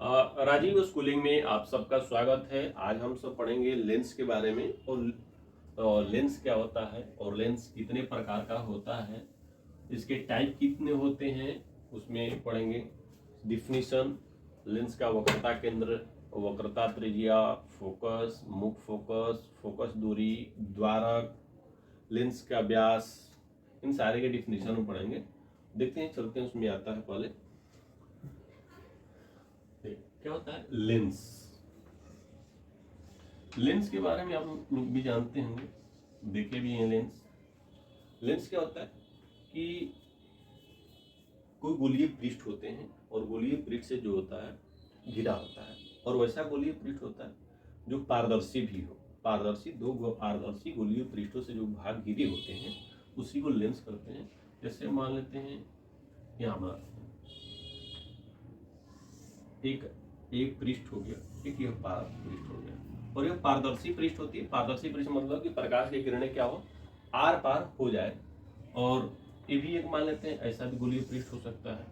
Rajiv schooling में आप सबका स्वागत है। आज हम सब पढ़ेंगे लेंस के बारे में और लेंस क्या होता है और लेंस कितने प्रकार का होता है, इसके टाइप कितने होते हैं उसमें पढ़ेंगे। डिफिनीशन, लेंस का वक्रता केंद्र, वक्रता त्रिज्या, फोकस, मुख्य फोकस, फोकस दूरी, द्वारक, लेंस का व्यास, इन सारे के डिफिनीशन हम पढ़ेंगे। देखते हैं, चलते हैं, उसमें आता है पहले क्या होता है लेंस। लेंस के बारे में आप लोग भी जानते होंगे, देखे भी हैं लेंस। लेंस क्या होता है कि कोई गोलीय पृष्ठ होते हैं और गोलीय पृष्ठ से जो होता है घिरा होता है, और वैसा गोलीय पृष्ठ होता है जो पारदर्शी भी हो। पारदर्शी पारदर्शी गोलीय पृष्ठों से जो भाग घिरे होते हैं उसी को लेंस कहते हैं। जैसे मान लेते हैं यहाँ पर एक पृष्ठ हो गया, एक यह पृष्ठ हो गया, और यह पारदर्शी पृष्ठ होती है। पारदर्शी पृष्ठ मतलब कि प्रकाश की किरणें क्या हो, आर पार हो जाए। और ये भी एक मान लेते हैं, ऐसा भी गोलीय पृष्ठ हो सकता है।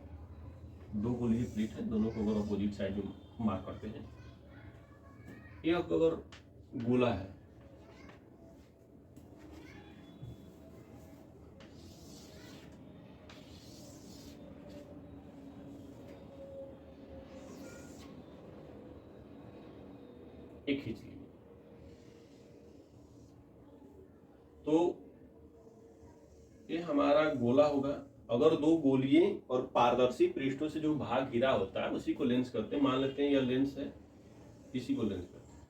दो गोलीय पृष्ठ है, दोनों को अगर अपोजिट साइड में मार्क करते हैं, ये अगर गोला है, एक खींच लीजिए, तो ये हमारा गोला होगा। अगर दो गोलीय और पारदर्शी पृष्ठों से जो भाग घिरा होता है उसी को लेंस कहते हैं। मान लेते हैं यह लेंस है, इसी को लेंस कहते हैं।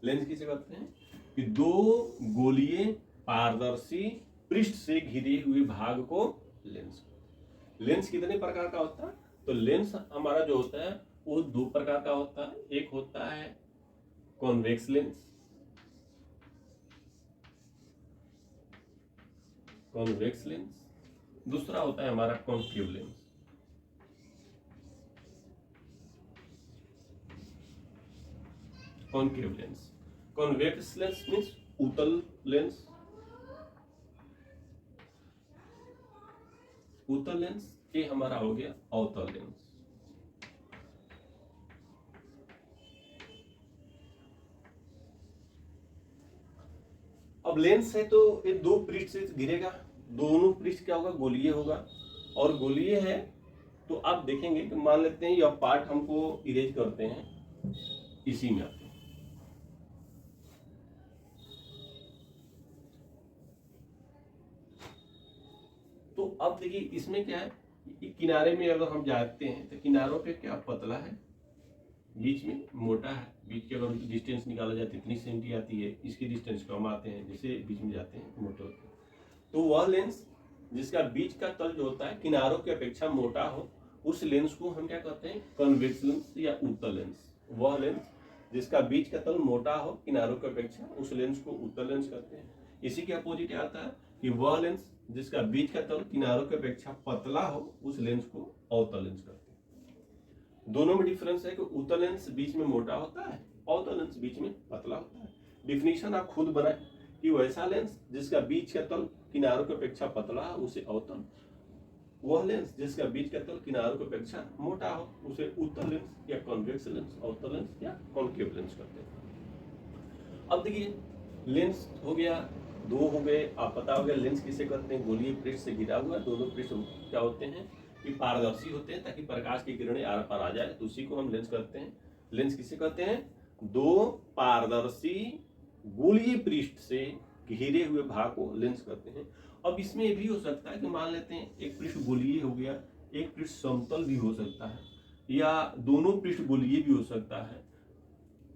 लेंस किसे कहते हैं कि दो गोलीय पारदर्शी पृष्ठ से घिरे हुए भाग को लेंस कहते हैं। लेंस कितने प्रकार का होता है, तो लेंस हमारा जो होता है वो दो प्रकार का होता है। एक होता है कॉन्वेक्स लेंस, कॉन्वेक्स लेंस। दूसरा होता है हमारा concave lens. Concave lens, convex lens means उत्तल लेंस। उत्तल लेंस ये हमारा हो गया अवतल लेंस। अब लेंस है तो ये दो पृष्ठ से घिरेगा, दोनों पृष्ठ क्या होगा, गोलीय होगा। और गोलीय है तो आप देखेंगे कि मान लेते हैं यह पार्ट हमको इरेज करते हैं, इसी में आते हैं। तो अब देखिए इसमें क्या है, किनारे में अगर हम जाते हैं तो किनारों पे क्या पतला है, बीच में मोटा है। बीच की अगर डिस्टेंस निकाला जाए तो इतनी सेंटी आती है, इसकी डिस्टेंस कम आते हैं, जैसे बीच में जाते हैं मोटे होते हैं। तो वह लेंस जिसका बीच का तल जो होता है किनारों की अपेक्षा मोटा हो, उस लेंस को हम क्या कहते हैं, कॉन्वेक्स लेंस या उत्तल लेंस। वह लेंस जिसका बीच का तल मोटा हो किनारों की अपेक्षा, उस लेंस को उत्तल लेंस कहते हैं। इसी के अपोजिट आता है कि वह लेंस जिसका बीच का तल किनारों की अपेक्षा पतला हो, उस लेंस को अवतल लेंस कहते हैं। दोनों में डिफरेंस है कि उत्तल लेंस बीच में मोटा होता है, अवतल लेंस बीच में पतला होता है। डिफिनीशन आप खुद बनाए कि वैसा लेंस जिसका बीच का तल किनारों की अपेक्षा पतला है उसे अवतल, वह लेंस जिसका बीच का तल किनारों की अपेक्षा मोटा हो उसे उत्तल लेंस या कॉन्वेक्स लेंस, अवतल लेंस या कॉन्केव लेंस कहते हैं। अब देखिए लेंस हो गया, दो हो गए। आप पता हो गया लेंस किसे कहते हैं, गोलीय पृष्ठ से घिरा हुआ। दोनों पृष्ठ क्या होते हैं कि पारदर्शी होते हैं ताकि प्रकाश की किरणें आर पार आ जाए, तो उसी को हम लेंस कहते हैं। लेंस किसे कहते हैं, दो पारदर्शी गोलीय पृष्ठ से घिरे हुए भाग को लेंस कहते हैं। अब इसमें ये भी हो सकता है कि मान लेते हैं एक पृष्ठ गोलीय हो गया, एक पृष्ठ समतल भी हो सकता है, या दोनों पृष्ठ गोलीय भी हो सकता है।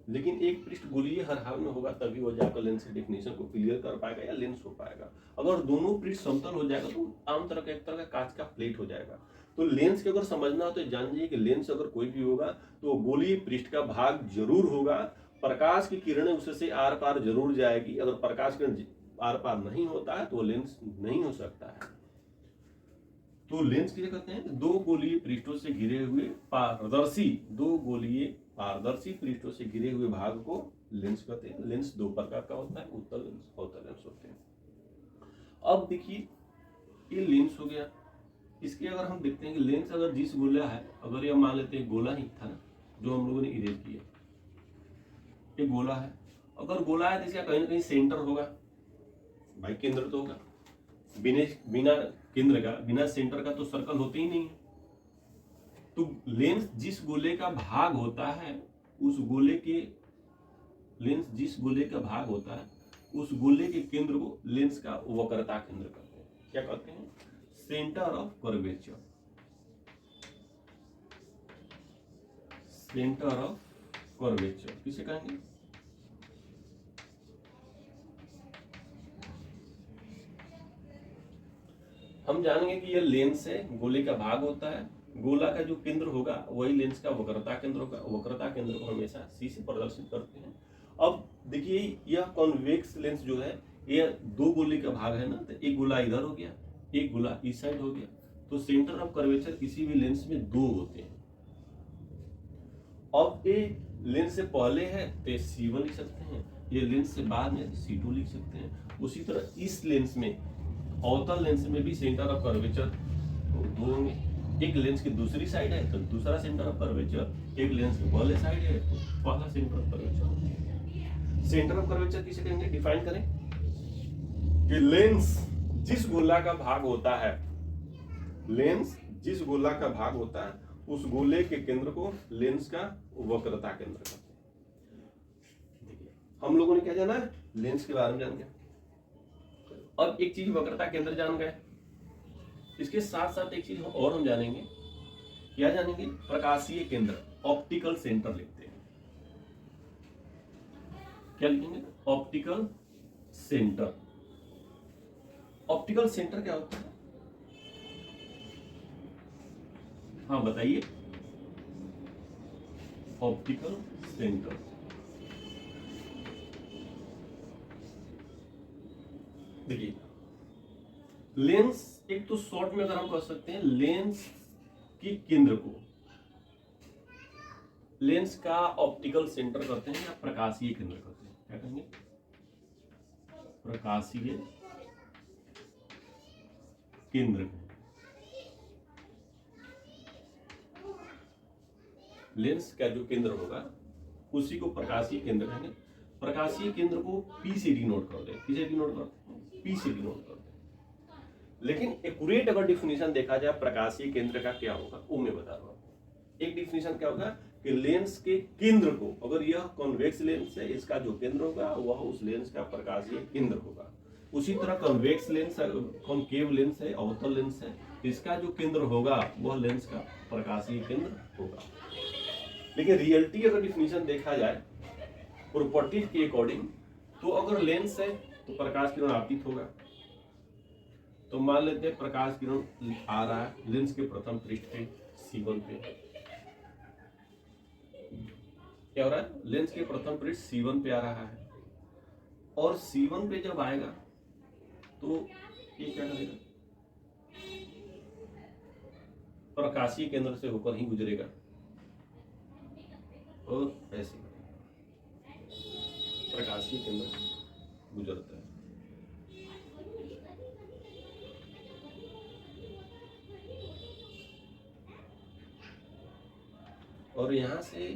लेकिन एक पृष्ठ गोलीय हर हाल में होगा तभी वो जाकर लेंस की डेफिनेशन को क्लियर कर पाएगा या लेंस हो पाएगा। अगर दोनों पृष्ठ समतल हो जाएगा तो आम तरह का एक तरह का कांच का प्लेट हो जाएगा। तो लेंस के अगर समझना हो तो जान लीजिए कि लेंस अगर कोई भी होगा तो गोलीय पृष्ठ का भाग जरूर होगा, प्रकाश की किरणें उससे आर पार जरूर जाएगी। अगर प्रकाश किरण आर पार नहीं होता है तो लेंस नहीं हो सकता है। तो लेंस किसे कहते हैं, दो गोलीय पृष्ठों से घिरे हुए पारदर्शी, दो गोलीय पारदर्शी पृष्ठों से घिरे हुए भाग को लेंस कहते हैं। लेंस दो प्रकार का होता है, उत्तल लेंस, अवतल लेंस होते हैं। अब देखिए ये लेंस हो गया, इसके अगर हम देखते हैं कि लेंस अगर जिस गोला है, अगर ये मान लेते हैं गोला ही था ना जो हम लोगों ने इरेज किया, ये गोला है, अगर गोला है तो इसका कहीं ना कहीं सेंटर होगा भाई, केंद्र तो होगा। बिना केंद्र का, बिना सेंटर का तो सर्कल होते ही नहीं है। तो लेंस जिस गोले का भाग होता है उस गोले के, लेंस जिस गोले का भाग होता है उस गोले के केंद्र को लेंस का वक्रता केंद्र कहते हैं। क्या कहते हैं? Centre of curvature. Centre of curvature किसे कहेंगे? हम जानेंगे कि यह लेंस है, गोले का भाग होता है, गोला का जो केंद्र होगा वही लेंस का वक्रता केंद्र होगा। वक्रता केंद्र को हमेशा सी से प्रदर्शित करते हैं। अब देखिए यह कॉन्वेक्स लेंस जो है, ये दो गोले का भाग है ना, तो एक गोला इधर हो गया, एक गोला इस साइड हो गया। तो सेंटर ऑफ कर्वेचर किसी भी लेंस में दो होते हैं। अब ये लेंस से पहले है तो C1 लिख सकते हैं, ये लेंस से बाद में C2 लिख सकते हैं। उसी तरह इस लेंस में, अवतल लेंस में भी सेंटर ऑफ कर्वेचर दो होंगे। एक लेंस की दूसरी साइड है तो दूसरा सेंटर ऑफ कर्वेचर, एक लेंस के पहले साइड है तो पहला centre of curvature. Centre of curvature किसे कहेंगे? डिफाइन करें कि लेंस जिस गोला का भाग होता है, लेंस जिस गोला का भाग होता है उस गोले के केंद्र को लेंस का वक्रता केंद्र कहते हैं। देखिए हम लोगों ने क्या जाना है? लेंस के बारे में जान गए। अब एक चीज वक्रता केंद्र जान गए, इसके साथ साथ एक चीज और हम जानेंगे। क्या जानेंगे? प्रकाशीय केंद्र, ऑप्टिकल सेंटर लिखते हैं। क्या लिखेंगे? Optical centre. ऑप्टिकल सेंटर क्या होता है? हाँ बताइए। ऑप्टिकल सेंटर देखिए, लेंस एक तो शॉर्ट में अगर हम कह सकते हैं, लेंस की केंद्र को लेंस का ऑप्टिकल सेंटर कहते हैं या प्रकाशीय केंद्र कहते हैं। क्या कहेंगे? प्रकाशीय केंद्र। लेंस का जो केंद्र होगा उसी को प्रकाशीय केंद्र कहेंगे। प्रकाशीय केंद्र को P से डिनोट कर दे। किसे डिनोट करते हैं? P से डिनोट करते हैं। लेकिन एक्यूरेट अगर डिफिनेशन देखा जाए प्रकाशीय केंद्र का क्या होगा वो मैं बता रहा हूं। एक डिफिनेशन क्या होगा कि लेंस के केंद्र को, अगर यह कॉन्वेक्स लेंस है, इसका जो केंद्र होगा वह उस लेंस का प्रकाशीय केंद्र होगा। उसी तरह कॉन्वेक्स लेंस, कॉनकेव लेंस है, अवतल लेंस है, इसका जो केंद्र होगा वह लेंस का प्रकाशीय केंद्र होगा। लेकिन रियलिटी अगर डिफिनेशन देखा जाए प्रॉपर्टीज के अकॉर्डिंग, तो अगर लेंस है तो प्रकाश किरण आपतित होगा। तो मान लेते हैं प्रकाश किरण आ रहा है लेंस के प्रथम पृष्ठ पे C1 पे। क्या हो रहा है? लेंस के प्रथम पृष्ठ C1 पे आ रहा है, और C1 पे जब आएगा तो ये क्या करेगा? प्रकाशीय केंद्र से होकर ही गुजरेगा और ऐसे प्रकाशीय केंद्र से गुजरता है। और यहाँ से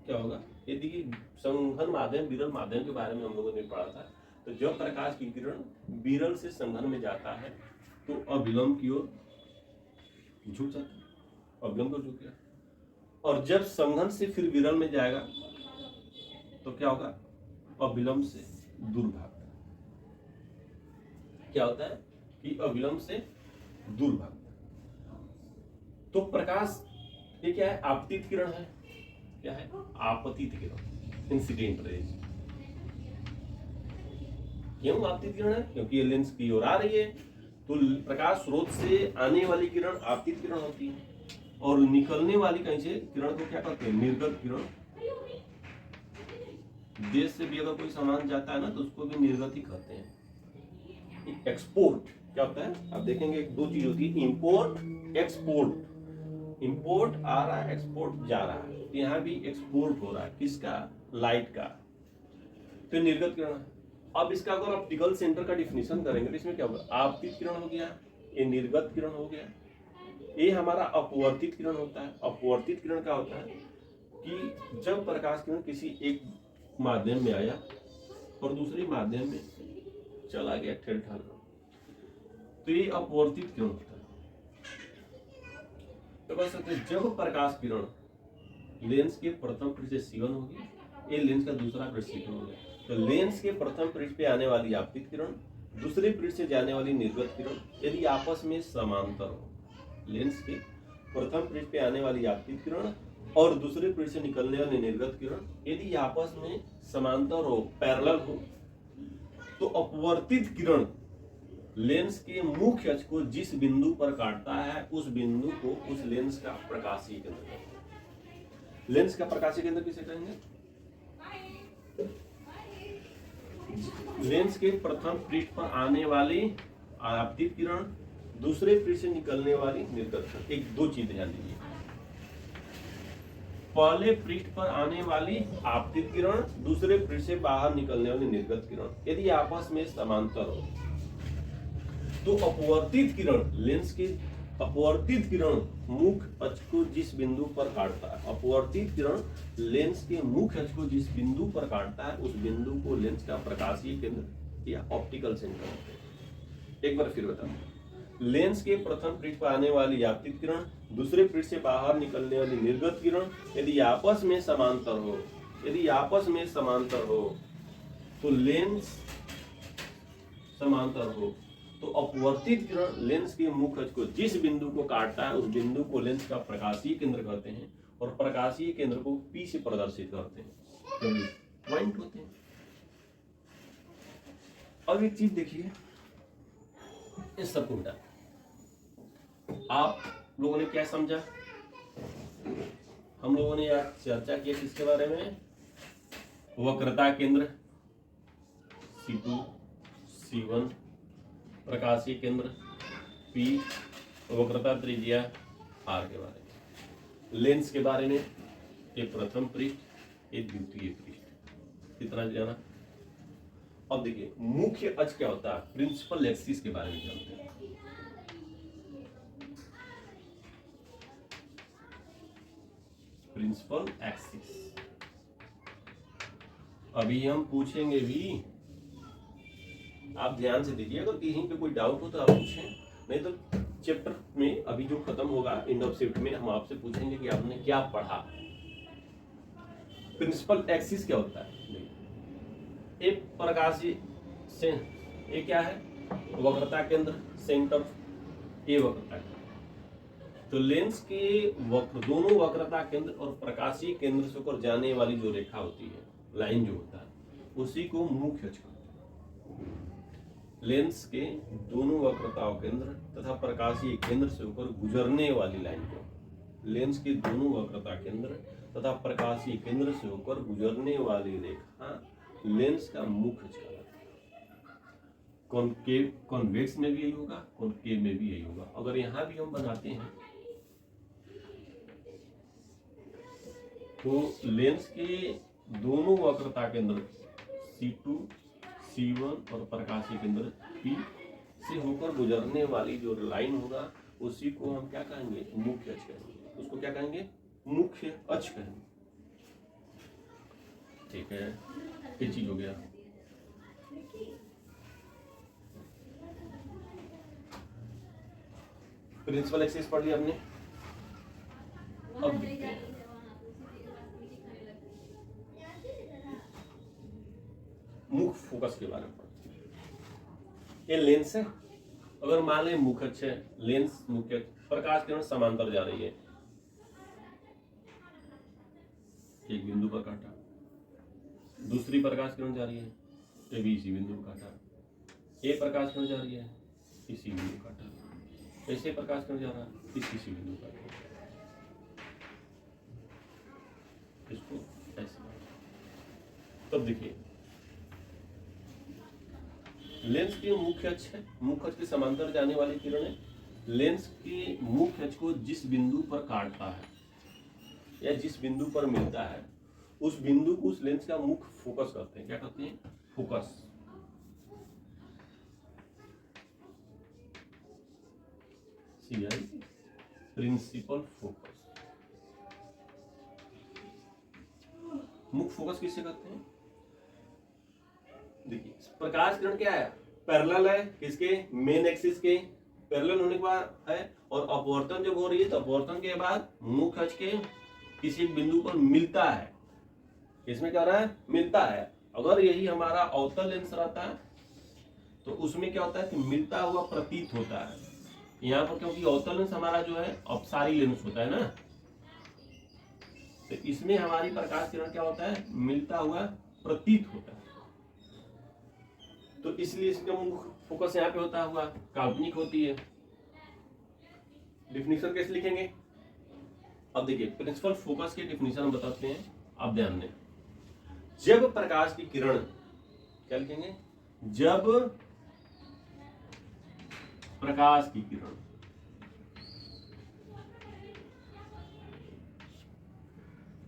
क्या होगा? ये देखिए संघन माध्यम, विरल माध्यम के बारे में हम लोगों ने पढ़ा था। तो जब प्रकाश की किरण विरल से संघन में जाता है तो अविलंब की ओर झुक जाता है, अविलंब को झुक गया। और जब संघन से फिर विरल में जाएगा तो क्या होगा? अविलंब से दूर भागता है। क्या होता है कि अविलंब से दूर भागता है। तो प्रकाश ये क्या है? आपतित किरण है। क्या है? आपतित किरण, इंसिडेंट रेज। क्यों आपतित किरण है? क्योंकि ये लेंस की ओर आ रही है, तो प्रकाश स्रोत से आने वाली किरण आपतित किरण होती है, और निकलने वाली कहीं से किरण को क्या कहते हैं? निर्गत किरण। देश से भी अगर कोई सामान जाता है ना तो उसको भी निर्गत ही कहते हैं। एक्सपोर्ट क्या होता है? आप देखेंगे दो चीज होती है, इंपोर्ट, एक्सपोर्ट। इंपोर्ट आ रहा है, एक्सपोर्ट जा रहा है। यहाँ भी एक्सपोर्ट हो रहा है, किसका? लाइट का। तो निर्गत किरण है। अब इसका अगर ऑप्टिकल सेंटर का डिफिनेशन करेंगे तो इसमें क्या होगा? आपतित किरण हो गया, ये निर्गत किरण हो गया, ये हमारा अपवर्तित किरण होता है। अपवर्तित किरण क्या होता है कि जब प्रकाश किरण किसी एक माध्यम में आया और दूसरे माध्यम में चला गया ठेलठाल, तो ये अपवर्तित किरण होता है। तो कह सकते हैं जब प्रकाश किरण लेंस के प्रथम पृष्ठ से सीवन होगी, ये लेंस का दूसरा पृष्ठ सीवन हो गया, तो लेंस के प्रथम पृष्ठ पे आने वाली आपतित किरण, दूसरे पृष्ठ से जाने वाली निर्गत किरण यदि आपस में समांतर हो, लेंस के प्रथम पृष्ठ पे आने वाली आपतित किरण और दूसरे पृष्ठ से निकलने वाली निर्गत किरण यदि आपस में समांतर हो, पैरेलल हो, तो अपवर्तित किरण लेंस के मुख्य अक्ष को जिस बिंदु पर काटता है उस बिंदु को उस लेंस का प्रकाशीय केंद्र कहते हैं। लेंस का प्रकाशीय केंद्र किसे कहेंगे? लेंस के प्रथम पृष्ठ पर आने वाली आपतित किरण, दूसरे पृष्ठ से निकलने वाली निर्गत किरण। एक दो चीजें ध्यान दीजिए, पहले पृष्ठ पर आने वाली आपतित किरण, दूसरे पृष्ठ से बाहर निकलने वाली निर्गत किरण यदि आपस में समांतर हो, तो अपवर्तित किरण लेंस के अपवर्तित किरण मुख्य अक्ष को जिस बिंदु पर काटता है, अपवर्तित किरण लेंस के मुख्य अक्ष को जिस बिंदु पर काटता है उस बिंदु को लेंस का प्रकाशीय केंद्र या ऑप्टिकल सेंटर कहते हैं। एक बार फिर बता, लेंस के प्रथम पृष्ठ पर आने वाली आपतित किरण, दूसरे पृष्ठ से बाहर निकलने वाली निर्गत किरण यदि आपस में समांतर हो, यदि आपस में समांतर हो, तो लेंस समांतर हो, तो अपवर्तित किरण लेंस के मुख्य अक्ष को जिस बिंदु को काटता है उस बिंदु को लेंस का प्रकाशीय केंद्र कहते हैं और प्रकाशीय केंद्र को P से प्रदर्शित करते हैं, पॉइंट होते हैं। अब एक चीज देखिए, इस सब को मिटा आप लोगों ने क्या समझा? हम लोगों ने यार चर्चा की किसके बारे में? वक्रता केंद्र C2 C1, प्रकाशीय केंद्र P, वक्रता त्रिज्या R के बारे में, लेंस के बारे में, ये प्रथम पृष्ठ, ये द्वितीय पृष्ठ, इतना जाना। अब देखिए मुख्य अक्ष क्या होता है, प्रिंसिपल एक्सिस के बारे में जानते हैं। प्रिंसिपल एक्सिस अभी हम पूछेंगे भी, आप ध्यान से दीजिए, अगर कहीं पे कोई डाउट हो तो आप पूछें, नहीं तो चैप्टर में अभी जो खत्म होगा एंड ऑफ शिफ्ट में हम आपसे पूछेंगे कि आपने क्या पढ़ा। प्रिंसिपल एक्सिस क्या होता है? एक प्रकाशीय से ये क्या है? वक्रता केंद्र, सेंटर, ये वक्रता केंद्र। तो लेंस के दोनों वक्रता केंद्र और प्रकाशीय केंद्र से होकर जाने वाली जो रेखा होती है, लाइन जो होता है, उसी को मुख्य अक्ष कहते हैं। लेंस के दोनों वक्रताओं केंद्र तथा प्रकाशीय केंद्र से होकर गुजरने वाली लाइन को, लेंस के दोनों वक्रता केंद्र तथा प्रकाशीय केंद्र से होकर गुजरने वाली रेखा लेंस का मुख्य अक्ष कहलाता है। कॉनकेव, कॉन्वेक्स में भी यही होगा, कॉनकेव में भी यही होगा। अगर यहां भी हम बनाते हैं तो लेंस के दोनों वक्रता केंद्र C2 C1 और प्रकाशीय केंद्र P से होकर गुजरने वाली जो लाइन होगा उसी को हम क्या कहेंगे? मुख्य अक्ष कहेंगे। उसको क्या कहेंगे? मुख्य अक्ष कहेंगे। ठीक है, ये चीज हो गया। प्रिंसिपल एक्सिस पढ़ लिया हमने। अब देखते हैं मुख्य फोकस के बारे में। ये लेंस है, अगर मान लें मुख्य अक्ष है, लेंस मुख्य अक्ष, प्रकाश किरण समांतर जा रही है, एक बिंदु पर काटा, दूसरी प्रकाश किरण जा रही है, ये भी इसी बिंदु पर काटा, ये प्रकाश किरण जा रही है, इसी बिंदु पर काटा, ऐसे प्रकाश किरण जा रहा है, इसी बिंदु पर काटा, इसको ऐसे। तब देखिए लेंस के मुख्य अक्ष है, मुख्य अक्ष के समांतर जाने वाली किरणें लेंस के मुख्य अक्ष को जिस बिंदु पर काटता है या जिस बिंदु पर मिलता है उस बिंदु को उस लेंस का मुख्य फोकस कहते हैं। क्या कहते हैं? फोकस। CI principal focus. मुख्य फोकस किससे करते हैं? देखिए प्रकाश किरण क्या है, पैरेलल है किसके, मेन एक्सिस के पैरेलल होने के बाद है, और अपवर्तन जब हो रही है तो अपवर्तन के बाद मुख्य अक्ष के किसी बिंदु पर मिलता है। इसमें क्या रहा है, मिलता है। अगर यही हमारा अवतल लेंस रहता है तो उसमें क्या होता है कि मिलता हुआ प्रतीत होता है। यहाँ पर क्योंकि अवतल लेंस हमारा जो है अपसारी लेंस होता है ना, तो इसमें हमारी प्रकाश किरण क्या होता है, मिलता हुआ प्रतीत होता है। तो इसलिए इसका मुख्य फोकस यहाँ पे होता हुआ काल्पनिक होती है। डिफिनीशन कैसे लिखेंगे? अब देखिए प्रिंसिपल फोकस के डिफिनीशन हम बताते हैं, आप ध्यान दें। जब प्रकाश की किरण, क्या लिखेंगे, जब प्रकाश की किरण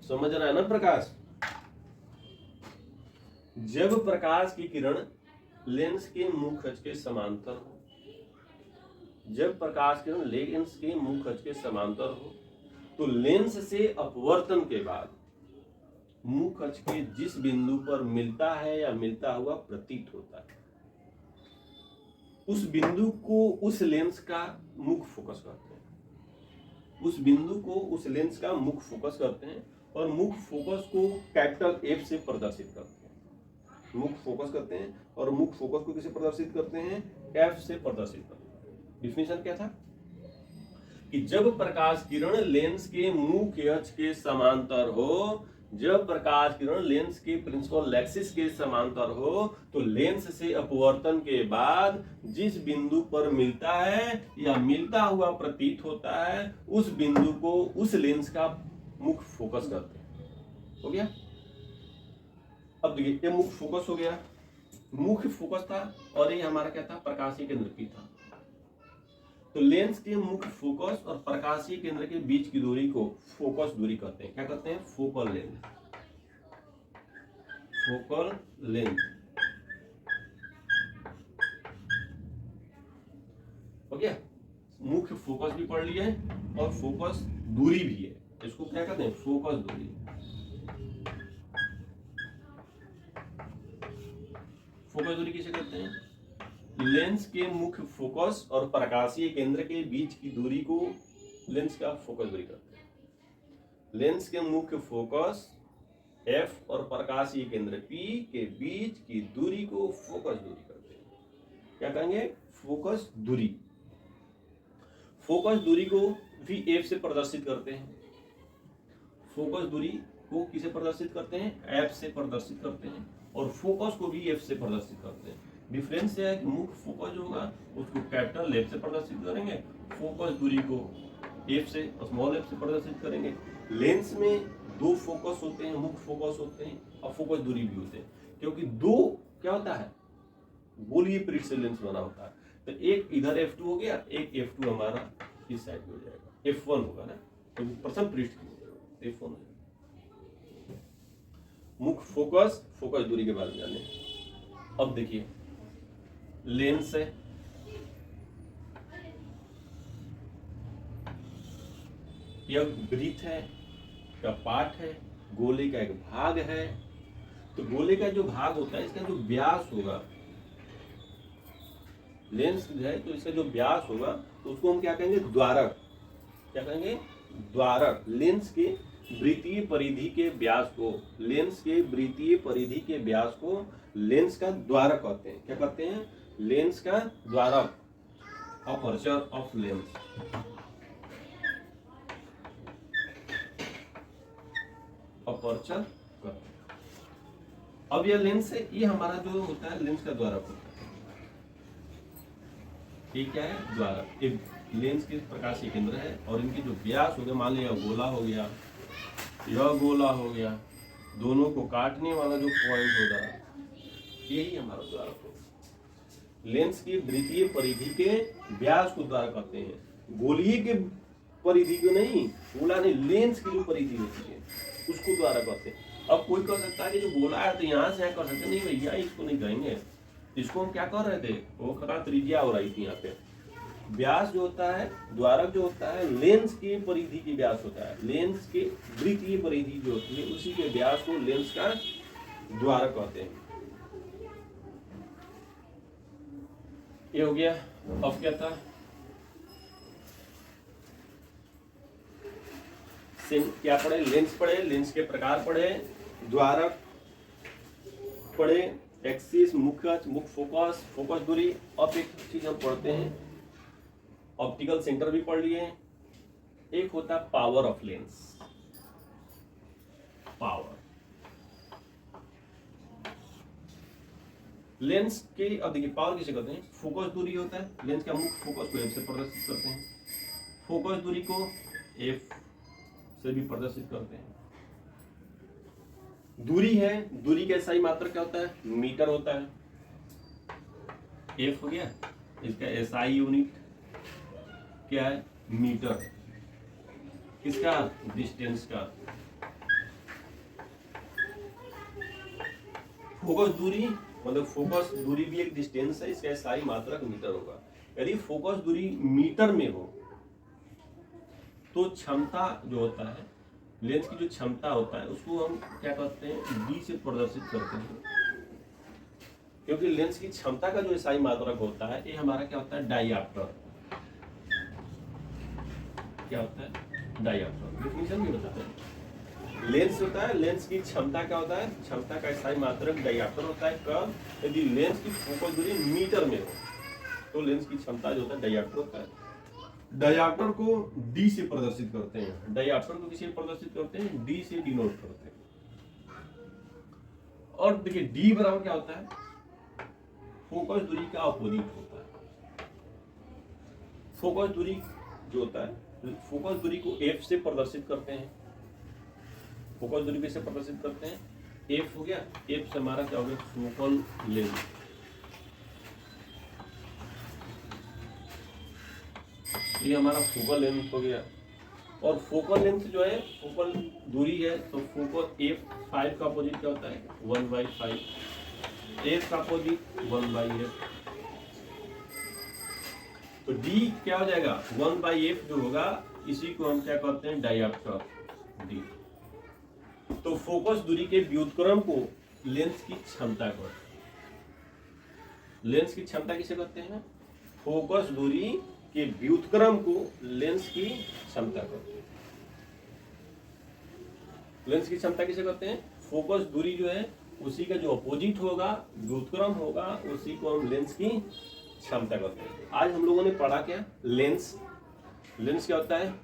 समझ रहा है ना, प्रकाश, जब प्रकाश की किरण लेंस के मुख्य अक्ष के समांतर हो, जब प्रकाश किरण लेंस के मुख्य अक्ष के समांतर हो तो लेंस से अपवर्तन के बाद मुख्य अक्ष के जिस बिंदु पर मिलता है या मिलता हुआ प्रतीत होता है, उस बिंदु को उस लेंस का मुख्य फोकस करते हैं। उस बिंदु को उस लेंस का मुख्य फोकस करते हैं और मुख्य फोकस को कैपिटल F से प्रदर्शित करते हैं। मुख्य फोकस करते हैं और मुख्य फोकस को किसे प्रदर्शित करते हैं, F से प्रदर्शित करते हैं। डिफिनीशन क्या था कि जब प्रकाश किरण लेंस के मुख्य अक्ष के समांतर हो, जब प्रकाश किरण लेंस के प्रिंसिपल एक्सिस के समांतर हो तो लेंस से अपवर्तन के बाद जिस बिंदु पर मिलता है या मिलता हुआ प्रतीत होता है, उस बिंदु को उस लेंस का मुख्य फोकस करते हैं। हो गया? अब देखिए ये मुख्य फोकस हो गया, मुख्य फोकस था, और ये हमारा क्या था, प्रकाशीय केंद्र की था। तो लेंस के मुख्य फोकस और प्रकाशीय केंद्र के बीच की दूरी को फोकस दूरी कहते हैं। क्या कहते हैं? Focal length. फोकल लेंथ हो गया। मुख्य फोकस भी पढ़ लिए और फोकस दूरी भी है, इसको क्या कहते हैं, फोकस दूरी। फोकस दूरी किसे कहते हैं? लेंस के मुख्य फोकस और प्रकाशीय केंद्र के बीच की दूरी को लेंस का फोकस दूरी कहते हैं। लेंस के मुख्य फोकस F और प्रकाशीय केंद्र P के बीच की दूरी को फोकस दूरी कहते हैं। क्या कहेंगे? फोकस दूरी। फोकस दूरी को भी F से प्रदर्शित करते हैं। फोकस दूरी को किसे प्रदर्शित करते हैं? F से प्रदर्शित करते हैं, और फोकस को भी F से प्रदर्शित करते हैं। डिफरेंस है कि मुख्य फोकस जो होगा उसको कैपिटल F से प्रदर्शित करेंगे, फोकस दूरी को F से स्मॉल f से प्रदर्शित करेंगे। लेंस में दो फोकस होते हैं, मुख्य फोकस होते हैं और फोकस दूरी भी होते हैं, क्योंकि दो क्या होता है, गोलीय पृष्ठ से लेंस बना होता है। तो एक इधर F2 हो गया, एक F2 हमारा इस साइड में हो जाएगा, F1 होगा ना, तो प्रथम पृष्ठ की F1 हो जाएगा। मुख्य फोकस, फोकस दूरी के बारे में जाने। अब देखिए लेंस है, यह वृत्त है का पार्ट है, गोले का एक भाग है। तो गोले का जो भाग होता है, इसका जो व्यास होगा, लेंस है तो इसका जो व्यास होगा तो उसको हम क्या कहेंगे, द्वारक। क्या कहेंगे? द्वारक। लेंस के वृत्तीय परिधि के व्यास को, लेंस के वृत्तीय परिधि के व्यास को लेंस का द्वारक कहते हैं। क्या कहते हैं? लेंस का द्वारक, अपर्चर ऑफ लेंस। अपर्चर कहते हैं। अब यह लेंस है, ये हमारा जो होता है लेंस का द्वारक होता है। ये क्या है? द्वारक। एक लेंस के प्रकाशीय केंद्र है और इनके जो व्यास हो गया, मान लिया गोला हो गया, यह गोला हो गया, दोनों को काटने वाला जो पॉइंट होगा, यही हमारा द्वारक होगा। लेंस की वृत्तीय परिधि के व्यास को द्वारक कहते हैं, गोलीय के परिधि को नहीं, गोला नहीं, लेंस की जो परिधि होती है उसको द्वारक कहते हैं। अब कोई कह सकता है कि जो गोला है तो यहाँ से यहाँ कर सकते, नहीं भैया इसको नहीं कहेंगे, इसको हम क्या कर रहे थे, वो खरा त्रिज्या हो रही थी यहाँ पे, व्यास जो होता है, द्वारक जो होता है, लेंस के परिधि की व्यास होता है। लेंस के वृत्तीय परिधि जो होती है उसी के व्यास को लेंस का द्वारक कहते हैं। ये हो गया। अब क्या था, क्या पढ़े, लेंस पढ़े, लेंस के प्रकार पढ़े, द्वारक पढ़े, एक्सिस, मुख्य फोकस, फोकस दूरी। अब एक चीज हम पढ़ते हैं, ऑप्टिकल सेंटर भी पढ़ लिए। एक होता है power of lens. Power lens के, अब देखिए पावर किसे कहते हैं, फोकस दूरी होता है, लेंस का मुख्य फोकस को एफ से प्रदर्शित करते हैं, फोकस दूरी को एफ से भी प्रदर्शित करते हैं। दूरी है, दूरी का एसआई मात्रक क्या होता है, मीटर होता है। एफ हो गया, इसका एसआई यूनिट क्या है, मीटर। किसका, डिस्टेंस का। फोकस दूरी मतलब फोकस दूरी भी एक डिस्टेंस है, इसका एसआई मात्रक मीटर होगा। यदि फोकस दूरी मीटर में हो तो क्षमता जो होता है, लेंस की जो क्षमता होता है उसको हम क्या कहते हैं, डी से प्रदर्शित करते हैं। क्योंकि लेंस की क्षमता का जो एसआई मात्रक होता है ये हमारा क्या होता है, डायऑप्टर। क्या होता है, डायऑप्टर। डेफिनेशन भी बताते हैं। लेंस होता है, लेंस की क्षमता क्या होता है, क्षमता का एसआई मात्रक डायऑप्टर होता है। कब, यदि लेंस की फोकस दूरी मीटर में हो तो लेंस की क्षमता जो होता है डायऑप्टर होता है। डायऑप्टर को डी से प्रदर्शित करते हैं। डायऑप्टर को किसे प्रदर्शित करते हैं, डी से डिनोट करते हैं। और देखिए डी बराबर क्या होता है, फोकस दूरी का अपोजिट होता है। फोकस दूरी जो होता है, फोकस दूरी को एफ से प्रदर्शित करते हैं। फोकस दूरी कैसे प्रदर्शित करते हैं, एफ हो गया, एफ से हमारा क्या हो गया, फोकल लेंथ। ये हमारा फोकल लेंथ हो गया। और फोकल लेंथ जो है, फोकल दूरी है, तो फोकल एफ 5 का अपोजिट क्या होता है, 1/5। एफ का अपोजिट 1/f। तो डी क्या हो जाएगा, 1/f जो होगा इसी को हम क्या कहते हैं, डायऑप्टर डी। तो फोकस दूरी के व्युत्क्रम को लेंस की क्षमता कहते हैं। लेंस की क्षमता किसे कहते हैं, फोकस दूरी के व्युत्क्रम को लेंस की क्षमता कहते हैं। लेंस की क्षमता किसे कहते हैं, फोकस दूरी जो है उसी का जो अपोजिट होगा, व्युत्क्रम होगा, उसी को हम लेंस की क्षमता कहते हैं। आज हम लोगों ने पढ़ा क्या, लेंस। लेंस क्या होता है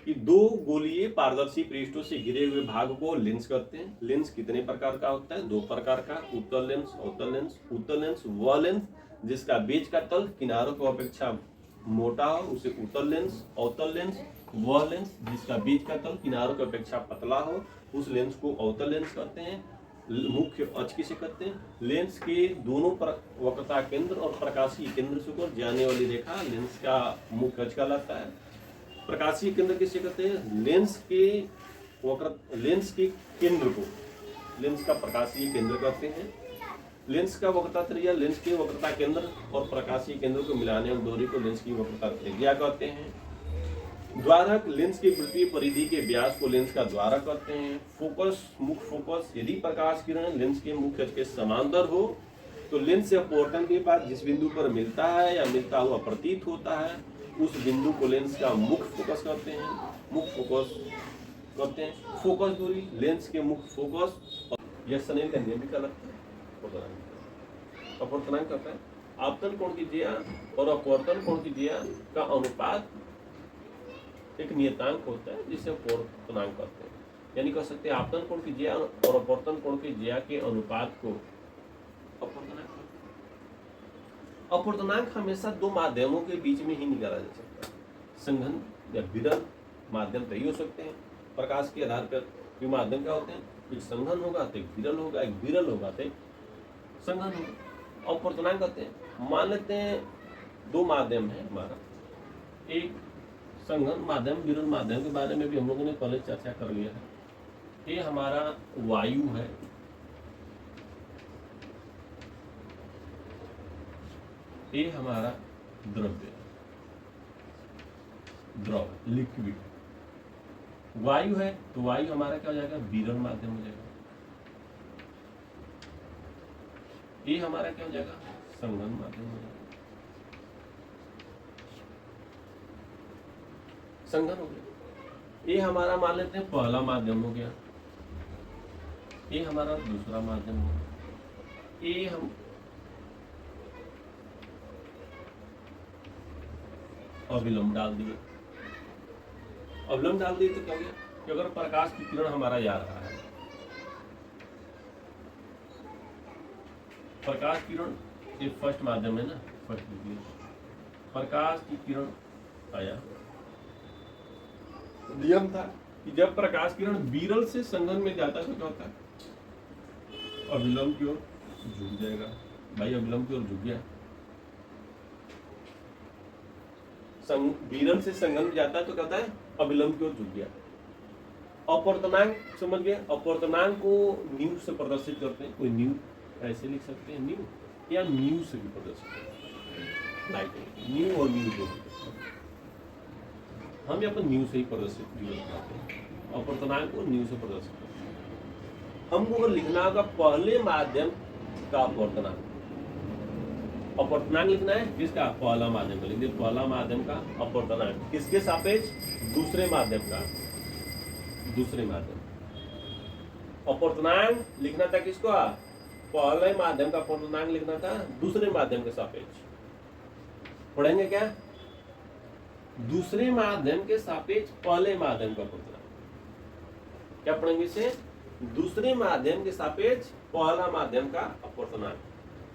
कि दो गोलीय पारदर्शी पृष्ठों से घिरे हुए भाग को लेंस कहते हैं। लेंस कितने प्रकार का होता है, दो प्रकार का, उत्तल लेंस, अवतल लेंस। उत्तल लेंस वह लेंस जिसका बीच का तल किनारों की अपेक्षा मोटा हो उसे उत्तल लेंस। अवतल लेंस वह लेंस जिसका बीच का तल किनारों की अपेक्षा पतला हो उस लेंस को अवतल लेंस कहते हैं। मुख्य अक्ष किसे कहते हैं, लेंस के दोनों वक्रता केंद्र और प्रकाशीय केंद्र से होकर जाने वाली रेखा लेंस का मुख्य अक्ष कहलाता है। प्रकाशीय केंद्र किसे कहते हैं, लेंस के केंद्र को लेंस का प्रकाशीय केंद्र कहते हैं। लेंस का वक्रता त्रिज्या लेंस के वक्रता केंद्र और प्रकाशीय केंद्र को मिलाने वाली दूरी को लेंस की वक्रता त्रिज्या कहते हैं। द्वारक लेंस की वृत्तीय परिधि के व्यास को लेंस का द्वारक कहते हैं। फोकस, मुख्य फोकस, यदि प्रकाश किरण लेंस के मुख्य अक्ष के समांतर हो तो लेंस से अपवर्तन के बाद जिस बिंदु पर मिलता है या मिलता हुआ प्रतीत होता है उस बिंदु को लेंस का मुख्य फोकस कहते हैं। मुख्य फोकस कहते हैं। फोकस दूरी लेंस के मुख्य फोकस, यह स्नेल का नियम भी कहलाता है। अपवर्तनांक कहता है आपतन कोण की ज्या और अपवर्तन कोण की ज्या का अनुपात एक नियतांक होता है जिसे अपवर्तनांक कहते हैं। यानी कह सकते हैं आपतन कोण की ज्या और अपवर्तन कोण की ज्या के अनुपात को अपवर्तनांक। अपवर्तनांक हमेशा दो माध्यमों के बीच में ही निकाला जा सकता है। संघन या विरल माध्यम तय हो सकते हैं। प्रकाश के आधार पर ये माध्यम क्या होते हैं, एक संघन होगा तो एक विरल होगा, एक विरल होगा तो एक संघन होगा। अपवर्तनांक कहते हैं, मान लेते हैं दो माध्यम है हमारा, एक संघन माध्यम, विरल माध्यम के बारे में भी हम लोगों ने पहले चर्चा कर लिया है। ये हमारा वायु है, ये हमारा द्रव्य, द्रव, लिक्विड। वायु है तो वायु हमारा क्या हो जाएगा, विरल माध्यम हो जाएगा। ये हमारा क्या हो जाएगा, संघन माध्यम हो जाएगा। संघन हो गया। ये हमारा मान लेते हैं पहला माध्यम हो गया, ये हमारा दूसरा माध्यम हो गया। ये हम अविलंब डाल दिए। अविलंब डाल दिए तो क्या हो गया कि अगर प्रकाश की किरण हमारा जा रहा है, प्रकाश किरण ये फर्स्ट माध्यम है ना, फर्स्ट मीडियम, प्रकाश की किरण आया, नियम था कि जब प्रकाश किरण विरल से संघन में जाता है तो क्या होता है, अविलंब की ओर झुक जाएगा। भाई अविलंब की ओर झुक गया, विरल से संघन में जाता है तो क्या होता है, अविलंब की ओर झुक गया। अपवर्तनांक समझ गए, अपवर्तनांक को न्यू से प्रदर्शित करते हैं। कोई न्यू ऐसे लिख सकते हैं, न्यू या म्यू से भी प्रदर्शित करते हैं, न्यू और म्यू दो, हम यहाँ पर न्यू से ही प्रदर्शित करते हैं। अपवर्तनांक को न्यू से प्रदर्शित करते हैं। हमको अगर लिखना होगा पहले माध्यम का अपवर्तनांक, अपवर्तनांक लिखना है किसका, पहला माध्यम का लिख दिया, पहला माध्यम का अपवर्तनांक किसके सापेक्ष, दूसरे माध्यम का, दूसरे माध्यम। अपवर्तनांक लिखना था किसको, पहले माध्यम का अपवर्तनांक लिखना था दूसरे माध्यम के सापेक्ष। पढ़ेंगे क्या, दूसरे माध्यम के सापेक्ष पहले माध्यम का अपवर्तनांक। क्या पढ़ेंगे इसे, दूसरे माध्यम के सापेक्ष पहला माध्यम का अपवर्तनांक।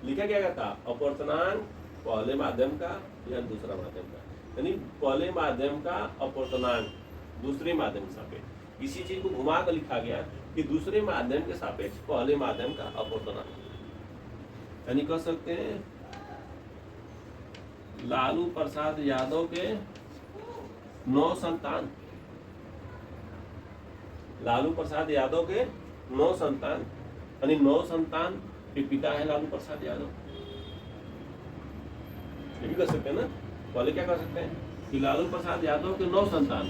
लिखा क्या था, अपवर्तनांक पहले माध्यम का या दूसरा माध्यम का, यानी पहले माध्यम का अपवर्तनांक दूसरे माध्यम के सापेक्ष। इसी चीज को घुमा कर लिखा गया कि दूसरे माध्यम के सापेक्ष पहले माध्यम का अपवर्तनांक। यानी कह सकते हैं लालू प्रसाद यादव के 9 संतान, लालू प्रसाद यादव के 9 संतान, यानी 9 संतान के पिता है लालू प्रसाद यादव। ये भी कर सकते हैं ना, पहले क्या कर सकते हैं कि लालू प्रसाद यादव के 9 संतान,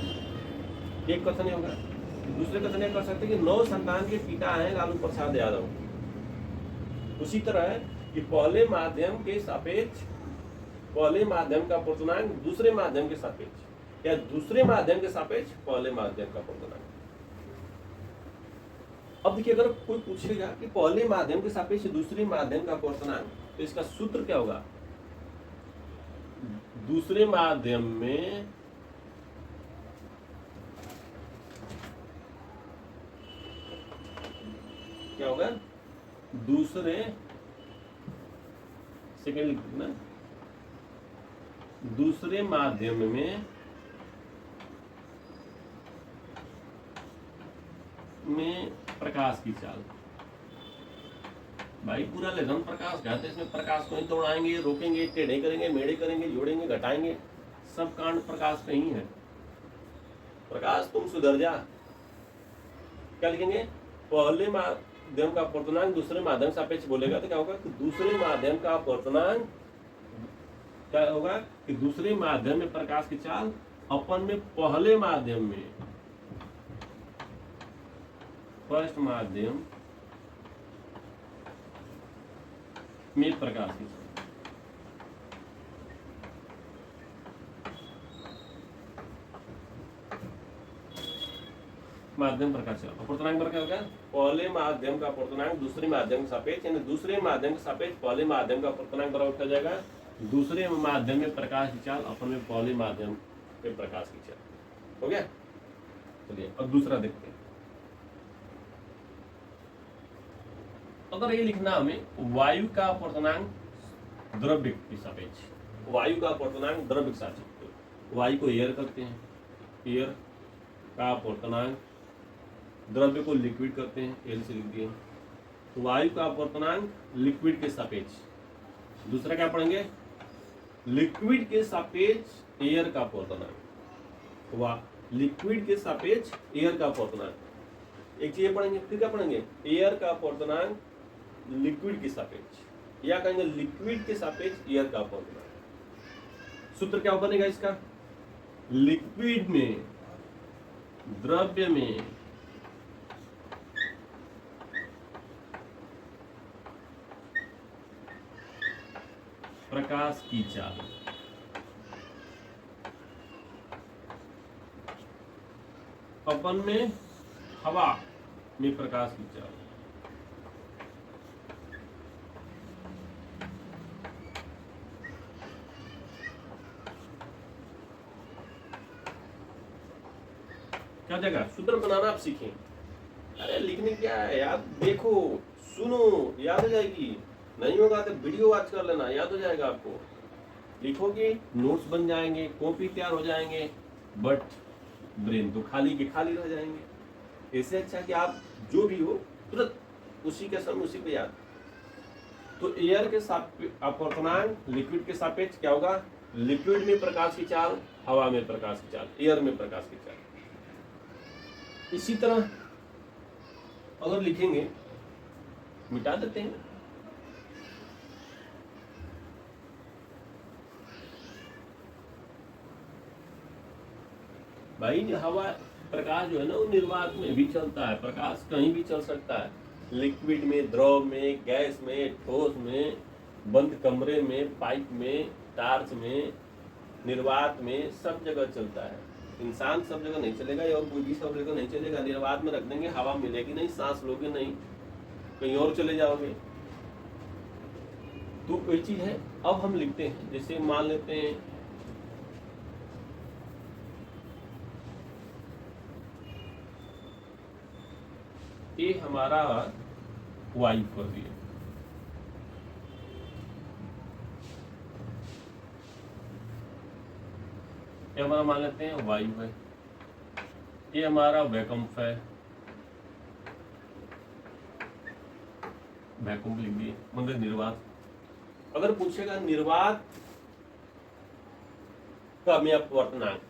एक कथन होगा। दूसरे कथन ये कर सकते हैं कि 9 संतान के पिता हैं लालू प्रसाद यादव। उसी तरह है कि पहले माध्यम के सापेक्ष पहले माध्यम का अपवर्तनांक दूसरे माध्यम के सापेक्ष, या दूसरे माध्यम के सापेक्ष पहले माध्यम का अपवर्तनांक। अब देखिए अगर कोई पूछेगा कि पहले माध्यम के सापेक्ष दूसरे माध्यम का अपवर्तनांक, तो इसका सूत्र क्या होगा, दूसरे माध्यम में क्या होगा, दूसरे सेकेंड लिखना, दूसरे माध्यम में प्रकाश की चाल। भाई पूरा लेखन प्रकाश घाते, इसमें प्रकाश को ही तोड़ाएंगे, रोकेंगे, टेढ़े करेंगे, मेढ़े करेंगे, जोड़ेंगे, घटाएंगे, सब कांड प्रकाश का ही है। प्रकाश तुम सुधर जा, क्या लिखेंगे, पहले माध्यम का अपवर्तनांक दूसरे माध्यम सापेक्ष बोलेगा तो क्या होगा कि दूसरे माध्यम का अपवर्तनांक क्या होगा कि दूसरे माध्यम में प्रकाश की चाल अपन में पहले माध्यम में, फर्स्ट माध्यम में प्रकाश की चाल। माध्यम प्रकाश चाल अपवर्तनांक पर क्या होगा, पहले माध्यम का अपवर्तनांक दूसरे माध्यम के सापेक्ष, यानी दूसरे माध्यम के सापेक्ष पहले माध्यम का अपवर्तनांक बराबर हो जाएगा दूसरे माध्यम में प्रकाश की चाल अपन में पहले माध्यम में प्रकाश की चाल। हो गया, चलिए अब दूसरा देखते हैं। अगर ये लिखना हमें वायु का अपवर्तनांक द्रव्य के सापेक्ष, वायु का अपवर्तनांक द्रव्य के सापेक्ष, वायु को एयर करते हैं, एयर का अपवर्तनांक द्रव्य को लिक्विड करते हैं, एल से लिख दिए, तो वायु का अपवर्तनांक लिक्विड के सापेक्ष। दूसरा क्या पढ़ेंगे, लिक्विड के सापेक्ष एयर का अपवर्तनांक, लिक्विड के सापेक्ष एयर का अपवर्तनांक। एक चीज पढ़ेंगे, फिर क्या पढ़ेंगे, एयर का अपवर्तनांक लिक्विड के सापेक्ष, या कहेंगे लिक्विड के सापेक्ष एयर का अपवर्तनांक। सूत्र क्या बनेगा इसका? लिक्विड में, द्रव्य में प्रकाश की चाल, अपन में हवा में प्रकाश की चाल। क्या जगह सूत्र बनाना आप सीखें। अरे लिखने क्या है यार, देखो सुनो, याद हो जाएगी। नहीं होगा तो वीडियो वॉच कर लेना, याद हो जाएगा आपको। लिखोगे नोट्स बन जाएंगे, कॉपी तैयार हो जाएंगे, बट ब्रेन तो खाली के खाली रह जाएंगे। इससे अच्छा कि आप जो भी हो तुरंत उसी के समय उसी पे याद। तो एयर के अपवर्तनांक लिक्विड के सापेक्ष क्या होगा? लिक्विड में प्रकाश की चाल, हवा में प्रकाश की चाल, एयर में प्रकाश की चाल। इसी तरह अगर लिखेंगे, मिटा देते हैं, भाई हवा प्रकाश जो है ना वो निर्वात में भी चलता है, प्रकाश कहीं भी चल सकता है। लिक्विड में, द्रव में, गैस में, ठोस में, बंद कमरे में, पाइप में, टार्च में, निर्वात में, सब जगह चलता है। इंसान सब जगह नहीं चलेगा और कोई भी सब जगह नहीं चलेगा। निर्वात में रख देंगे, हवा मिलेगी नहीं, सांस लोगे नहीं, कहीं और चले जाओगे। तो कोई चीज है। अब हम लिखते हैं, जैसे मान लेते हैं ये हमारा वायु कर दिया, ये हमारा मान लेते हैं वायु है, ये हमारा वैकम्फ है, वैक्यूम लिख दिए, मतलब निर्वात। अगर पूछेगा निर्वात का में अपवर्तनांक,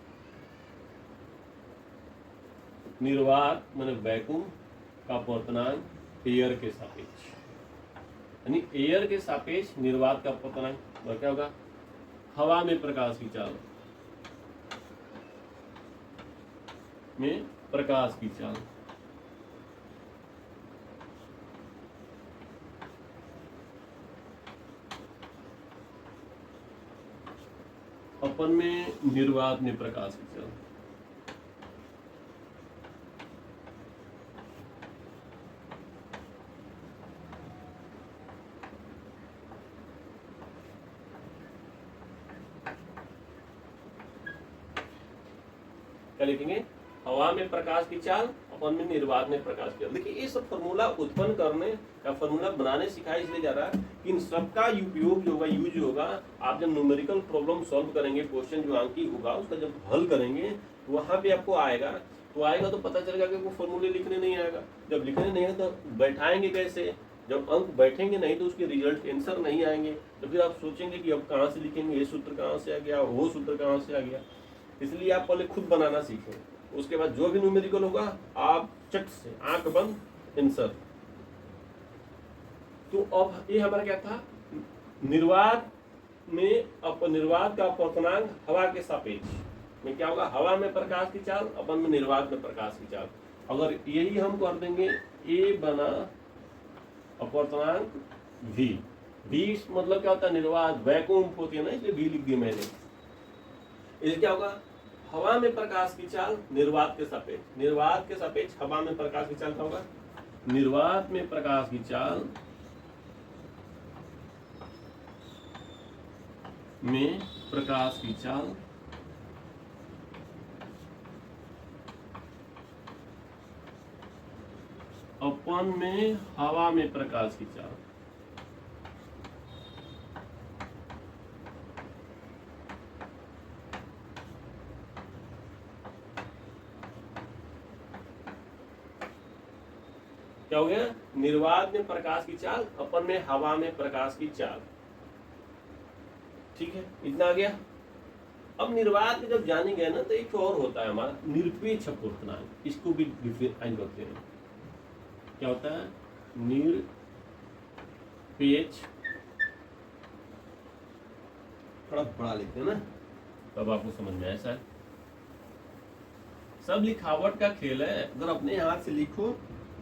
निर्वात माने वैक्यूम का अपवर्तनांक एयर के सापेक्ष, यानी एयर के सापेक्ष निर्वात का अपवर्तनांक क्या होगा? हवा में प्रकाश की चाल, में प्रकाश की चाल। अपन में निर्वात में प्रकाश की चाल। क्या लिखेंगे? हवा में प्रकाश की चाल, अपन में निर्वात में प्रकाश की चाल। देखिए ये सब फॉर्मूला उत्पन्न करने या फॉर्मूला बनाने सिखाया इसलिए जा रहा है कि इन सबका उपयोग जो होगा, यूज होगा। आप जब न्यूमेरिकल प्रॉब्लम सॉल्व करेंगे, क्वेश्चन जो अंकी होगा उसका जब हल करेंगे तो वहां पे आपको आएगा, तो पता चलेगा कि वो फॉर्मूले लिखने नहीं आएगा। जब लिखने नहीं है तो बैठाएंगे कैसे? जब अंक बैठेंगे नहीं तो उसके रिजल्ट आंसर नहीं आएंगे। तो फिर आप सोचेंगे कि अब कहाँ से लिखेंगे, ये सूत्र कहाँ से आ गया, वो सूत्र कहाँ से आ गया। इसलिए आप पहले खुद बनाना सीखें, उसके बाद जो भी न्यूमेरिकल होगा आप चट से आंख बंद आंसर। तो अब ये हमारा क्या था? निर्वात में निर्वात का अपवर्तनांक हवा के सापेक्ष में क्या होगा? हवा में प्रकाश की चाल, अपन में निर्वात में प्रकाश की चाल। अगर यही हम कर देंगे ए बना अपवर्तनांक v, v मतलब क्या होता है? निर्वात, वैक्यूम होती है ना, इसलिए v लिख दिया मैंने। इसलिए क्या होगा? हवा में प्रकाश की चाल निर्वात के सापेक्ष, निर्वात के सापेक्ष हवा में प्रकाश की चाल क्या होगा? निर्वात में प्रकाश की चाल में प्रकाश की चाल अपन में हवा में प्रकाश की चाल। क्या हो गया? निर्वात में प्रकाश की चाल, अपन में हवा में प्रकाश की चाल। ठीक है, इतना आ गया। अब निर्वात में जब जानेंगे ना तो एक और होता है हमारा निरपेक्ष अपवर्तनांक, इसको भी डिफाइन करते हैं। क्या होता है? निरपेक्ष, थोड़ा बड़ा लिखते हैं ना, तब आपको समझ में आया शायद। सब लिखावट का खेल है, अगर अपने हाथ से लिखो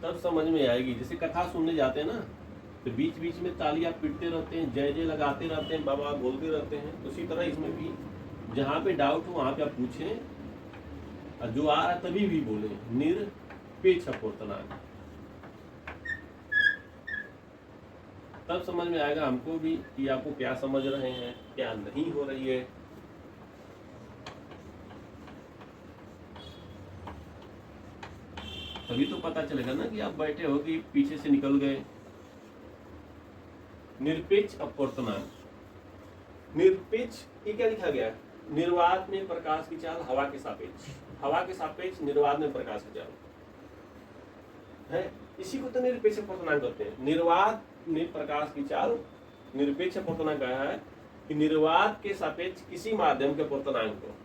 तब समझ में आएगी। जैसे कथा सुनने जाते हैं ना, तो बीच बीच में तालियां पीटते रहते हैं, जय जय लगाते रहते हैं, बाबा बोलते रहते हैं। उसी तरह इसमें भी जहाँ पे डाउट हो वहाँ पे आप पूछें, और जो आ रहा तभी भी बोले, निरपेक्ष अपूर्तनांग। तब समझ में आएगा हमको भी कि आपको क्या समझ रहे हैं, क्या नहीं हो रही है। तभी तो पता चलेगा ना कि आप बैठे हो कि पीछे से निकल गए। निरपेक्ष अपूर्तनांग। निरपेक्ष ये क्या लिखा गया? निर्वात में प्रकाश की चाल हवा के सापेक्ष, हवा के सापेक्ष निर्वात में प्रकाश की चाल है, इसी को तो निरपेक्ष अपूर्तनांग कहते हैं। निर्वात में प्रकाश की चाल निरपेक्ष अपूर्तनांग कहा है कि निर्वात के सापेक्ष किसी माध्यम के अपूर्तनांग को,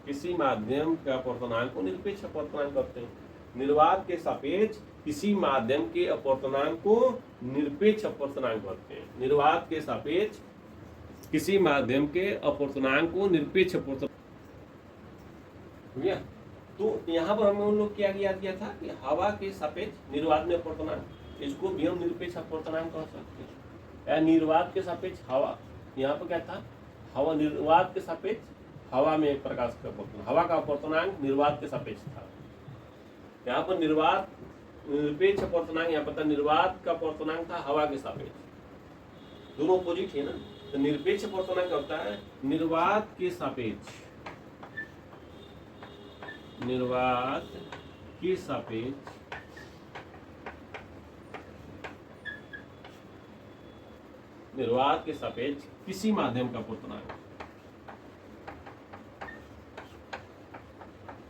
किसी माध्यम का अपूर्तनांग को निरपेक्ष अपूर्तनांग कहते हैं। निर्वात के सापेक्ष किसी माध्यम के अपूर्तनांग को निरपेक्ष अपूर्तनांक कहते हैं। निर्वात के सापेक्ष किसी माध्यम के अपूर्तनांक को निरपेक्ष अपूर्तनांक। तो यहाँ पर हम लोग क्या याद किया था कि हवा के सापेक्ष निर्वात में अपूर्तनांक, इसको भी हम निरपेक्ष अपूर्तनांक कह सकते हैं। या निर्वात के सापेक्ष हवा, यहाँ पर क्या था? हवा, निर्वात के सापेक्ष हवा में प्रकाश का अपूर्तनांक, हवा का अपूर्तनांक निर्वात के सापेक्ष था। यहाँ पर निर्वात निरपेक्ष अपूर्तनांक, यहाँ पर निर्वात का अपूर्तनांक था हवा के सापेक्ष, दोनों अपोजिट है ना। तो निरपेक्ष अपूर्तनांक होता है निर्वात के सापेक्ष, निर्वात के सापेक्ष निर्वात के सापेक्ष किसी माध्यम का अपूर्तनांक,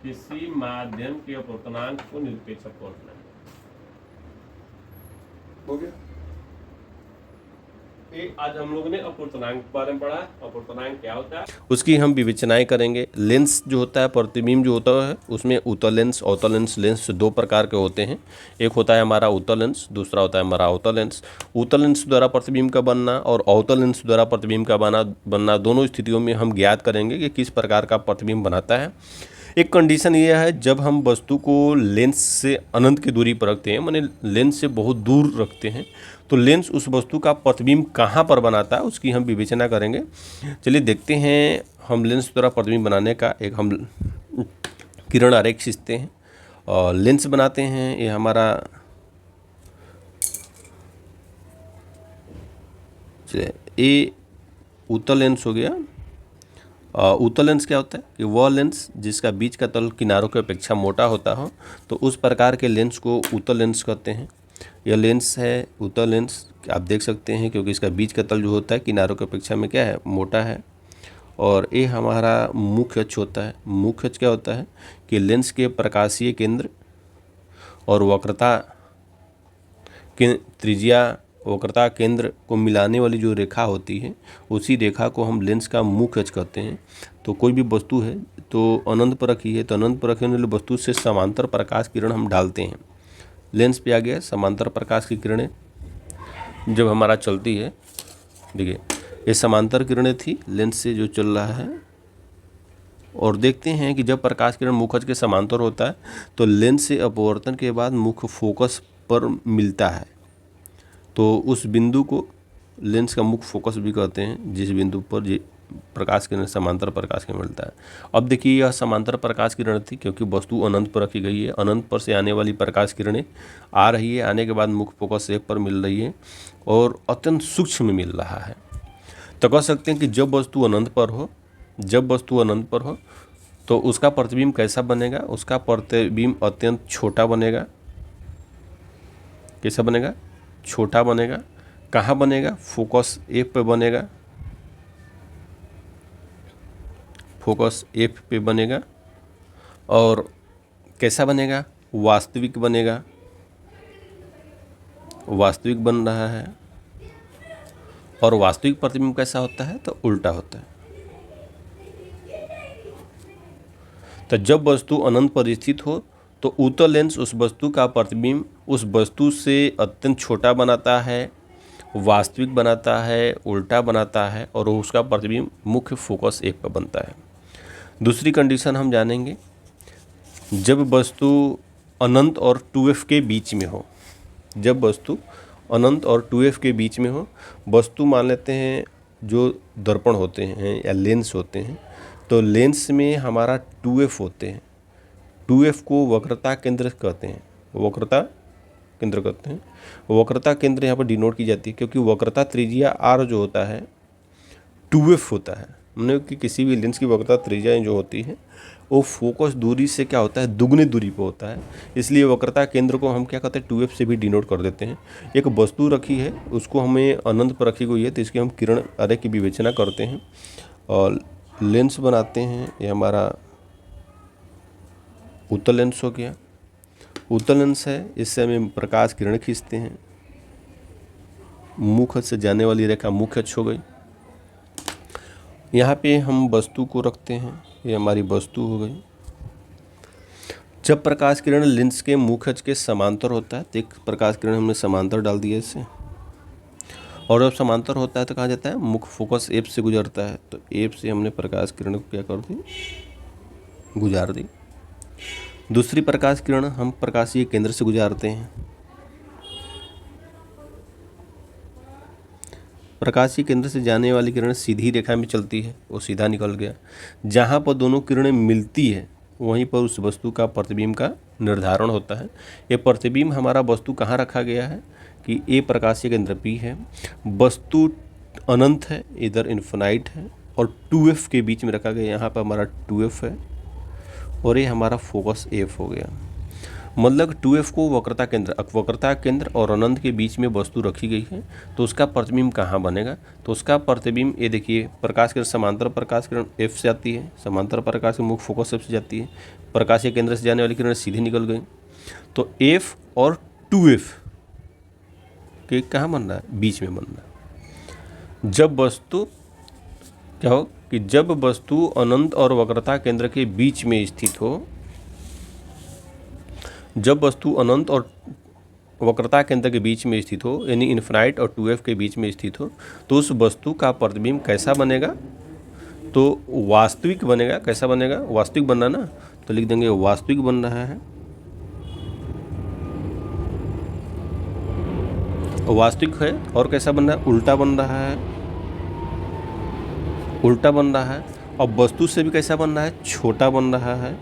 किसी माध्यम के अपूर्तनांक को निरपेक्ष अपूर्तनांक हो गया। आज हम लोगों ने अपूर्तनांक के बारे में पढ़ा। अपूर्तनांक क्या होता है उसकी हम विवेचनाएं करेंगे। लेंस जो होता है, प्रतिबिंब जो होता है, उसमें उत्तल लेंस, अवतल लेंस, लेंस दो प्रकार के होते हैं। एक होता है हमारा उत्तल लेंस, दूसरा होता है हमारा अवतल लेंस। उत्तल लेंस द्वारा प्रतिबिंब का बनना और अवतल लेंस द्वारा प्रतिबिंब का बनना दोनों स्थितियों में हम ज्ञात करेंगे कि किस प्रकार का प्रतिबिंब बनाता है। एक कंडीशन यह है, जब हम वस्तु को लेंस से अनंत की दूरी पर रखते हैं, माने लेंस से बहुत दूर रखते हैं, तो लेंस उस वस्तु का प्रतिबिंब कहाँ पर बनाता है उसकी हम विवेचना करेंगे। चलिए देखते हैं, हम लेंस द्वारा प्रतिबिंब बनाने का एक हम किरण आरेख खींचते हैं और लेंस बनाते हैं। ये हमारा ये उत्तल लेंस हो गया। उत्तल लेंस क्या होता है कि वह लेंस जिसका बीच का तल किनारों की अपेक्षा मोटा होता हो, तो उस प्रकार के लेंस को उत्तल लेंस कहते हैं। यह लेंस है उत्तल लेंस, आप देख सकते हैं, क्योंकि इसका बीच का तल जो होता है किनारों की अपेक्षा में क्या है, मोटा है। और ये हमारा मुख्य अक्ष होता है। मुख्य अक्ष क्या होता है कि लेंस के प्रकाशीय केंद्र और वक्रता के त्रिज्या, वक्रता केंद्र को मिलाने वाली जो रेखा होती है, उसी रेखा को हम लेंस का मुख्य अक्ष कहते हैं। तो कोई भी वस्तु है तो अनंत पर रखी है, तो अनंत पर रखने वाली वस्तु से समांतर प्रकाश किरण हम डालते हैं। लेंस पे आ गया समांतर प्रकाश की किरणें जब हमारा चलती है, देखिए ये समांतर किरणें थी लेंस से जो चल रहा है। और देखते हैं कि जब प्रकाश किरण मुख्य अक्ष के समांतर होता है तो लेंस से अपवर्तन के बाद मुख्य फोकस पर मिलता है, तो उस बिंदु को लेंस का मुख्य फोकस भी कहते हैं, जिस बिंदु पर प्रकाश किरण समांतर प्रकाश किरण मिलता है। अब देखिए यह समांतर प्रकाश किरण थी, क्योंकि वस्तु अनंत पर रखी गई है। अनंत पर से आने वाली प्रकाश किरणें आ रही है, आने के बाद मुख्य फोकस एक पर मिल रही है और अत्यंत सूक्ष्म मिल रहा है। तो कह सकते हैं कि जब वस्तु अनंत पर हो, जब वस्तु अनंत पर हो तो उसका प्रतिबिंब कैसा बनेगा, उसका प्रतिबिंब अत्यंत छोटा बनेगा। कैसा बनेगा? छोटा बनेगा। कहाँ बनेगा? फोकस एफ पे बनेगा, फोकस एफ पे बनेगा। और कैसा बनेगा? वास्तविक बनेगा, वास्तविक बन रहा है। और वास्तविक प्रतिबिंब कैसा होता है? तो उल्टा होता है। तो जब वस्तु अनंत पर स्थित हो तो उत्तल लेंस उस वस्तु का प्रतिबिंब उस वस्तु से अत्यंत छोटा बनाता है वास्तविक बनाता है, उल्टा बनाता है और उसका प्रतिबिंब मुख्य फोकस एक पर बनता है। दूसरी कंडीशन हम जानेंगे, जब वस्तु अनंत और 2f के बीच में हो। जब वस्तु अनंत और 2f के बीच में हो, वस्तु मान लेते हैं जो दर्पण होते हैं या लेंस होते हैं, तो लेंस में हमारा 2f होते हैं। 2f को वक्रता केंद्र कहते हैं, वक्रता केंद्र कहते हैं। वक्रता केंद्र यहाँ पर डिनोट की जाती है क्योंकि वक्रता त्रिज्या r जो होता है 2f होता है। हमने कि किसी भी लेंस की वक्रता त्रिज्या जो होती है वो फोकस दूरी से क्या होता है, दुगनी दूरी पर होता है। इसलिए वक्रता केंद्र को हम क्या कहते हैं, 2f से भी डिनोट कर देते हैं। एक वस्तु रखी है, उसको हमें अनंत पर रखी गई है, तो इसकी हम किरण अर्रे की विवेचना करते हैं और लेंस बनाते हैं। ये हमारा उत्तल लेंस हो गया। उत्तल लेंस है, इससे हमें प्रकाश किरण खींचते हैं। मुख से जाने वाली रेखा मुख्य अक्ष हो गई। यहाँ पे हम वस्तु को रखते हैं, ये हमारी वस्तु हो गई। जब प्रकाश किरण लेंस के मुख्य अक्ष के समांतर होता है, तो एक प्रकाश किरण हमने समांतर डाल दिया इससे, और जब समांतर होता है तो कहा जाता है मुख्य फोकस एफ से गुजरता है। तो एफ से हमने प्रकाश किरण को क्या कर दी, गुजार दी। दूसरी प्रकाश किरण हम प्रकाशीय केंद्र से गुजारते हैं। प्रकाशीय केंद्र से जाने वाली किरण सीधी रेखा में चलती है, वो सीधा निकल गया। जहाँ पर दोनों किरणें मिलती है वहीं पर उस वस्तु का प्रतिबिंब का निर्धारण होता है। ये प्रतिबिंब हमारा वस्तु कहाँ रखा गया है कि ए प्रकाशीय केंद्र पी है, वस्तु अनंत है, इधर इन्फिनाइट है, और 2f के बीच में रखा गया। यहाँ पर हमारा 2f है और ये हमारा फोकस f हो गया। मतलब 2f को वक्रता केंद्र और अनंत के बीच में वस्तु रखी गई है, तो उसका प्रतिबिंब कहाँ बनेगा, तो उसका प्रतिबिंब ये देखिए, प्रकाश किरण समांतर प्रकाश किरण f से आती है, समांतर प्रकाश के मुख्य फोकस f से जाती है, प्रकाशीय केंद्र से जाने वाली किरण सीधी निकल गई। तो f और 2f के कहाँ बन रहा है, बीच में बन रहा है। जब वस्तु क्या हो कि जब वस्तु अनंत और वक्रता केंद्र के बीच में स्थित हो, जब वस्तु अनंत और वक्रता केंद्र के बीच में स्थित हो, यानी इन्फिनाइट और 2f के बीच में स्थित हो, तो उस वस्तु का प्रतिबिंब कैसा बनेगा, तो वास्तविक बनेगा। कैसा बनेगा, वास्तविक बनना ना, तो लिख देंगे वास्तविक बन रहा है। वास्तविक है, और कैसा बन रहा है, उल्टा बन रहा है, उल्टा बन रहा है। और वस्तु से भी कैसा बन रहा है, छोटा बन रहा है,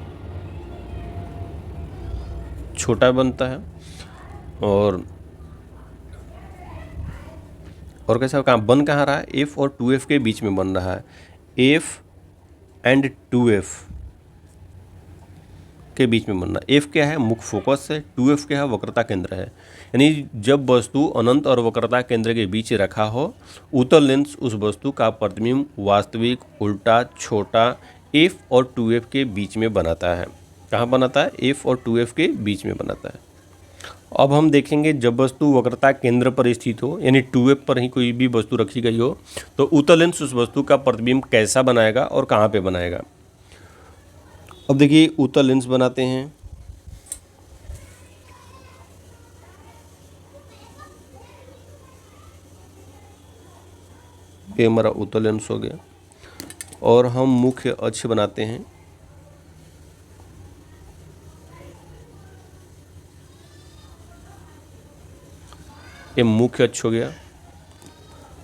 छोटा बनता है। और कैसा बन कहाँ रहा है, f और 2f के बीच में बन रहा है। f एंड 2f के बीच में बनना। f क्या है, मुख्य फोकस है, 2f क्या है, वक्रता केंद्र है। यानी जब वस्तु अनंत और वक्रता केंद्र के बीच रखा हो, उत्तल लेंस उस वस्तु का प्रतिबिंब वास्तविक, उल्टा, छोटा f और 2f के बीच में बनाता है। कहाँ बनाता है, f और 2f के बीच में बनाता है। अब हम देखेंगे जब वस्तु वक्रता केंद्र पर स्थित हो, यानी 2f पर ही कोई भी वस्तु रखी गई हो, तो उत्तल लेंस उस वस्तु का प्रतिबिंब कैसा बनाएगा और कहाँ पे बनाएगा। अब देखिए उत्तल लेंस बनाते हैं। ये हमारा उत्तल लेंस हो गया, और हम मुख्य अक्ष बनाते हैं। ये मुख्य अक्ष हो गया,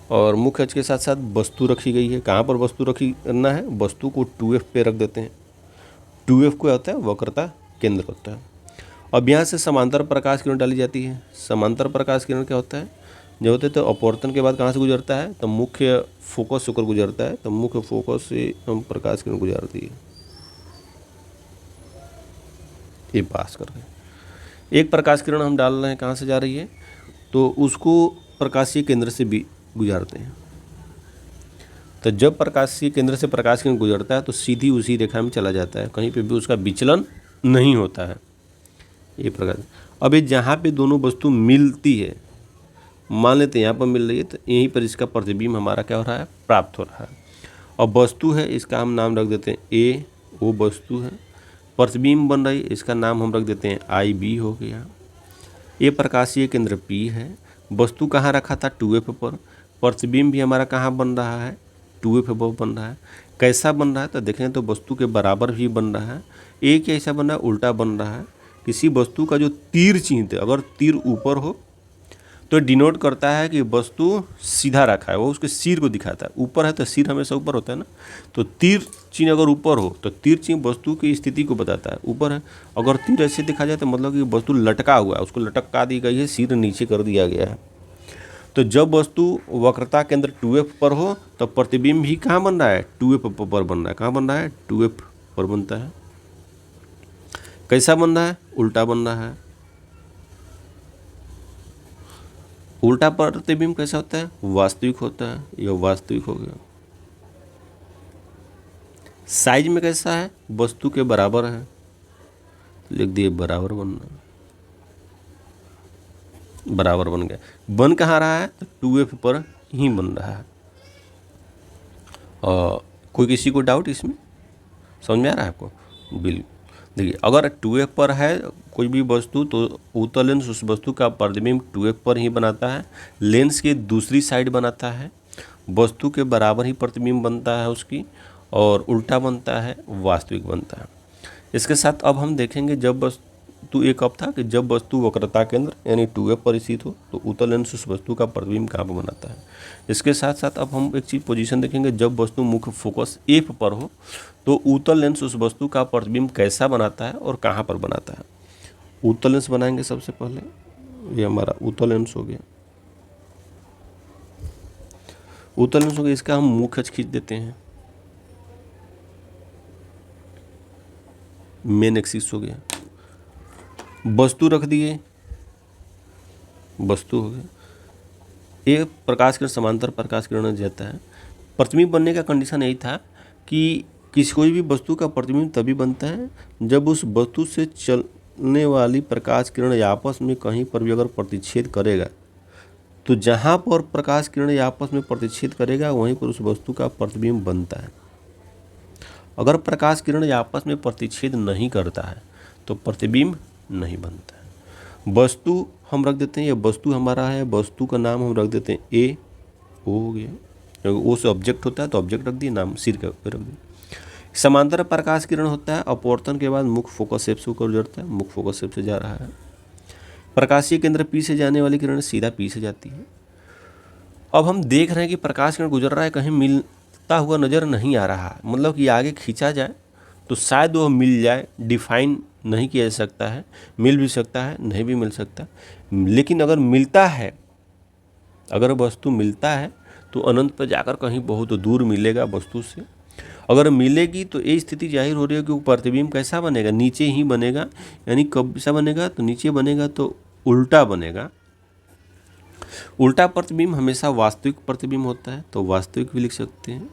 और मुख्य अक्ष के साथ साथ वस्तु रखी गई है। कहाँ पर वस्तु रखी करना है, वस्तु को 2f पे रख देते हैं। 2f को होता है वक्रता केंद्र होता है। अब यहाँ से समांतर प्रकाश किरण डाली जाती है। समांतर प्रकाश किरण क्या होता है, जब होते तो अपवर्तन के बाद कहाँ से गुजरता है, तो मुख्य फोकस होकर गुजरता है। तो मुख्य फोकस से हम प्रकाश किरण गुजारती है, ये पास कर रहे हैं। एक प्रकाश किरण हम डाल रहे हैं, कहाँ से जा रही है, तो उसको प्रकाशीय केंद्र से भी गुजारते हैं। तो जब प्रकाशीय केंद्र से प्रकाश किरण गुजरता है तो सीधी उसी रेखा में चला जाता है, कहीं पे भी उसका विचलन नहीं होता है। ये प्रकाश, अब ये जहाँ पे दोनों वस्तु मिलती है, मान लेते हैं यहाँ पर मिल रही है, तो यहीं पर इसका प्रतिबिंब हमारा क्या हो रहा है, प्राप्त हो रहा है। अब वस्तु है, इसका हम नाम रख देते हैं ए, वो वस्तु है। प्रतिबिंब बन रही है, इसका नाम हम रख देते हैं IB हो गया। ये प्रकाशीय केंद्र P है, वस्तु कहाँ रखा था 2f पर, प्रतिबिंब भी हमारा कहाँ बन रहा है 2f पर बन रहा है। कैसा बन रहा है तो देखें तो वस्तु के बराबर भी बन रहा है। एक ऐसा बन रहा है उल्टा बन रहा है। किसी वस्तु का जो तीर चिन्ह है, अगर तीर ऊपर हो तो डिनोट करता है कि वस्तु सीधा रखा है, वो उसके सिर को दिखाता है। ऊपर है तो सिर हमेशा ऊपर होता है ना, तो तीर चिन्ह अगर ऊपर हो तो तीर चिन्ह वस्तु की स्थिति को बताता है, ऊपर है। अगर तीर ऐसे दिखा जाए तो मतलब कि वस्तु लटका हुआ है, उसको लटका दी गई है, सिर नीचे कर दिया गया है। तो जब वस्तु वक्रता केंद्र 2f पर हो तो प्रतिबिंब भी कहाँ बन रहा है 2f पर बन रहा है। कहाँ बन रहा है 2f पर बनता है। कैसा बन रहा है उल्टा बन रहा है। उल्टा प्रतिबिंब कैसा होता है वास्तविक होता है, यह वास्तविक हो गया। साइज में कैसा है वस्तु के बराबर है, लिख दिए बराबर बनना, बराबर बन गया। बन कहाँ रहा है तो 2f पर ही बन रहा है। कोई किसी को डाउट इसमें, समझ में आ रहा है आपको? बिल्कुल। देखिए अगर 2f पर है कोई भी वस्तु तो उत्तल लेंस उस वस्तु का प्रतिबिंब 2f पर ही बनाता है, लेंस की दूसरी साइड बनाता है, वस्तु के बराबर ही प्रतिबिंब बनता है उसकी, और उल्टा बनता है वास्तविक बनता है। इसके साथ अब हम देखेंगे जब वस्तु एक अब था कि जब वस्तु वक्रता केंद्र यानी 2f पर स्थित हो तो उत्तल लेंस उस वस्तु का प्रतिबिंब कहाँ पर बनाता है। इसके साथ साथ अब हम एक चीज़ पोजीशन देखेंगे, जब वस्तु मुख्य फोकस f पर हो तो उत्तल लेंस उस वस्तु का प्रतिबिंब कैसा बनाता है और कहाँ पर बनाता है। उत्तल लेंस बनाएंगे सबसे पहले, ये हमारा उत्तल लेंस हो गया। उत्तल लेंस हो गया, इसका हम मुख्य अक्ष खींच देते हैं, मेन एक्सिस हो गया। वस्तु रख दिए, वस्तु हो गया। ये प्रकाश किरण समांतर प्रकाश किरण जाता है। प्रतिबिंब बनने का कंडीशन यही था कि कोई भी वस्तु का प्रतिबिंब तभी बनता है जब उस वस्तु से चलने वाली प्रकाश किरण आपस में कहीं पर भी अगर प्रतिच्छेद करेगा, तो जहाँ पर प्रकाश किरण आपस में प्रतिच्छेद करेगा वहीं पर उस वस्तु का प्रतिबिंब बनता है। अगर प्रकाश किरण आपस में प्रतिच्छेद नहीं करता है तो प्रतिबिंब नहीं बनता है। वस्तु हम रख देते हैं, ये वस्तु हमारा है, वस्तु का नाम हम रख देते हैं ए, ओ हो गया। ओ से ऑब्जेक्ट होता है तो ऑब्जेक्ट रख दिए, नाम सिर का रख दिए। समांतर प्रकाश किरण होता है, अपवर्तन के बाद मुख्य फोकस शेप से होकर गुजरता है, मुख्य फोकस शेप से जा रहा है। प्रकाशीय केंद्र पी से जाने वाली किरण सीधा पी से जाती है। अब हम देख रहे हैं कि प्रकाश किरण गुजर रहा है, कहीं मिलता हुआ नज़र नहीं आ रहा, मतलब कि आगे खींचा जाए तो शायद वो मिल जाए, डिफाइन नहीं किया जा सकता है, मिल भी सकता है नहीं भी मिल सकता। लेकिन अगर मिलता है, अगर वस्तु मिलता है तो अनंत पर जाकर कहीं बहुत दूर मिलेगा वस्तु से। अगर मिलेगी तो ये स्थिति जाहिर हो रही है कि वो प्रतिबिंब कैसा बनेगा, नीचे ही बनेगा। यानी कब सा बनेगा तो नीचे बनेगा, तो उल्टा बनेगा। उल्टा प्रतिबिंब हमेशा वास्तविक प्रतिबिंब होता है, तो वास्तविक भी लिख सकते हैं।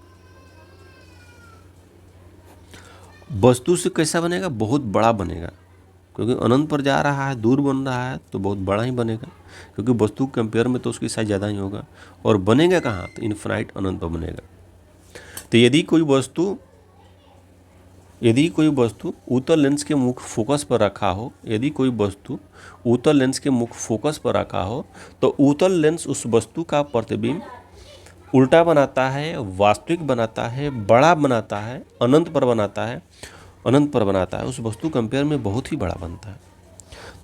वस्तु से कैसा बनेगा, बहुत बड़ा बनेगा, क्योंकि अनंत पर जा रहा है, दूर बन रहा है तो बहुत बड़ा ही बनेगा, क्योंकि वस्तु के कंपेयर में तो उसकी साइज ज़्यादा ही होगा। और बनेगा कहाँ, तो इनफिनाइट अनंत पर बनेगा। तो यदि कोई वस्तु उत्तल लेंस के मुख्य फोकस पर रखा हो, यदि कोई वस्तु उत्तल लेंस के मुख्य फोकस पर रखा हो तो उत्तल लेंस उस वस्तु का प्रतिबिंब उल्टा बनाता है, वास्तविक बनाता है, बड़ा बनाता है, अनंत पर बनाता है, उस वस्तु कंपेयर में बहुत ही बड़ा बनता है।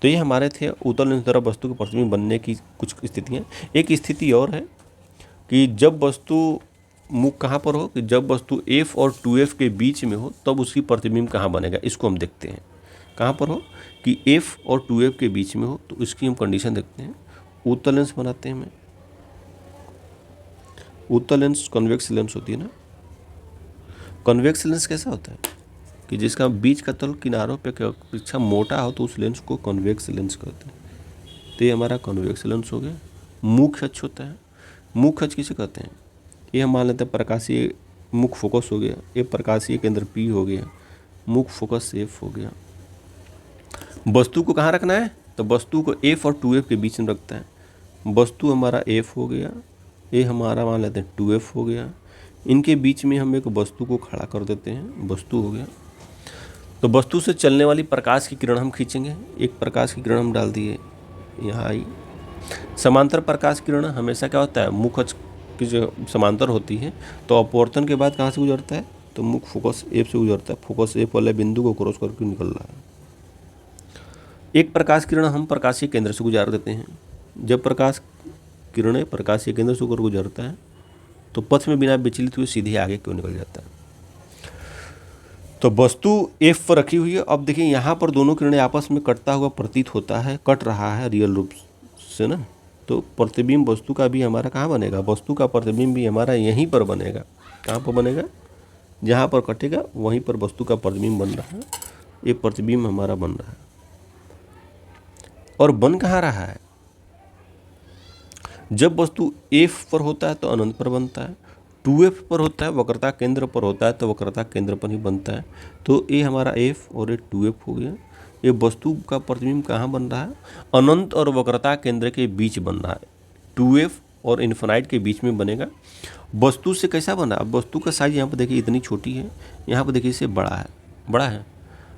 तो ये हमारे थे उत्तल लेंस द्वारा वस्तु के प्रतिबिंब बनने की कुछ स्थितियाँ। एक स्थिति और है कि जब वस्तु मुख कहाँ पर हो, कि जब वस्तु f और 2f के बीच में हो तब उसकी प्रतिबिंब कहाँ बनेगा, इसको हम देखते हैं। कहाँ पर हो कि f और 2f के बीच में हो तो इसकी हम कंडीशन देखते हैं। उत्तल लेंस बनाते हैं मैं, उत्तल लेंस कन्वेक्स लेंस होती है ना। कन्वेक्स लेंस कैसा होता है कि जिसका बीच का तल किनारों पे अपेक्षा मोटा हो तो उस लेंस को कन्वेक्स लेंस कहते हैं। तो ये हमारा कन्वेक्स लेंस हो गया। मुख्य अक्ष होता है, मुख्य अक्ष किसे कहते हैं, ये हम मान लेते हैं प्रकाशीय मुख्य फोकस हो गया, ये प्रकाशीय केंद्र पी हो गया, मुख्य फोकस एफ हो गया। वस्तु को कहाँ रखना है, तो वस्तु को एफ और 2f के बीच में रखता है। वस्तु हमारा एफ हो गया, ये हमारा मान लेते हैं 2f हो गया, इनके बीच में हम एक वस्तु को खड़ा कर देते हैं, वस्तु हो गया। तो वस्तु से चलने वाली प्रकाश की किरण हम खींचेंगे, एक प्रकाश की किरण हम डाल दिए यहाँ आई, समांतर प्रकाश किरण हमेशा क्या होता है, मुख्य अक्ष की जो समांतर होती है, तो अपवर्तन के बाद कहाँ से गुजरता है, तो मुख्य फोकस एफ से गुजरता है। फोकस एफ वाले बिंदु को क्रॉस करके निकल रहा है। एक प्रकाश किरण हम प्रकाशीय केंद्र से गुजार देते हैं। जब प्रकाश किरणें प्रकाशीय केंद्र से होकर गुजरता है तो पथ में बिना विचलित हुए सीधे आगे क्यों निकल जाता है। तो वस्तु एफ पर रखी हुई है। अब देखिए यहाँ पर दोनों किरणें आपस में कटता हुआ प्रतीत होता है, कट रहा है रियल रूप से ना। तो प्रतिबिंब वस्तु का भी हमारा कहाँ बनेगा, वस्तु का प्रतिबिंब भी हमारा यहीं पर बनेगा। कहाँ पर बनेगा, जहाँ पर कटेगा वहीं पर वस्तु का प्रतिबिंब बन रहा है। ये प्रतिबिंब हमारा बन रहा है और बन कहाँ रहा है, जब वस्तु एफ पर होता है तो अनंत पर बनता है, 2f पर होता है वक्रता केंद्र पर होता है तो वक्रता केंद्र पर ही बनता है। तो ये हमारा f और ये 2f हो गया। ये वस्तु का प्रतिबिंब कहाँ बन रहा है, अनंत और वक्रता केंद्र के बीच बन रहा है। 2f और इन्फिनाइट के बीच में बनेगा। वस्तु से कैसा बना, अब वस्तु का साइज यहाँ पर देखिए इतनी छोटी है, यहाँ पर देखिए इससे बड़ा है।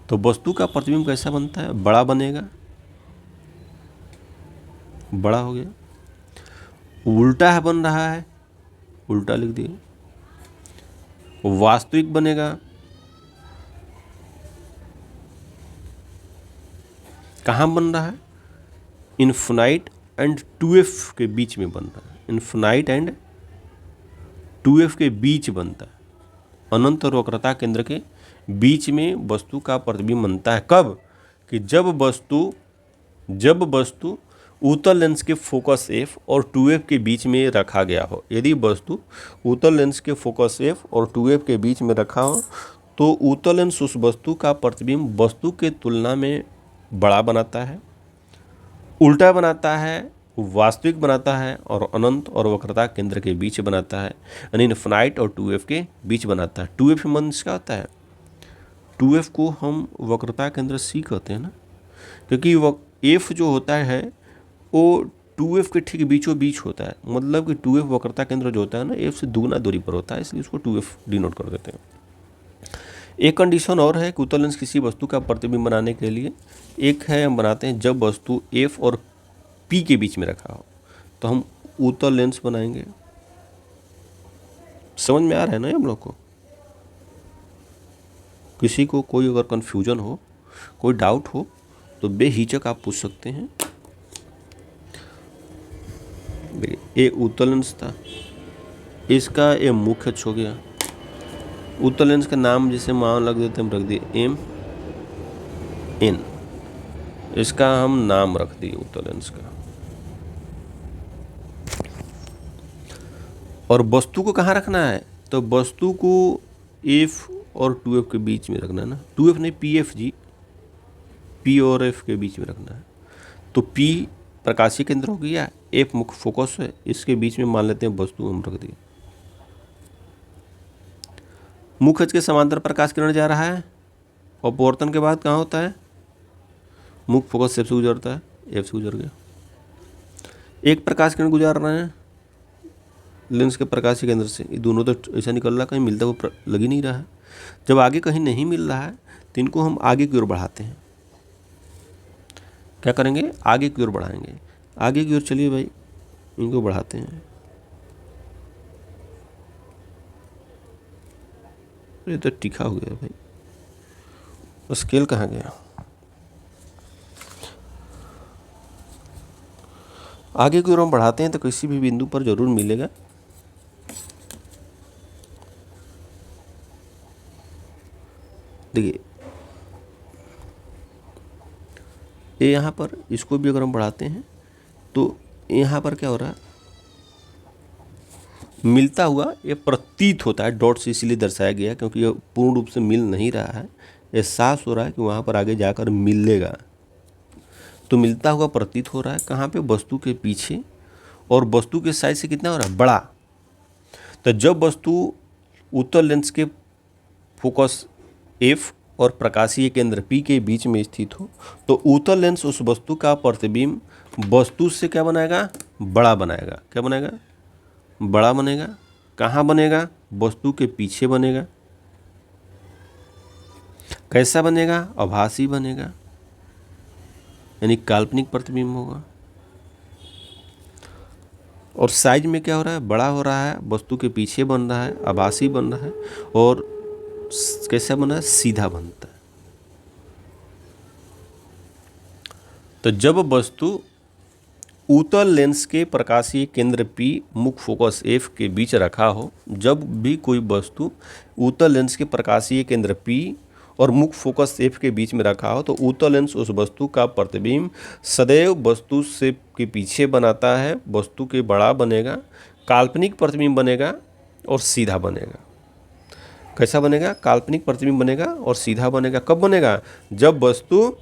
तो वस्तु का प्रतिबिंब कैसा बनता है, बड़ा बनेगा, बड़ा हो गया। उल्टा है बन रहा है, उल्टा लिख दिए। वास्तविक बनेगा, कहाँ बन रहा है, इन्फिनाइट एंड 2f के बीच में बन रहा है। इन्फिनाइट एंड 2f के बीच बनता है, अनंत और वक्रता केंद्र के बीच में वस्तु का प्रतिबिंब बनता है। कब, कि जब वस्तु उत्तल लेंस के फोकस f और 2f के बीच में रखा गया हो। यदि वस्तु उत्तल लेंस के फोकस f और 2f के बीच में रखा हो तो उत्तल लेंस उस वस्तु का प्रतिबिंब वस्तु के तुलना में बड़ा बनाता है, उल्टा बनाता है, वास्तविक बनाता है और अनंत और वक्रता केंद्र के बीच बनाता है, यानी इन्फिनाइट और 2f के बीच बनाता है। 2f मन क्या होता है, 2f को हम वक्रता केंद्र c कहते हैं ना, क्योंकि f जो होता है वो 2f के ठीक बीचों बीच होता है। मतलब कि 2f वक्रता केंद्र जो होता है ना, f से दुगुना दूरी पर होता है, इसलिए उसको 2f डिनोट कर देते हैं। एक कंडीशन और है कि उत्तल लेंस किसी वस्तु का प्रतिबिंब बनाने के लिए, एक है हम बनाते हैं जब वस्तु f और p के बीच में रखा हो तो हम उत्तल लेंस बनाएंगे। समझ में आ रहा है ना हम लोग को, किसी को कोई अगर कन्फ्यूजन हो, कोई डाउट हो तो बेहिचक आप पूछ सकते हैं। ये उत्तल लेंस था, इसका ये मुख्य अक्ष हो गया। उत्तल लेंस का नाम जैसे मान लग देते हम रख दिए MN, इसका हम नाम रख दिए उत्तल लेंस का। और वस्तु को कहाँ रखना है, तो वस्तु को F और 2F के बीच में रखना है ना, 2F नहीं PF जी, P और F के बीच में रखना है। तो P प्रकाशीय केंद्र हो गया, F मुख्य फोकस है, इसके बीच में मान लेते हैं वस्तु हम रख दिए। मुख्य अक्ष के समांतर प्रकाश किरण जा रहा है, अपवर्तन के बाद कहाँ होता है, मुख्य फोकस से गुजरता है, F से गुजर गया। एक प्रकाश किरण गुजार रहे हैं लेंस के प्रकाशीय केंद्र से, ये दोनों तो ऐसा निकल रहा, कहीं मिलता हुआ लग ही नहीं रहा है। जब आगे कहीं नहीं मिल रहा है तो इनको हम आगे की ओर बढ़ाते हैं। क्या करेंगे, आगे की ओर बढ़ाएंगे। आगे की ओर चलिए भाई, इनको बढ़ाते हैं। ये तो टिका हो गया भाई, स्केल कहाँ गया। आगे की ओर हम बढ़ाते हैं तो किसी भी बिंदु पर जरूर मिलेगा। देखिए ये यहाँ पर, इसको भी अगर हम बढ़ाते हैं तो यहाँ पर क्या हो रहा है, मिलता हुआ ये प्रतीत होता है, डॉट से इसलिए दर्शाया गया क्योंकि ये पूर्ण रूप से मिल नहीं रहा है, एहसास हो रहा है कि वहाँ पर आगे जाकर मिलेगा। तो मिलता हुआ प्रतीत हो रहा है कहाँ पे, वस्तु के पीछे, और वस्तु के साइज से कितना हो रहा है, बड़ा। तो जब वस्तु उत्तल लेंस के फोकस F और प्रकाशीय केंद्र P के बीच में स्थित हो तो उत्तल लेंस उस वस्तु का प्रतिबिंब वस्तु से क्या बनाएगा, बड़ा बनाएगा। क्या बनाएगा, बड़ा बनेगा। कहाँ बनेगा, वस्तु के पीछे बनेगा। कैसा बनेगा, आभासी बनेगा, यानी काल्पनिक प्रतिबिंब होगा। और साइज में क्या हो रहा है, बड़ा हो रहा है, वस्तु के पीछे बन रहा है, आभासी बन रहा है, और कैसा बना है, सीधा बनता है। तो जब वस्तु उत्तल लेंस के प्रकाशीय केंद्र P मुख्य फोकस F के बीच रखा हो, जब भी कोई वस्तु उत्तल लेंस के प्रकाशीय केंद्र P और मुख्य फोकस F के बीच में रखा हो, तो उत्तल लेंस उस वस्तु का प्रतिबिंब सदैव वस्तु से के पीछे बनाता है, वस्तु के बड़ा बनेगा, काल्पनिक प्रतिबिंब बनेगा और सीधा बनेगा। कैसा बनेगा, काल्पनिक प्रतिबिंब बनेगा और सीधा बनेगा। कब बनेगा, जब वस्तु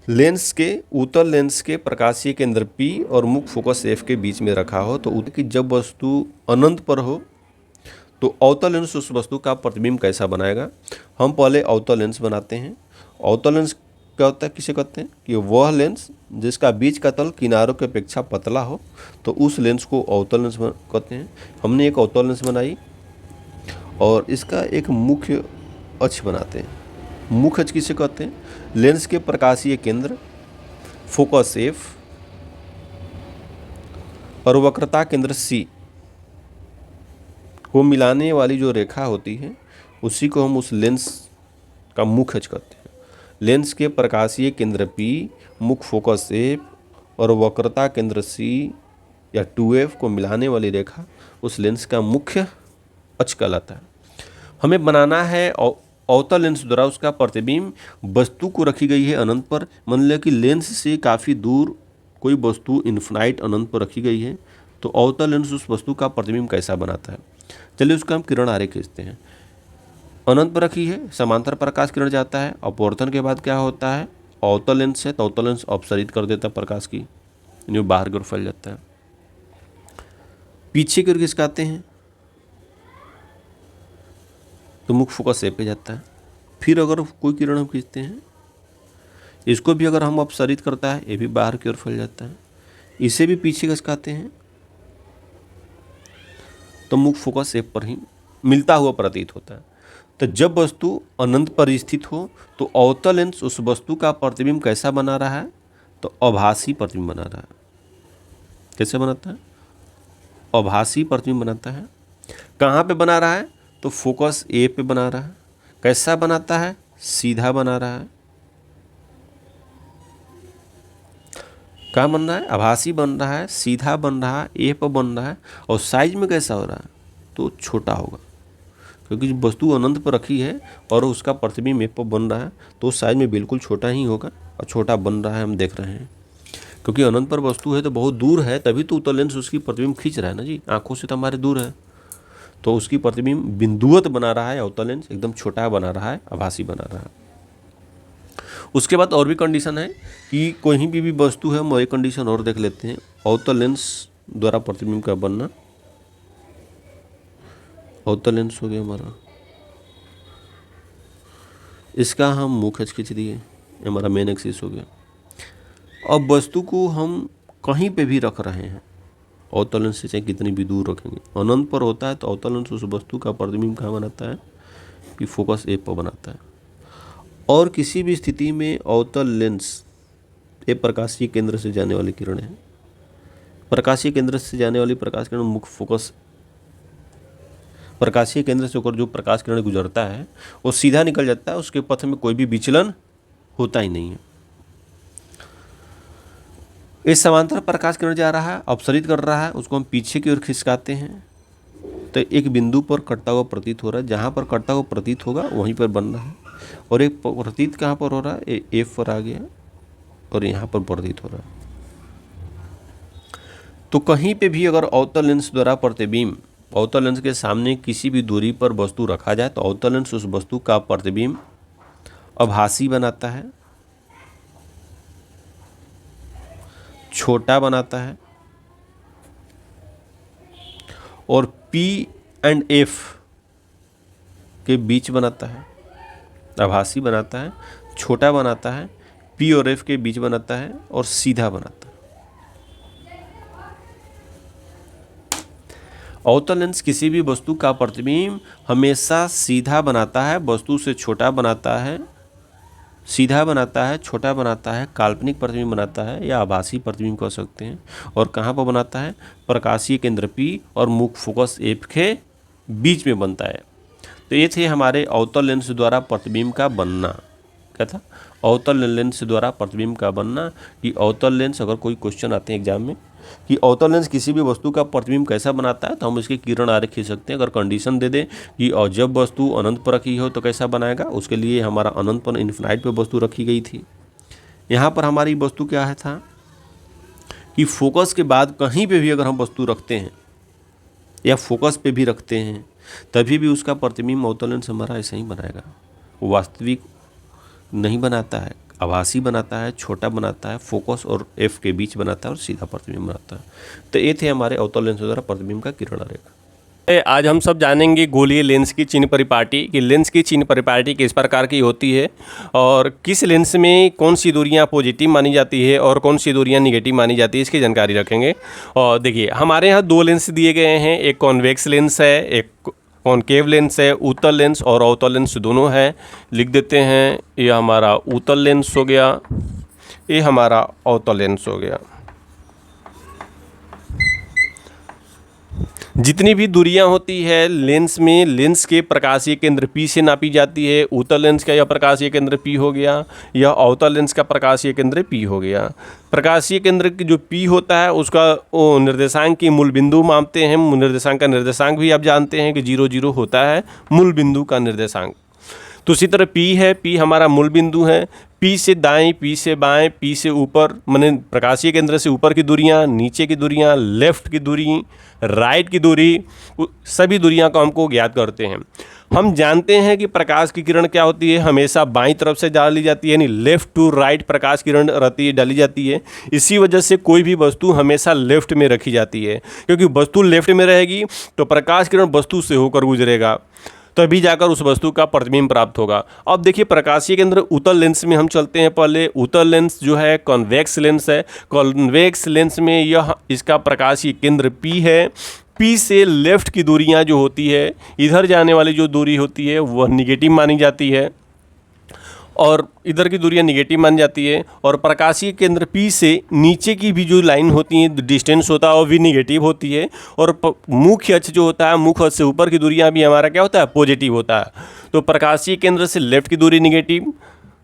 लेंस के उत्तल लेंस के प्रकाशीय केंद्र P और मुख्य फोकस F के बीच में रखा हो। तो कि जब वस्तु अनंत पर हो तो अवतल लेंस उस वस्तु का प्रतिबिंब कैसा बनाएगा। हम पहले अवतल लेंस बनाते हैं। अवतल लेंस क्या होता है, किसे कहते हैं, कि वह लेंस जिसका बीच का तल किनारों की अपेक्षा पतला हो, तो उस लेंस को अवतल लेंस कहते हैं। हमने एक अवतल लेंस बनाई और इसका एक मुख्य अक्ष बनाते हैं। मुख्य अक्ष किसे कहते हैं, लेंस के प्रकाशीय केंद्र फोकस F और वक्रता केंद्र C को मिलाने वाली जो रेखा होती है उसी को हम उस लेंस का मुख्य अक्ष कहते हैं। लेंस के प्रकाशीय केंद्र P, मुख्य फोकस F और वक्रता केंद्र C या 2F को मिलाने वाली रेखा उस लेंस का मुख्य अक्ष कहलाता है। हमें बनाना है अवतल लेंस द्वारा उसका प्रतिबिंब वस्तु को रखी गई है अनंत पर। मान लिया कि लेंस से काफ़ी दूर कोई वस्तु इन्फिनाइट अनंत पर रखी गई है, तो अवतल लेंस उस वस्तु का प्रतिबिंब कैसा बनाता है। चलिए उसका हम किरण आरेख खींचते हैं। अनंत पर रखी है, समांतर प्रकाश किरण जाता है, अपवर्तन के बाद क्या होता है, अवतल लेंस है तो अवतल लेंस अपसरित कर देता है प्रकाश की, यानी बाहर की ओर फैल जाता है। पीछे की ओर खिसकाते हैं तो मुख्य फोकस F पे जाता है। फिर अगर कोई किरण हम खींचते हैं, इसको भी अगर हम अपसरित करता है, ये भी बाहर की ओर फैल जाता है। इसे भी पीछे खिसकाते हैं तो मुख्य फोकस F पर ही मिलता हुआ प्रतीत होता है। तो जब वस्तु अनंत पर स्थित हो तो अवतल लेंस उस वस्तु का प्रतिबिंब कैसा बना रहा है, तो आभासी प्रतिबिंब बना रहा है। कैसे बनाता है, आभासी प्रतिबिंब बनाता है। कहाँ पे बना रहा है, तो फोकस A पे बना रहा है। कैसा बनाता है, सीधा बना रहा है। क्या बन रहा है, आभासी बन रहा है, सीधा बन रहा है, A पर बन रहा है। और साइज में कैसा हो रहा है, तो छोटा होगा, क्योंकि वस्तु अनंत पर रखी है और उसका प्रतिबिंब A पर बन रहा है, तो साइज में बिल्कुल छोटा ही होगा और छोटा बन रहा है, हम देख रहे हैं। क्योंकि अनंत पर वस्तु है तो बहुत दूर है, तभी तो उत्तल लेंस उसकी प्रतिबिंब खींच रहा है ना जी, आंखों से तो हमारे दूर है, तो उसकी प्रतिबिंब बिंदुवत बना रहा है। अवतल लेंस एकदम छोटा बना रहा है, आभासी बना रहा है। उसके बाद और भी कंडीशन है कि कोई भी वस्तु है, हम एक कंडीशन और देख लेते हैं। अवतल लेंस द्वारा प्रतिबिंब का बनना, अवतल लेंस हो गया हमारा, इसका हम मुख्य अक्ष खींच दिए, हमारा मेन एक्सिस हो गया। अब वस्तु को हम कहीं पे भी रख रहे हैं, अवतल लेंस से चाहे कितनी भी दूर रखेंगे, अनंत पर होता है तो अवतल लेंस उस वस्तु का प्रतिबिंब कहाँ बनाता है, कि फोकस A पर बनाता है। और किसी भी स्थिति में अवतल लेंस एक प्रकाशीय केंद्र से जाने वाली किरण है। प्रकाशीय केंद्र से जाने वाली प्रकाश किरण मुख्य फोकस, प्रकाशीय केंद्र से होकर जो प्रकाश किरण गुजरता है वो सीधा निकल जाता है, उसके पथ में कोई भी विचलन होता ही नहीं है। इस समांतर प्रकाश किरण जा रहा है, अपसरित कर रहा है, उसको हम पीछे की ओर खिसकाते हैं तो एक बिंदु पर कटता हुआ प्रतीत हो रहा है। जहाँ पर कटता हुआ प्रतीत होगा वहीं पर बन रहा है। और एक प्रतीत कहाँ पर हो रहा है, F पर आ गया और यहाँ पर प्रतीत हो रहा है। तो कहीं पे भी अगर अवतल लेंस द्वारा प्रतिबिंब अवतल लेंस के सामने किसी भी दूरी पर वस्तु रखा जाए तो अवतल लेंस उस वस्तु का प्रतिबिंब आभासी बनाता है, छोटा बनाता है और P एंड F के बीच बनाता है, आभासी बनाता है, छोटा बनाता है, P और F के बीच बनाता है और सीधा बनाता है। अवतल लेंस किसी भी वस्तु का प्रतिबिंब हमेशा सीधा बनाता है, वस्तु से छोटा बनाता है सीधा बनाता है, छोटा बनाता है, काल्पनिक प्रतिबिंब बनाता है या आभासी प्रतिबिंब कह सकते हैं। और कहाँ पर बनाता है? प्रकाशीय केंद्र P और मुख्य फोकस F के बीच में बनता है। तो ये थे हमारे अवतल लेंस द्वारा प्रतिबिंब का बनना। क्या था? अवतल लेंस द्वारा प्रतिबिंब का बनना। कि अवतल लेंस, अगर कोई क्वेश्चन आते हैं एग्जाम में कि अवतल लेंस किसी भी वस्तु का प्रतिबिंब कैसा बनाता है, तो हम इसके किरण आरेख खींच सकते हैं। अगर कंडीशन दे दें कि और जब वस्तु अनंत पर रखी हो तो कैसा बनाएगा, उसके लिए हमारा अनंत पर इन्फिनाइट पे वस्तु रखी गई थी। यहाँ पर हमारी वस्तु क्या है था कि फोकस के बाद कहीं पे भी अगर हम वस्तु रखते हैं या फोकस पे भी रखते हैं, तभी भी उसका प्रतिबिंब अवतल लेंस हमारा ऐसा ही बनाएगा। वो वास्तविक नहीं बनाता है, आभासी बनाता है, छोटा बनाता है, फोकस और एफ के बीच बनाता है और सीधा प्रतिबिंब बनाता है। तो ये थे हमारे अवतल लेंस द्वारा प्रतिबिंब का किरण आरेख। आज हम सब जानेंगे गोलीय लेंस की चिन्ह परिपाटी कि लेंस की चिन्ह परिपाटी किस प्रकार की होती है और किस लेंस में कौन सी दूरियां पॉजिटिव मानी जाती है और कौन सी दूरियां निगेटिव मानी जाती है, इसकी जानकारी रखेंगे। और देखिए, हमारे यहाँ दो लेंस दिए गए हैं, एक कॉन्वेक्स लेंस है, एक कॉनकेव लेंस है। उत्तल लेंस और अवतल लेंस दोनों हैं। लिख देते हैं, ये हमारा उत्तल लेंस हो गया, ये हमारा अवतल लेंस हो गया। जितनी भी दूरियां होती है लेंस में, लेंस के प्रकाशीय केंद्र P से नापी जाती है। उत्तल लेंस का यह प्रकाशीय केंद्र P हो गया, यह अवतल लेंस का प्रकाशीय केंद्र P हो गया। प्रकाशीय केंद्र की जो P होता है उसका वो निर्देशांक की मूल बिंदु मापते हैं। निर्देशांक का निर्देशांक भी आप जानते हैं कि 0 0 होता है मूल बिंदु का निर्देशांक। तो उसी तरह P है, P हमारा मूल बिंदु है। P से दाएं, P से बाएं, P से ऊपर, माने प्रकाशीय केंद्र से ऊपर की दूरियां, नीचे की दूरियां, लेफ्ट की दूरी, राइट की दूरी, सभी दूरियां को हमको ज्ञात करते हैं। हम जानते हैं कि प्रकाश की किरण क्या होती है, हमेशा बाईं तरफ से डाली जाती है, यानी लेफ्ट टू राइट प्रकाश किरण रहती है, डाली जाती है। इसी वजह से कोई भी वस्तु हमेशा लेफ्ट में रखी जाती है, क्योंकि वस्तु लेफ्ट में रहेगी तो प्रकाश किरण वस्तु से होकर गुजरेगा, तभी जाकर उस वस्तु का प्रतिबिंब प्राप्त होगा। अब देखिए, प्रकाशीय केंद्र उत्तल लेंस में हम चलते हैं। पहले उत्तल लेंस जो है कॉन्वेक्स लेंस है। कॉन्वेक्स लेंस में यह इसका प्रकाशीय केंद्र P है। P से लेफ्ट की दूरियां जो होती है, इधर जाने वाली जो दूरी होती है वह निगेटिव मानी जाती है और इधर की दूरियां निगेटिव मानी जाती है। और प्रकाशीय केंद्र P से नीचे की भी जो लाइन होती है, डिस्टेंस होता है, वो भी निगेटिव होती है। और मुख्य अक्ष जो होता है, मुख्य अक्ष से ऊपर की दूरियां भी हमारा क्या होता है, पॉजिटिव होता है। तो प्रकाशीय केंद्र से लेफ्ट की दूरी निगेटिव,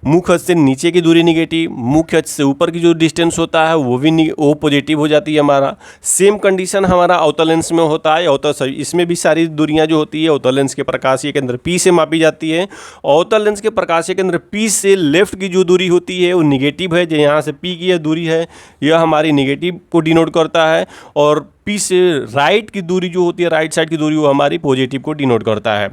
मुख्य अक्ष से नीचे की दूरी निगेटिव, मुख्य अक्ष से ऊपर की जो डिस्टेंस होता है वो पॉजिटिव हो जाती है हमारा। सेम कंडीशन हमारा अवतल लेंस में होता है। अवतल, इसमें भी सारी दूरियां जो होती है अवतल लेंस के प्रकाशीय केंद्र P से मापी जाती है। अवतल लेंस के प्रकाशीय केंद्र P से लेफ्ट की जो दूरी होती है वो निगेटिव है। जो यहाँ से P की यह दूरी है, यह हमारी निगेटिव को डिनोट करता है। और P से राइट की दूरी जो होती है, राइट साइड की दूरी, वो हमारी पॉजिटिव को डिनोट करता है।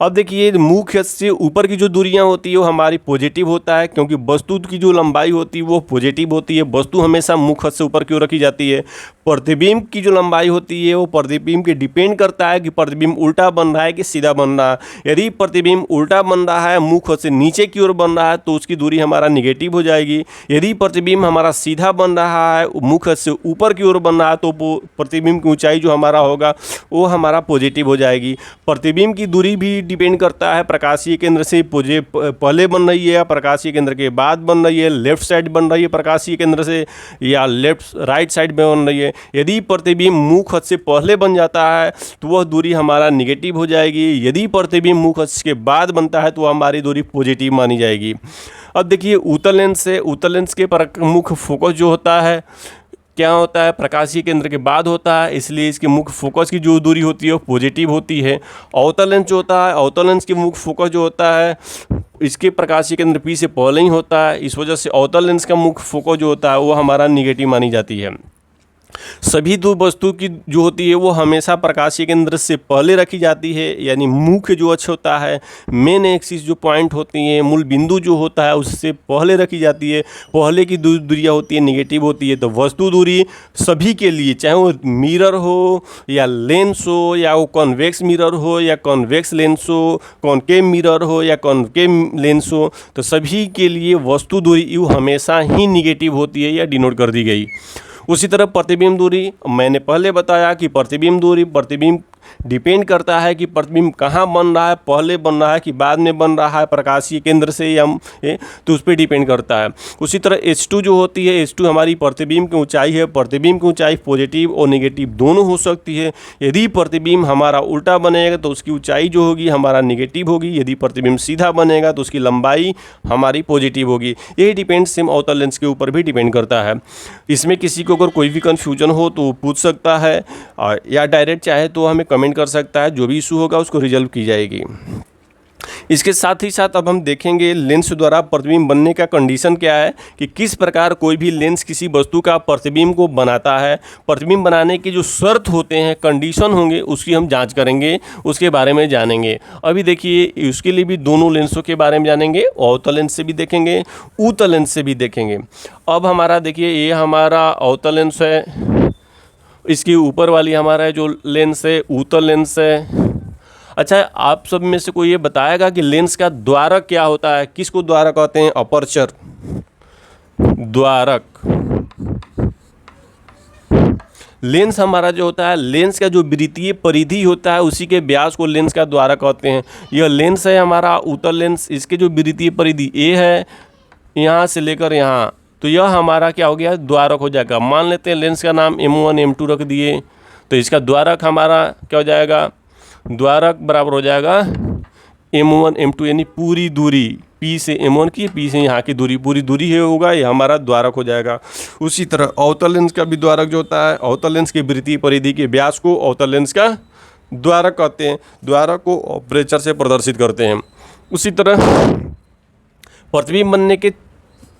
अब देखिए, मुख्य से ऊपर की जो दूरियां होती है वो हमारी पॉजिटिव होता है, क्योंकि वस्तु की जो लंबाई होती है वो पॉजिटिव होती है। वस्तु हमेशा मुख्य से ऊपर की ओर रखी जाती है। प्रतिबिंब की जो लंबाई होती है वो प्रतिबिंब के डिपेंड करता है कि प्रतिबिंब उल्टा बन रहा है कि सीधा बन रहा है। यदि प्रतिबिंब उल्टा बन रहा है, मुख्य से नीचे की ओर बन रहा है, तो उसकी दूरी हमारा निगेटिव हो जाएगी। यदि प्रतिबिंब हमारा सीधा बन रहा है, मुख्य से ऊपर की ओर बन रहा है, तो प्रतिबिंब की ऊंचाई जो हमारा होगा वो हमारा पॉजिटिव हो जाएगी। प्रतिबिंब की दूरी भी डिपेंड करता है प्रकाशीय केंद्र से पहले बन रही है या प्रकाशीय केंद्र के बाद बन रही है, लेफ्ट साइड बन रही है प्रकाशीय केंद्र से या राइट साइड में बन रही है। यदि प्रतिबिंब मुख्य अक्ष से पहले बन जाता है तो वह दूरी हमारा निगेटिव हो जाएगी। यदि प्रतिबिंब मुख्य अक्ष के बाद बनता है तो हमारी दूरी पॉजिटिव मानी जाएगी। अब देखिए, उत्तल लेंस से, उत्तल लेंस के मुख्य फोकस जो होता है क्या होता है, प्रकाशीय केंद्र के बाद होता है, इसलिए इसके मुख्य फोकस की जो दूरी होती है वो पॉजिटिव होती है। अवतल लेंस जो होता है, अवतल लेंस के मुख्य फोकस जो होता है इसके प्रकाशीय केंद्र P से पहले ही होता है। इस वजह से अवतल लेंस का मुख्य फोकस जो होता है वो हमारा निगेटिव मानी जाती है। सभी दो वस्तु की जो होती है वो हमेशा प्रकाशीय केंद्र से पहले रखी जाती है, यानी मुख्य जो अक्ष होता है, मेन एक्सिस जो पॉइंट होती है, मूल बिंदु जो होता है उससे पहले रखी जाती है। पहले की दूरियां होती है निगेटिव होती है। तो वस्तु दूरी सभी के लिए, चाहे वो मिरर हो या लेंस हो या वो कॉन्वेक्स मिरर हो या कॉन्वेक्स लेंस हो, कॉनकेव मिरर हो या कॉनकेव लेंस हो, तो सभी के लिए वस्तु दूरी यू हमेशा ही निगेटिव होती है या डिनोट कर दी गई। उसी तरह प्रतिबिंब दूरी, मैंने पहले बताया कि प्रतिबिंब दूरी, प्रतिबिंब डिपेंड करता है कि प्रतिबिंब कहाँ बन रहा है, पहले बन रहा है कि बाद में बन रहा है, प्रकाशीय केंद्र से या तो उस पर डिपेंड करता है। उसी तरह H2 जो होती है, H2 हमारी प्रतिबिंब की ऊंचाई है। प्रतिबिंब की ऊंचाई पॉजिटिव और नेगेटिव दोनों हो सकती है। यदि प्रतिबिंब हमारा उल्टा बनेगा तो उसकी ऊंचाई जो होगी हमारा नेगेटिव होगी। यदि प्रतिबिंब सीधा बनेगा तो उसकी लंबाई हमारी पॉजिटिव होगी। ये डिपेंड सेम अवतल लेंस के ऊपर भी डिपेंड करता है। इसमें किसी को अगर कोई भी कन्फ्यूजन हो तो पूछ सकता है, या डायरेक्ट चाहे तो हमें कमेंट कर सकता है। जो भी इशू होगा उसको रिजल्व की जाएगी। इसके साथ ही साथ अब हम देखेंगे लेंस द्वारा प्रतिबिंब बनने का कंडीशन क्या है, कि किस प्रकार कोई भी लेंस किसी वस्तु का प्रतिबिंब को बनाता है। प्रतिबिंब बनाने के जो शर्त होते हैं, कंडीशन होंगे, उसकी हम जांच करेंगे, उसके बारे में जानेंगे। अभी देखिए उसके लिए भी दोनों लेंसों के बारे में जानेंगे, अवतल लेंस से भी देखेंगे, उत्तल लेंस से भी देखेंगे। अब हमारा देखिए ये हमारा अवतल लेंस है, इसकी ऊपर वाली हमारा जो लेंस है उत्तल लेंस है। अच्छा, आप सब में से कोई ये बताएगा कि लेंस का द्वारक क्या होता है? किसको द्वारक कहते हैं? अपर्चर, द्वारक। लेंस हमारा जो होता है, लेंस का जो वृत्तीय परिधि होता है उसी के व्यास को लेंस का द्वारक कहते हैं। यह लेंस है हमारा उत्तल लेंस, इसके जो वृत्तीय परिधि ए है यहाँ से लेकर यहाँ, तो यह हमारा क्या हो गया? द्वारक हो जाएगा। मान लेते हैं लेंस का नाम M1 M2 रख दिए, तो इसका द्वारक हमारा क्या हो जाएगा? द्वारक बराबर हो जाएगा M1 M2, यानी पूरी दूरी P से M1 की, P से यहाँ की दूरी, पूरी दूरी है होगा, ये हमारा द्वारक हो जाएगा। उसी तरह अवतल लेंस का भी द्वारक जो होता है, अवतल लेंस की वृत्तीय परिधि के व्यास को अवतल लेंस का द्वारक कहते हैं। द्वारक को अपर्चर से प्रदर्शित करते हैं। उसी तरह प्रतिबिंब बनने के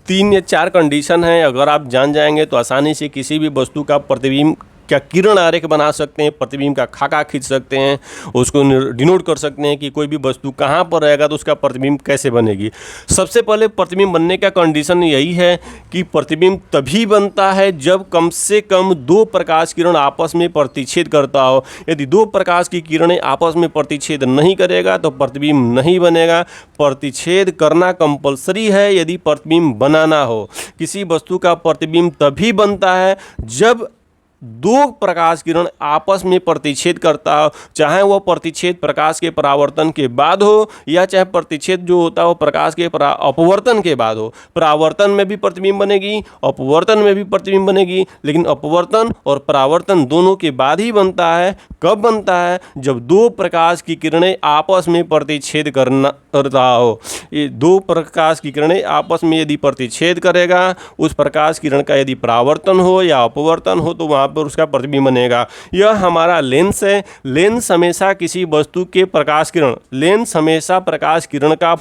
3 या 4 कंडीशन हैं। अगर आप जान जाएंगे तो आसानी से किसी भी वस्तु का प्रतिबिंब क्या किरण आरेख बना सकते हैं, प्रतिबिंब का खाका खींच सकते हैं, उसको डिनोट कर सकते हैं कि कोई भी वस्तु कहाँ पर रहेगा तो उसका प्रतिबिंब कैसे बनेगी। सबसे पहले प्रतिबिंब बनने का कंडीशन यही है कि प्रतिबिंब तभी बनता है जब कम से कम 2 प्रकाश किरण आपस में प्रतिच्छेद करता हो। यदि 2 प्रकाश की किरणें आपस में प्रतिच्छेद नहीं करेगा तो प्रतिबिंब नहीं बनेगा। प्रतिच्छेद करना कंपलसरी है यदि प्रतिबिंब बनाना हो। किसी वस्तु का प्रतिबिंब तभी बनता है जब 2 प्रकाश किरण आपस में प्रतिच्छेद करता हो, चाहे वह प्रतिच्छेद प्रकाश के परावर्तन के बाद हो या चाहे प्रतिच्छेद जो होता हो प्रकाश के अपवर्तन के बाद हो। परावर्तन में भी प्रतिबिंब बनेगी, अपवर्तन में भी प्रतिबिंब बनेगी, लेकिन अपवर्तन और परावर्तन दोनों के बाद ही बनता है। कब बनता है? जब 2 प्रकाश की किरणें आपस में प्रतिच्छेद करता हो। ये 2 प्रकाश की किरणें आपस में यदि प्रतिच्छेद करेगा, उस प्रकाश किरण का यदि परावर्तन हो या अपवर्तन हो तो वहाँ पर उसका प्रतिबिंब बनेगा। यह हमारा लेंस है। लेंस हमेशा किसी वस्तु के प्रकाश किरण, लेंस हमेशा प्रकाश किरण का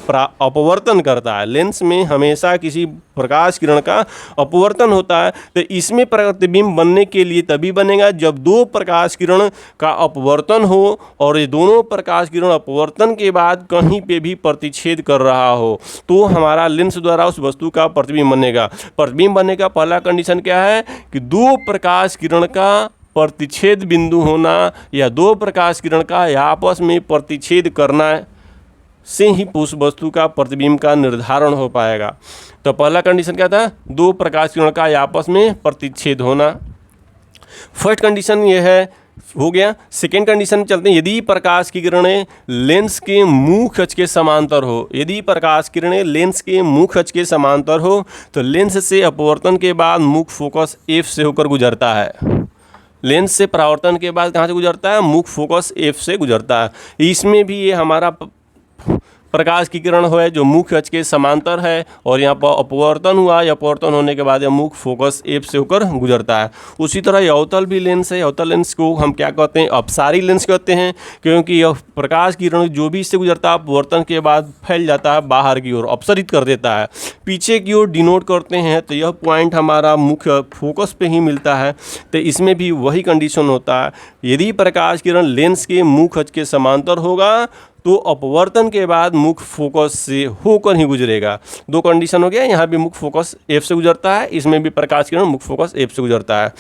अपवर्तन करता है। लेंस में हमेशा किसी प्रकाश किरण का अपवर्तन होता है, तो इसमें प्रतिबिंब बनने के लिए तभी बनेगा जब 2 प्रकाश किरण का अपवर्तन हो और ये दोनों प्रकाश किरण अपवर्तन के बाद कहीं पे भी प्रतिच्छेद कर रहा हो, तो हमारा लेंस द्वारा उस वस्तु का प्रतिबिंब बनेगा। प्रतिबिंब बनने का पहला कंडीशन क्या है? कि 2 प्रकाश किरण का प्रतिच्छेद बिंदु होना या 2 प्रकाश किरण का आपस में प्रतिच्छेद करना से ही उस वस्तु का प्रतिबिंब का निर्धारण हो पाएगा। तो पहला कंडीशन क्या था? 2 प्रकाश किरण का आपस में प्रतिच्छेद होना। फर्स्ट कंडीशन ये है, हो गया। सेकेंड कंडीशन में चलते हैं। यदि प्रकाश की किरणें लेंस के मुख्य अक्ष के समांतर हो, यदि प्रकाश किरणें लेंस के मुख्य अक्ष के समांतर हो तो लेंस से अपवर्तन के बाद मुख्य फोकस F से होकर गुजरता है। लेंस से परावर्तन के बाद कहाँ से गुजरता है? मुख्य फोकस F से गुजरता है। इसमें भी ये हमारा प्रकाश की किरण है जो मुख्य अक्ष के समांतर है और यहाँ पर अपवर्तन हुआ, या अपवर्तन होने के बाद यह मुख्य फोकस F से होकर गुजरता है। उसी तरह यह अवतल भी लेंस है। अवतल लेंस को हम क्या कहते हैं? अपसारी लेंस कहते हैं, क्योंकि यह प्रकाश की किरण जो भी इससे गुजरता है अपवर्तन के बाद फैल जाता है बाहर की ओर, अपसरित कर देता है, पीछे की ओर डिनोट करते हैं। तो यह पॉइंट हमारा मुख्य फोकस पे ही मिलता है। तो इसमें भी वही कंडीशन होता है। यदि प्रकाश किरण लेंस के मुख्य अक्ष के समांतर होगा तो अपवर्तन के बाद मुख्य फोकस से होकर ही गुजरेगा। 2 कंडीशन हो गया। यहाँ भी मुख्य फोकस F से गुजरता है, इसमें भी प्रकाश किरण मुख्य फोकस F से गुजरता है।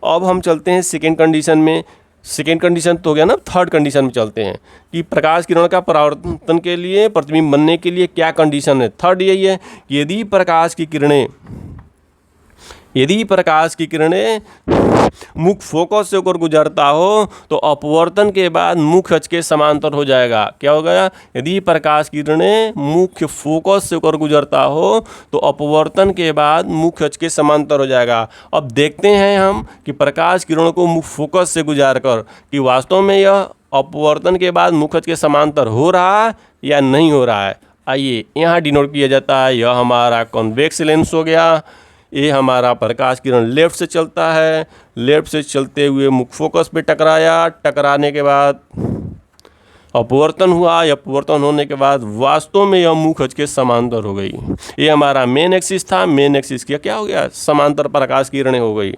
अब हम चलते हैं सेकेंड कंडीशन में। सेकेंड कंडीशन तो हो गया ना, थर्ड कंडीशन में चलते हैं कि प्रकाश किरण का परावर्तन के लिए, प्रतिबिंब बनने के लिए क्या कंडीशन है। थर्ड यही है कि यदि प्रकाश की किरणें यदि प्रकाश की किरणें मुख्य फोकस से होकर गुजरता हो तो अपवर्तन के बाद मुख्य अक्ष के समांतर हो जाएगा। क्या हो गया? यदि प्रकाश की किरणें मुख्य फोकस से होकर गुजरता हो तो अपवर्तन के बाद मुख्य अक्ष के समांतर हो जाएगा। अब देखते हैं हम कि प्रकाश किरणों को मुख्य फोकस से गुजार कर कि वास्तव में यह अपवर्तन के बाद मुख्य अक्ष के समांतर हो रहा है या नहीं हो रहा है। आइए यहाँ डिनोट किया जाता है, यह हमारा कॉन्वेक्स लेंस हो गया, ये हमारा प्रकाश किरण लेफ्ट से चलता है, लेफ्ट से चलते हुए मुख्य फोकस पे टकराया, टकराने के बाद अपवर्तन हुआ, या अपवर्तन होने के बाद वास्तव में यह मुख्य अक्ष के समांतर हो गई। ये हमारा मेन एक्सिस था, मेन एक्सिस का क्या हो गया? समांतर प्रकाश किरणें हो गई।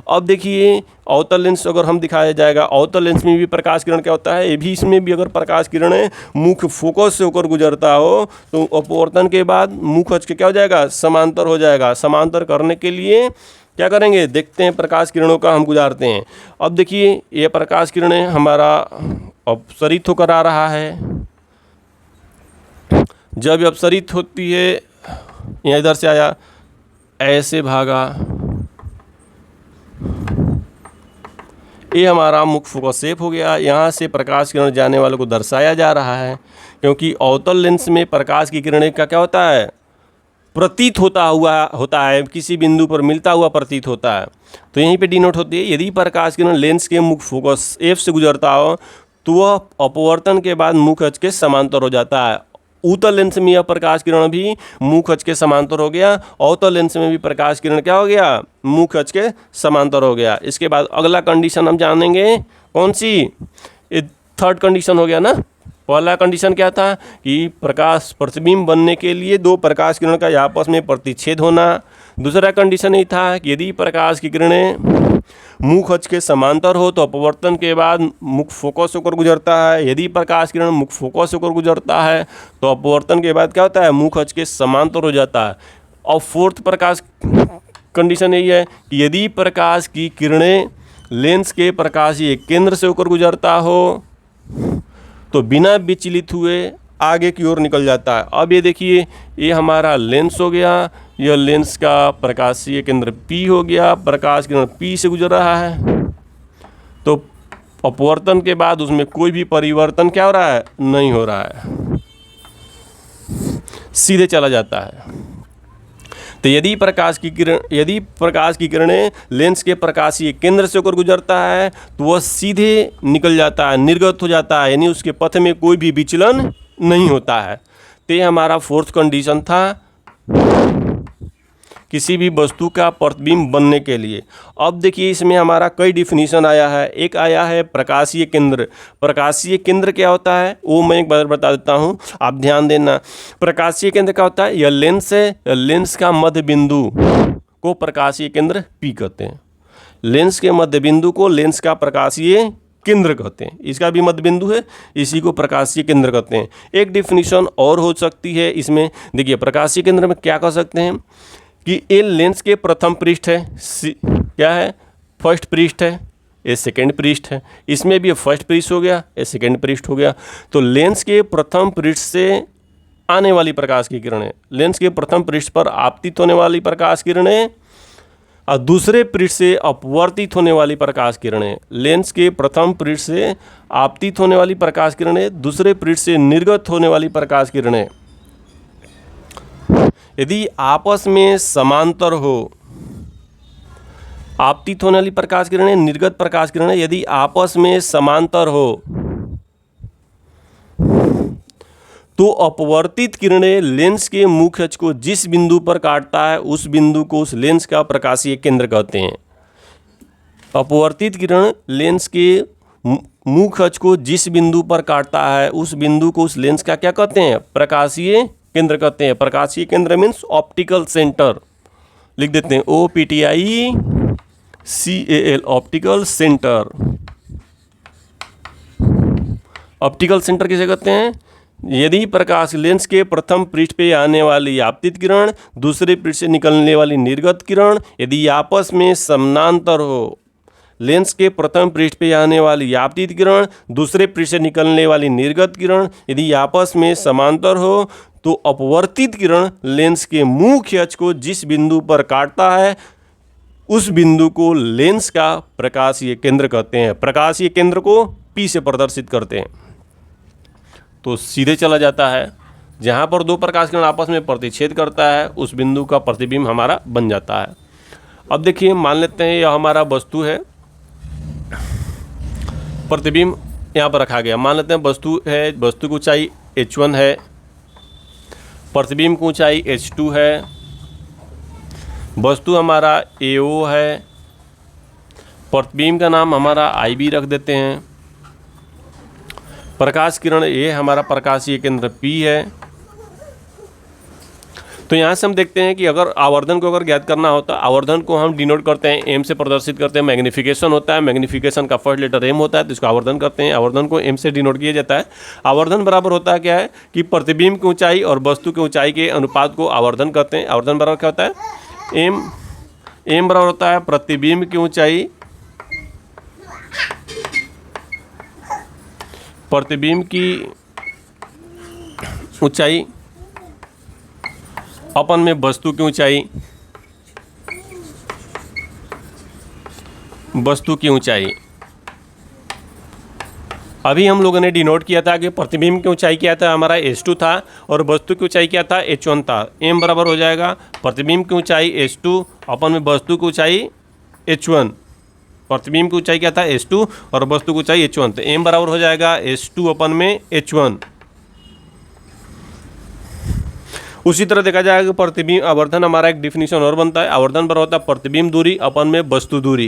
अब देखिए अवतल लेंस अगर हम दिखाया जाएगा, अवतल लेंस में भी प्रकाश किरण क्या होता है, ये भी इसमें भी अगर प्रकाश किरणें मुख्य फोकस से होकर गुजरता हो तो अपवर्तन के बाद मुख्य अक्ष के क्या हो जाएगा? समांतर हो जाएगा। समांतर करने के लिए क्या करेंगे? देखते हैं प्रकाश किरणों का हम गुजारते हैं। अब देखिए ये प्रकाश किरणें हमारा अपसरित होकर आ रहा है। जब ये अपसरित होती है, यहाँ इधर से आया, ऐसे भागा, ये हमारा मुख्य फोकस सेफ हो गया। यहाँ से प्रकाश किरण जाने वालों को दर्शाया जा रहा है, क्योंकि अवतल लेंस में प्रकाश की किरणें का क्या होता है? प्रतीत होता है, किसी बिंदु पर मिलता हुआ प्रतीत होता है। तो यहीं पे डिनोट होती है, यदि प्रकाश किरण लेंस के मुख्य फोकस एफ से गुजरता हो तो वह अपवर्तन के बाद मुख्य अक्ष के समांतर हो जाता है। उत्तल लेंस में यह प्रकाश किरण भी मुख्य अक्ष के समांतर हो गया, अवतल लेंस में भी प्रकाश किरण क्या हो गया? मुख्य अक्ष के समांतर हो गया। इसके बाद अगला कंडीशन हम जानेंगे, कौन सी? ये थर्ड कंडीशन हो गया ना। पहला कंडीशन क्या था कि प्रकाश प्रतिबिंब बनने के लिए दो प्रकाश किरण का आपस में प्रतिच्छेद होना। दूसरा कंडीशन ये था कि यदि प्रकाश की किरणें मुख्य अक्ष के समांतर हो तो अपवर्तन के बाद मुख्य फोकस होकर गुजरता है। यदि प्रकाश किरण मुख्य फोकस होकर गुजरता है तो अपवर्तन के बाद क्या होता है? मुख्य अक्ष के समांतर हो जाता है। और फोर्थ प्रकाश कंडीशन यही है कि यदि प्रकाश की किरणें लेंस के प्रकाशीय केंद्र से होकर गुजरता हो तो बिना विचलित हुए आगे की ओर निकल जाता है। अब ये देखिए, ये हमारा लेंस हो गया, यह लेंस का प्रकाशीय केंद्र P हो गया, प्रकाश किरण P से गुजर रहा है, तो अपवर्तन के बाद उसमें कोई भी परिवर्तन क्या हो रहा है? नहीं हो रहा है, सीधे चला जाता है। तो यदि प्रकाश की किरणें लेंस के प्रकाशीय केंद्र से होकर गुजरता है तो वह सीधे निकल जाता है, निर्गत हो जाता है, यानी उसके पथ में कोई भी विचलन नहीं होता है। तो ये हमारा फोर्थ कंडीशन था किसी भी वस्तु का प्रतिबिंब बनने के लिए। अब देखिए इसमें हमारा कई डिफिनीशन आया है। एक आया है प्रकाशीय केंद्र। प्रकाशीय केंद्र क्या होता है वो मैं एक बार बता देता हूँ, आप ध्यान देना। प्रकाशीय केंद्र क्या होता है? यह लेंस है, लेंस का मध्य बिंदु को प्रकाशीय केंद्र P कहते हैं। लेंस के मध्य बिंदु को लेंस का प्रकाशीय केंद्र कहते हैं। इसका भी मध्य बिंदु है, इसी को प्रकाशीय केंद्र कहते हैं। एक डिफिनीशन और हो सकती है इसमें, देखिए प्रकाशीय केंद्र में क्या कह सकते हैं कि ये लेंस के प्रथम पृष्ठ है, क्या है? फर्स्ट पृष्ठ है, ये सेकेंड पृष्ठ है। इसमें भी फर्स्ट पृष्ठ हो गया, ये सेकेंड पृष्ठ हो गया। तो लेंस के प्रथम पृष्ठ से आने वाली प्रकाश की किरणें, लेंस के प्रथम पृष्ठ पर आपतित होने वाली प्रकाश किरणें और दूसरे पृष्ठ से अपवर्तित होने वाली प्रकाश किरणें, लेंस के प्रथम पृष्ठ से आपतित होने वाली प्रकाश किरणें, दूसरे पृष्ठ से निर्गत होने वाली प्रकाश किरणें यदि आपस में समांतर हो, आपतित होने वाली प्रकाश किरणें, निर्गत प्रकाश किरणें यदि आपस में समांतर हो तो अपवर्तित किरणें लेंस के मुख्य अक्ष को जिस बिंदु पर काटता है उस बिंदु को उस लेंस का प्रकाशीय केंद्र कहते हैं। अपवर्तित किरण लेंस के मुख्य अक्ष को जिस बिंदु पर काटता है उस बिंदु को उस लेंस का क्या कहते हैं? प्रकाशीय केंद्र कहते हैं। प्रकाशीय केंद्र मीन्स ऑप्टिकल सेंटर, लिख देते हैं OPTICAL, optical centre. Optical centre किसे कहते हैं? यदि प्रकाश लेंस के प्रथम पृष्ठ पे आने वाली आपतित किरण, दूसरे पृष्ठ से निकलने वाली निर्गत किरण यदि आपस में समानांतर हो, लेंस के प्रथम पृष्ठ पे आने वाली आपतित किरण, दूसरे पृष्ठ से निकलने वाली निर्गत किरण यदि आपस में समांतर हो तो अपवर्तित किरण लेंस के मुख्य अक्ष को जिस बिंदु पर काटता है उस बिंदु को लेंस का प्रकाशीय केंद्र कहते हैं। प्रकाशीय केंद्र को P से प्रदर्शित करते हैं। तो सीधे चला जाता है, जहाँ पर दो प्रकाश किरण आपस में प्रतिच्छेद करता है उस बिंदु का प्रतिबिंब हमारा बन जाता है। अब देखिए, मान लेते हैं यह हमारा वस्तु है, प्रतिबिंब यहाँ पर रखा गया। मान लेते हैं वस्तु है, वस्तु की ऊंचाई h1 है, प्रतिबिंब की ऊंचाई h2 है, वस्तु हमारा AO है, प्रतिबिंब का नाम हमारा IB रख देते हैं, प्रकाश किरण A हमारा प्रकाशीय केंद्र P है। तो यहाँ से हम देखते हैं कि अगर आवर्धन को अगर ज्ञात करना होता है, आवर्धन को हम डिनोट करते हैं M से प्रदर्शित करते हैं। मैग्नीफिकेशन होता है, मैग्नीफिकेशन का फर्स्ट लेटर M होता है, तो इसको आवर्धन करते हैं। आवर्धन को M से डिनोट किया जाता है। आवर्धन बराबर होता है क्या है कि प्रतिबिंब की ऊंचाई और वस्तु की ऊंचाई के अनुपात को आवर्धन कहते हैं। आवर्धन बराबर क्या होता है, M बराबर होता है प्रतिबिंब की ऊंचाई, प्रतिबिंब की ऊंचाई अपन में वस्तु की ऊंचाई, वस्तु की ऊंचाई। अभी हम लोगों ने डिनोट किया था कि प्रतिबिंब की ऊंचाई क्या था, हमारा h2 था और वस्तु की ऊंचाई क्या था, h1 था। m बराबर हो जाएगा प्रतिबिंब की ऊंचाई h2 अपन में वस्तु की ऊंचाई h1। प्रतिबिंब की ऊंचाई क्या था, h2 और वस्तु की ऊंचाई h1, तो m बराबर हो जाएगा h2 अपन में h1। उसी तरह देखा जाएगा कि प्रतिबिंब आवर्धन हमारा एक डिफिनीशन और बनता है। आवर्धन बराबर होता है प्रतिबिंब दूरी अपन में वस्तु दूरी।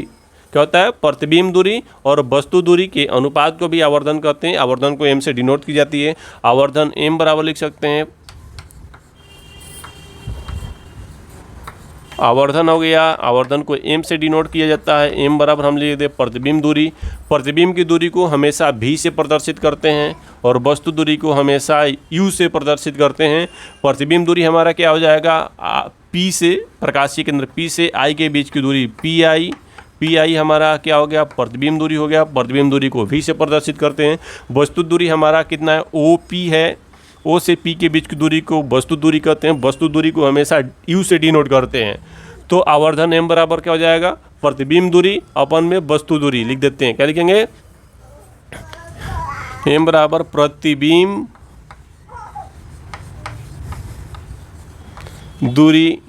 क्या होता है, प्रतिबिंब दूरी और वस्तु दूरी के अनुपात को भी आवर्धन कहते हैं। आवर्धन को m से डिनोट की जाती है। आवर्धन m बराबर लिख सकते हैं, आवर्धन हो गया, आवर्धन को m से डिनोट किया जाता है। m बराबर हम लिख दें प्रतिबिंब दूरी। प्रतिबिंब की दूरी को हमेशा v से प्रदर्शित करते हैं और वस्तु दूरी को हमेशा u से प्रदर्शित करते हैं। प्रतिबिंब दूरी हमारा क्या हो जाएगा, p से, प्रकाशीय केंद्र P से I के बीच की दूरी pi हमारा क्या हो गया, प्रतिबिंब दूरी हो गया। प्रतिबिंब दूरी को v से प्रदर्शित करते हैं। वस्तु दूरी हमारा कितना है, OP है। O से P के बीच की दूरी को वस्तु दूरी कहते हैं। वस्तु दूरी को हमेशा U से डिनोट करते हैं। तो आवर्धन m बराबर क्या हो जाएगा, प्रतिबिंब दूरी अपन में वस्तु दूरी लिख देते हैं। क्या लिखेंगे, m बराबर प्रतिबिंब दूरी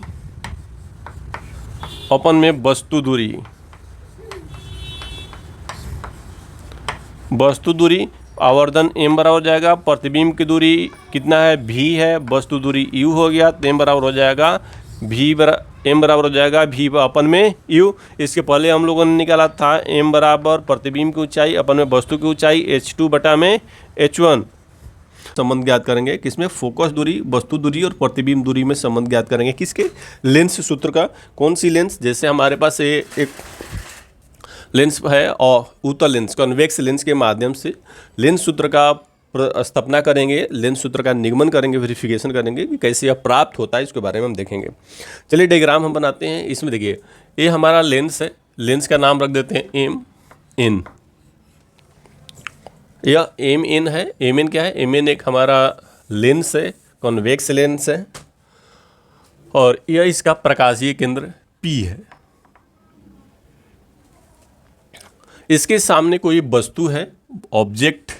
अपन में वस्तु दूरी। वस्तु दूरी आवर्धन m बराबर हो जाएगा, प्रतिबिंब की दूरी कितना है, v है, वस्तु दूरी u हो गया, तो m बराबर हो जाएगा m बराबर हो जाएगा v अपन में u। इसके पहले हम लोगों ने निकाला था m बराबर प्रतिबिंब की ऊंचाई अपन में वस्तु की ऊंचाई h2 बटा में h1। संबंध ज्ञात करेंगे किसमें, फोकस दूरी, वस्तु दूरी और प्रतिबिंब दूरी में संबंध ज्ञात करेंगे। किसके, लेंस सूत्र का। कौन सी लेंस, जैसे हमारे पास एक लेंस है और उत्तल लेंस, कॉन्वेक्स लेंस के माध्यम से लेंस सूत्र का स्थापना करेंगे, लेंस सूत्र का निगमन करेंगे, वेरिफिकेशन करेंगे कि कैसे यह प्राप्त होता है, इसके बारे में हम देखेंगे। चलिए डायग्राम हम बनाते हैं। इसमें देखिए, ये हमारा लेंस है, लेंस का नाम रख देते हैं MN। यह MN है। MN क्या है, MN एक हमारा लेंस है, कॉन्वेक्स लेंस है और यह इसका प्रकाशीय केंद्र P है। इसके सामने कोई वस्तु है, ऑब्जेक्ट,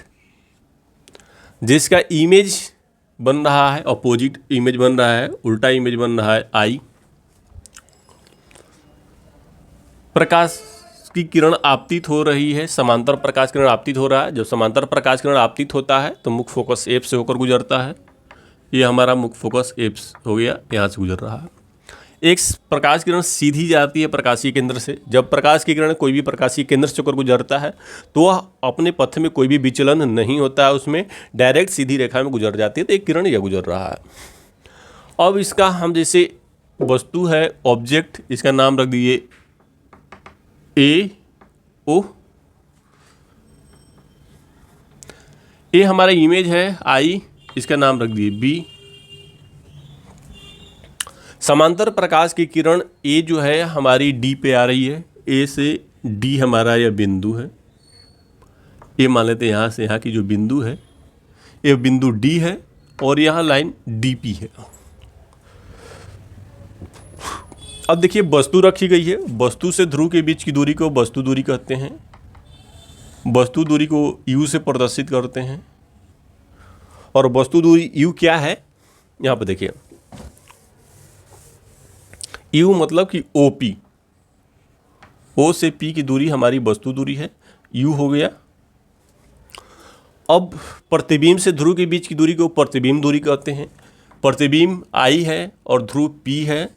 जिसका इमेज बन रहा है, अपोजिट इमेज बन रहा है, उल्टा इमेज बन रहा है I। प्रकाश की किरण आपतित हो रही है, समांतर प्रकाश किरण आपतित हो रहा है। जब समांतर प्रकाश किरण आपतित होता है तो मुख्य फोकस F से होकर गुजरता है। ये हमारा मुख्य फोकस F हो गया, यहाँ से गुजर रहा है। एक प्रकाश किरण सीधी जाती है प्रकाशीय केंद्र से। जब प्रकाश की किरण कोई भी प्रकाशीय केंद्र से होकर गुजरता है तो वह अपने पथ में कोई भी विचलन नहीं होता है, उसमें डायरेक्ट सीधी रेखा में गुजर जाती है। तो एक किरण यह गुजर रहा है। अब इसका हम जैसे वस्तु है, ऑब्जेक्ट, इसका नाम रख दिए AO। ये हमारा इमेज है I, इसका नाम रख दिए B। समांतर प्रकाश की किरण A जो है हमारी D पे आ रही है। A से D हमारा यह बिंदु है। ये मान लेते हैं यहाँ से यहाँ की जो बिंदु है, ये बिंदु D है और यहाँ लाइन DP है। अब देखिए वस्तु रखी गई है, वस्तु से ध्रुव के बीच की दूरी को वस्तु दूरी कहते हैं। वस्तु दूरी को u से प्रदर्शित करते हैं। और वस्तु दूरी u क्या है, यहाँ पर देखिए u मतलब कि OP, O से P की दूरी हमारी वस्तु दूरी है, u हो गया। अब प्रतिबिंब से ध्रुव के बीच की दूरी को प्रतिबिंब दूरी कहते हैं। प्रतिबिंब I है और ध्रुव P है,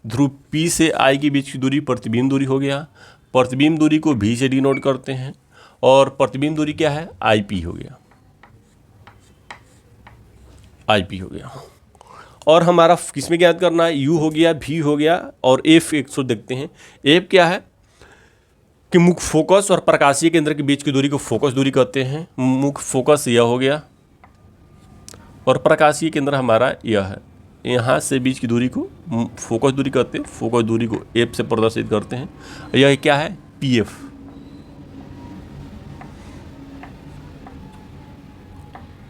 ध्रुव P से I के बीच की दूरी प्रतिबिंब दूरी हो गया। प्रतिबिंब दूरी को V से डिनोट करते हैं और प्रतिबिंब दूरी क्या है, IP हो गया, IP हो गया। और हमारा किस में ज्ञात करना है, U हो गया, V हो गया और F 100 देखते हैं। F क्या है कि मुख्य फोकस और प्रकाशीय केंद्र के बीच की दूरी को फोकस दूरी कहते हैं। मुख्य फोकस यह हो गया और प्रकाशीय केंद्र हमारा यह है। यहाँ से बीच की दूरी को फोकस दूरी कहते हैं। फोकस दूरी को F से प्रदर्शित करते हैं। यह क्या है, PF।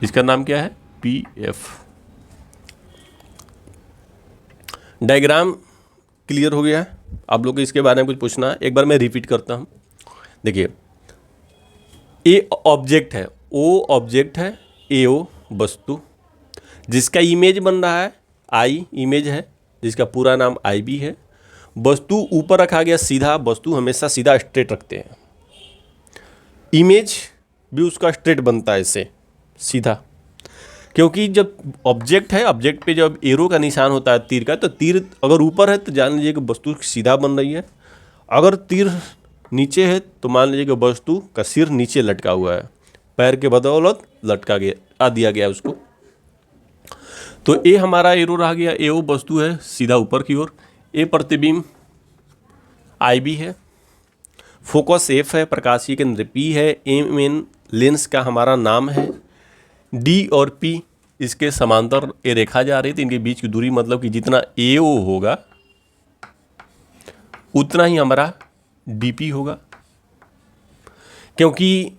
इसका नाम क्या है, PF। डायग्राम क्लियर हो गया है। आप लोग को इसके बारे में कुछ पूछना है, एक बार मैं रिपीट करता हूँ। देखिए ए ऑब्जेक्ट है, O ऑब्जेक्ट है, AO वस्तु, जिसका इमेज बन रहा है I इमेज है, जिसका पूरा नाम IB है। वस्तु ऊपर रखा गया सीधा, वस्तु हमेशा सीधा स्ट्रेट रखते हैं। इमेज भी उसका स्ट्रेट बनता है इससे सीधा, क्योंकि जब ऑब्जेक्ट है, ऑब्जेक्ट पे जब एरो का निशान होता है तीर का, तो तीर अगर ऊपर है तो जान लीजिए कि वस्तु सीधा बन रही है। अगर तीर नीचे है तो मान लीजिए कि वस्तु का सिर नीचे लटका हुआ है, पैर के बदौलत लटका गया, दिया गया उसको। तो ए हमारा एरो रह गया, एओ वस्तु है सीधा ऊपर की ओर, ए प्रतिबिंब IB है, फोकस F है, प्रकाशीय केंद्र P है, MN लेंस का हमारा नाम है, D और P इसके समांतर ये रेखा जा रही थी, इनके बीच की दूरी मतलब कि जितना AO होगा उतना ही हमारा DP होगा, क्योंकि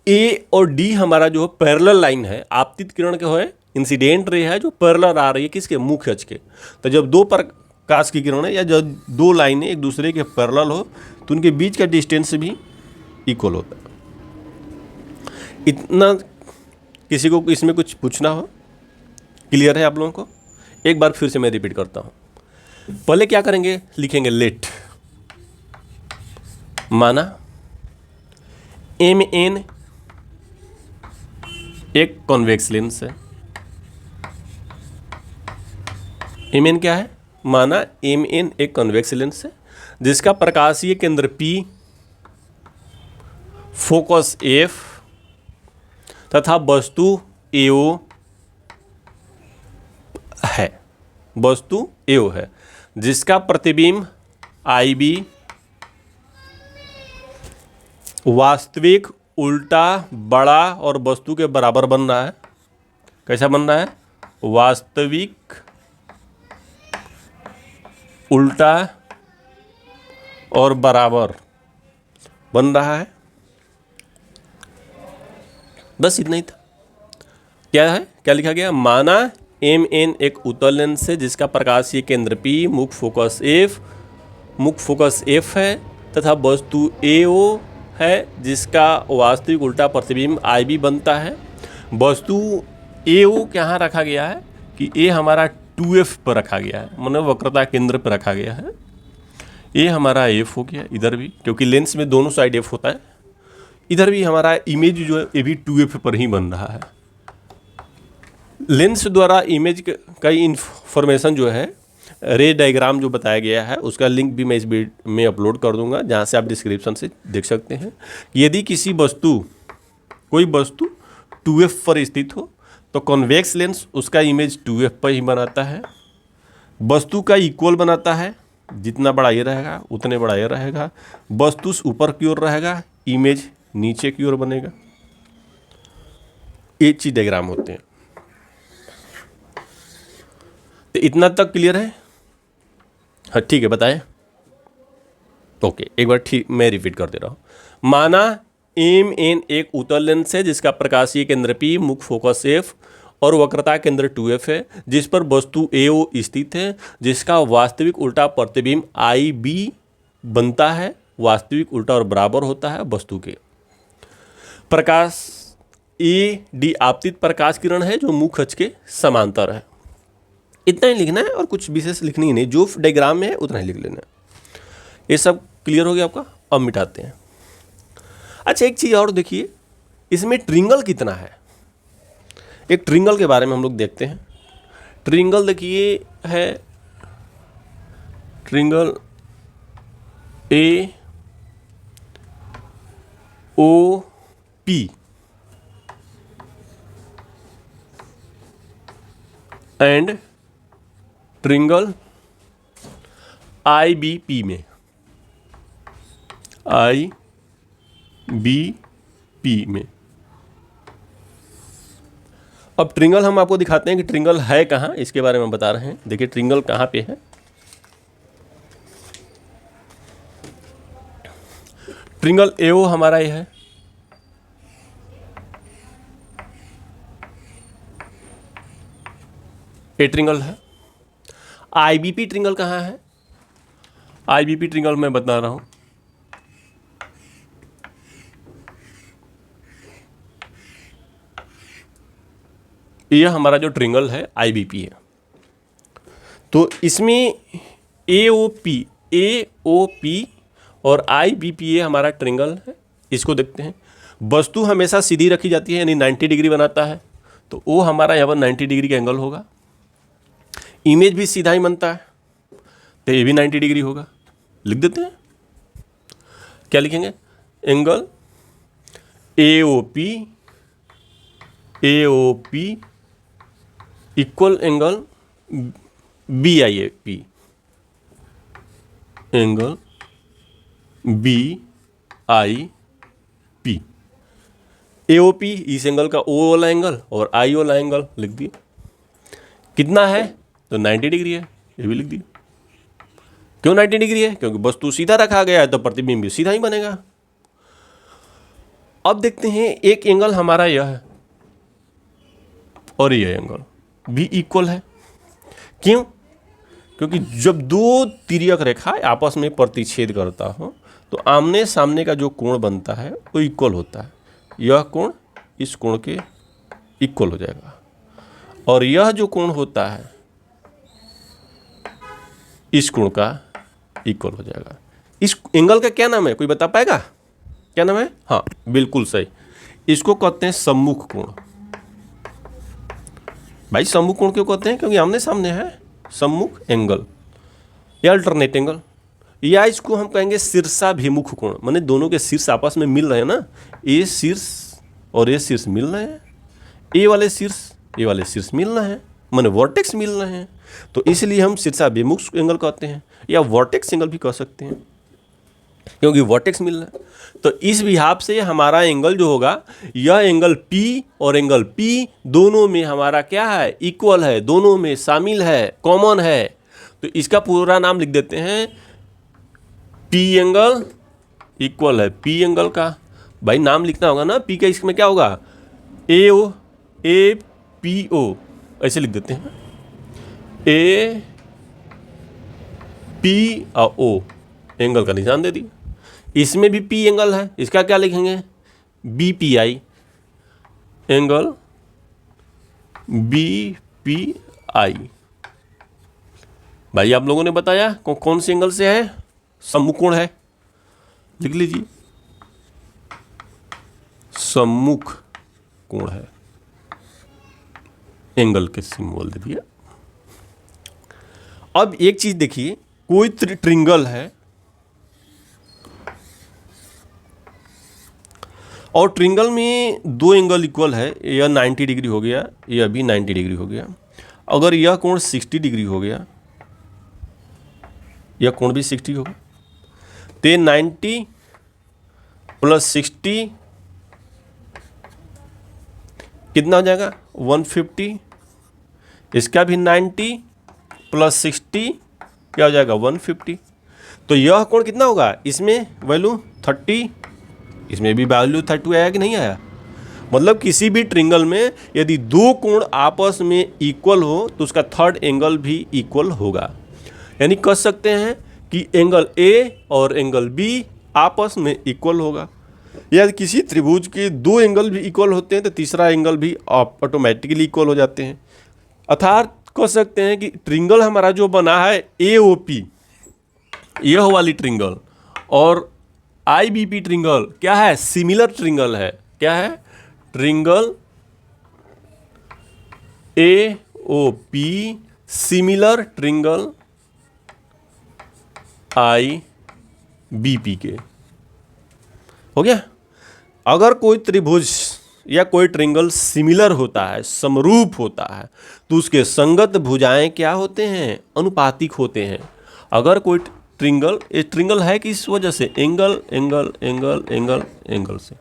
A और D हमारा जो पैरेलल लाइन है, आपतित किरण के है, इंसिडेंट रे है जो पैरेलल आ रही है किसके, मुख्य अक्ष के। तो जब दो प्रकाश की किरण है या जब दो लाइनें एक दूसरे के पैरेलल हो तो उनके बीच का डिस्टेंस भी इक्वल होता है। इतना किसी को इसमें कुछ पूछना हो, क्लियर है आप लोगों को? एक बार फिर से मैं रिपीट करता हूँ। पहले क्या करेंगे, लिखेंगे लेट, माना MN एक कॉन्वेक्स लेंस है। MN क्या है, माना MN एक कॉन्वेक्स लेंस है जिसका प्रकाशीय केंद्र P, फोकस F तथा वस्तु AO है, वस्तु AO है, जिसका प्रतिबिंब IB वास्तविक, उल्टा, बड़ा और वस्तु के बराबर बन रहा है। कैसा बन रहा है, वास्तविक, उल्टा और बराबर बन रहा है। बस इतना ही था। क्या है, क्या लिखा गया, माना MN एक उत्तल लेंस है जिसका प्रकाशीय केंद्र P, मुख्य फोकस F है तथा वस्तु AO है जिसका वास्तविक उल्टा प्रतिबिंब IB बनता है। वस्तु AO यहाँ रखा गया है कि A हमारा 2F पर रखा गया है, मतलब वक्रता केंद्र पर रखा गया है। A हमारा F हो गया इधर भी, क्योंकि लेंस में दोनों साइड F होता है। इधर भी हमारा इमेज जो है ये भी 2F पर ही बन रहा है। लेंस द्वारा इमेज का इंफॉर्मेशन जो है, रे डायग्राम जो बताया गया है उसका लिंक भी मैं इस वीडियो में अपलोड कर दूंगा, जहां से आप डिस्क्रिप्शन से देख सकते हैं। यदि किसी वस्तु, कोई वस्तु 2F पर स्थित हो तो कॉन्वेक्स लेंस उसका इमेज 2F पर ही बनाता है, वस्तु का इक्वल बनाता है, जितना बड़ा ये रहेगा उतने बड़ा ये रहेगा, वस्तु ऊपर की ओर रहेगा, इमेज नीचे की ओर बनेगा। एक चीज डायग्राम होते हैं। तो इतना तक क्लियर है? हाँ ठीक है, बताएं। ओके, एक बार ठीक मैं रिपीट कर दे रहा हूं। माना MN एक उत्तल लेंस है जिसका प्रकाशीय केंद्र P, मुख्य फोकस F और वक्रता केंद्र 2F है, जिस पर वस्तु AO स्थित है, जिसका वास्तविक उल्टा प्रतिबिंब IB बनता है, वास्तविक उल्टा और बराबर होता है वस्तु के। प्रकाश AD आपतित प्रकाश किरण है जो मुख्य अक्ष के समांतर है। इतना ही लिखना है और कुछ विशेष लिखनी ही नहीं, जो डायग्राम में है उतना ही लिख लेना है। ये सब क्लियर हो गया आपका। अब मिटाते हैं। अच्छा, एक चीज़ और देखिए, इसमें ट्रिंगल कितना है। एक ट्रिंगल के बारे में हम लोग देखते हैं। ट्रिंगल देखिए है triangle AOP and triangle IBP में, IBP में। अब ट्रिंगल हम आपको दिखाते हैं कि ट्रिंगल है कहाँ, इसके बारे में बता रहे हैं। देखिए ट्रिंगल कहाँ पे है। ट्रिंगल AO हमारा ये है, ए ट्रिंगल है। IBP ट्रिंगल कहाँ है? IBP ट्रिंगल मैं बता रहा हूँ, यह हमारा जो ट्रिंगल है IBP है। तो इसमें AOP और IBP ये हमारा ट्रिंगल है। इसको देखते हैं। वस्तु हमेशा सीधी रखी जाती है, यानी 90 डिग्री बनाता है, तो वो हमारा यहाँ पर 90 डिग्री का एंगल होगा। इमेज भी सीधा ही बनता है, तो ये भी 90 डिग्री होगा। लिख देते हैं। क्या लिखेंगे? Angle AOP equal angle BIP, angle BIP। AOP इस एंगल का O वाला एंगल और I वाला एंगल लिख दिए। कितना है? तो 90 डिग्री है, ये भी लिख दिए। क्यों 90 डिग्री है? क्योंकि वस्तु सीधा रखा गया है, तो प्रतिबिंब भी सीधा ही बनेगा। अब देखते हैं, एक एंगल हमारा यह है और यह एंगल भी इक्वल है। क्यों? क्योंकि जब दो तिर्यक रेखा आपस में प्रतिच्छेद करता हो तो आमने सामने का जो कोण बनता है वो इक्वल होता है। यह कोण इस कोण के इक्वल हो जाएगा और यह जो कोण होता है इस कोण का इक्वल हो जाएगा। इस एंगल का क्या नाम है? कोई बता पाएगा? क्या नाम है? हाँ, बिल्कुल सही, इसको कहते हैं सम्मुख कोण। भाई सम्मुख कोण क्यों कहते हैं? क्योंकि आमने सामने है, सम्मुख एंगल या अल्टरनेट एंगल, या इसको हम कहेंगे शीर्षाभिमुख कोण। माने दोनों के शीर्ष आपस में मिल रहे हैं ना, ये शीर्ष और ये शीर्ष मिल रहे हैं, ये वाले शीर्ष मिल रहे हैं, माने वर्टेक्स मिल रहे हैं, तो इसलिए हम शीर्षाभिमुख एंगल कहते हैं, या वर्टेक्स एंगल भी कह सकते हैं, क्योंकि वर्टेक्स मिल रहा है। तो इस हिसाब से हमारा एंगल जो होगा, यह एंगल P और एंगल P दोनों में हमारा क्या है? इक्वल है, दोनों में शामिल है, कॉमन है। तो इसका पूरा नाम लिख देते हैं, P एंगल इक्वल है P एंगल का। भाई नाम लिखना होगा ना, P का इसमें क्या होगा? APO ऐसे लिख देते हैं, APO एंगल का निशान दे दिया। इसमें भी P एंगल है, इसका क्या लिखेंगे? BPI angle BPI। भाई आप लोगों ने बताया कौन से एंगल से है? सम्मुख कोण है, लिख लीजिए, सम्मुख कोण है, एंगल के सिंबल दे दिया। अब एक चीज देखिए, कोई ट्रिंगल है और ट्रिंगल में दो एंगल इक्वल है, यह 90 डिग्री हो गया, यह भी 90 डिग्री हो गया। अगर यह कोण 60 डिग्री हो गया, यह कोण भी 60 होगा, तो 90 प्लस 60 कितना हो जाएगा? 150। इसका भी 90 प्लस 60 क्या हो जाएगा? 150। तो यह कोण कितना होगा? इसमें वैल्यू 30, इसमें भी वैल्यू 32 आया कि नहीं आया? मतलब किसी भी ट्रिंगल में यदि दो कोण आपस में इक्वल हो तो उसका थर्ड एंगल भी इक्वल होगा। यानी कह सकते हैं कि एंगल ए और एंगल बी आपस में इक्वल होगा। यदि किसी त्रिभुज के दो एंगल भी इक्वल होते हैं तो तीसरा एंगल भी ऑटोमेटिकली इक्वल हो जाते हैं। अर्थात कह सकते हैं कि ट्रिंगल हमारा जो बना है AOP, यह वाली ट्रिंगल, और IBP ट्रिंगल क्या है? सिमिलर ट्रिंगल है। क्या है? Triangle AOP similar triangle IBP के। हो गया? अगर कोई त्रिभुज या कोई ट्रिंगल सिमिलर होता है, समरूप होता है, तो उसके संगत भुजाएं क्या होते हैं? अनुपातिक होते हैं। अगर कोई ट्रिंगल, ये ट्रिंगल है किस वजह से? Angle angle angle angle angle से।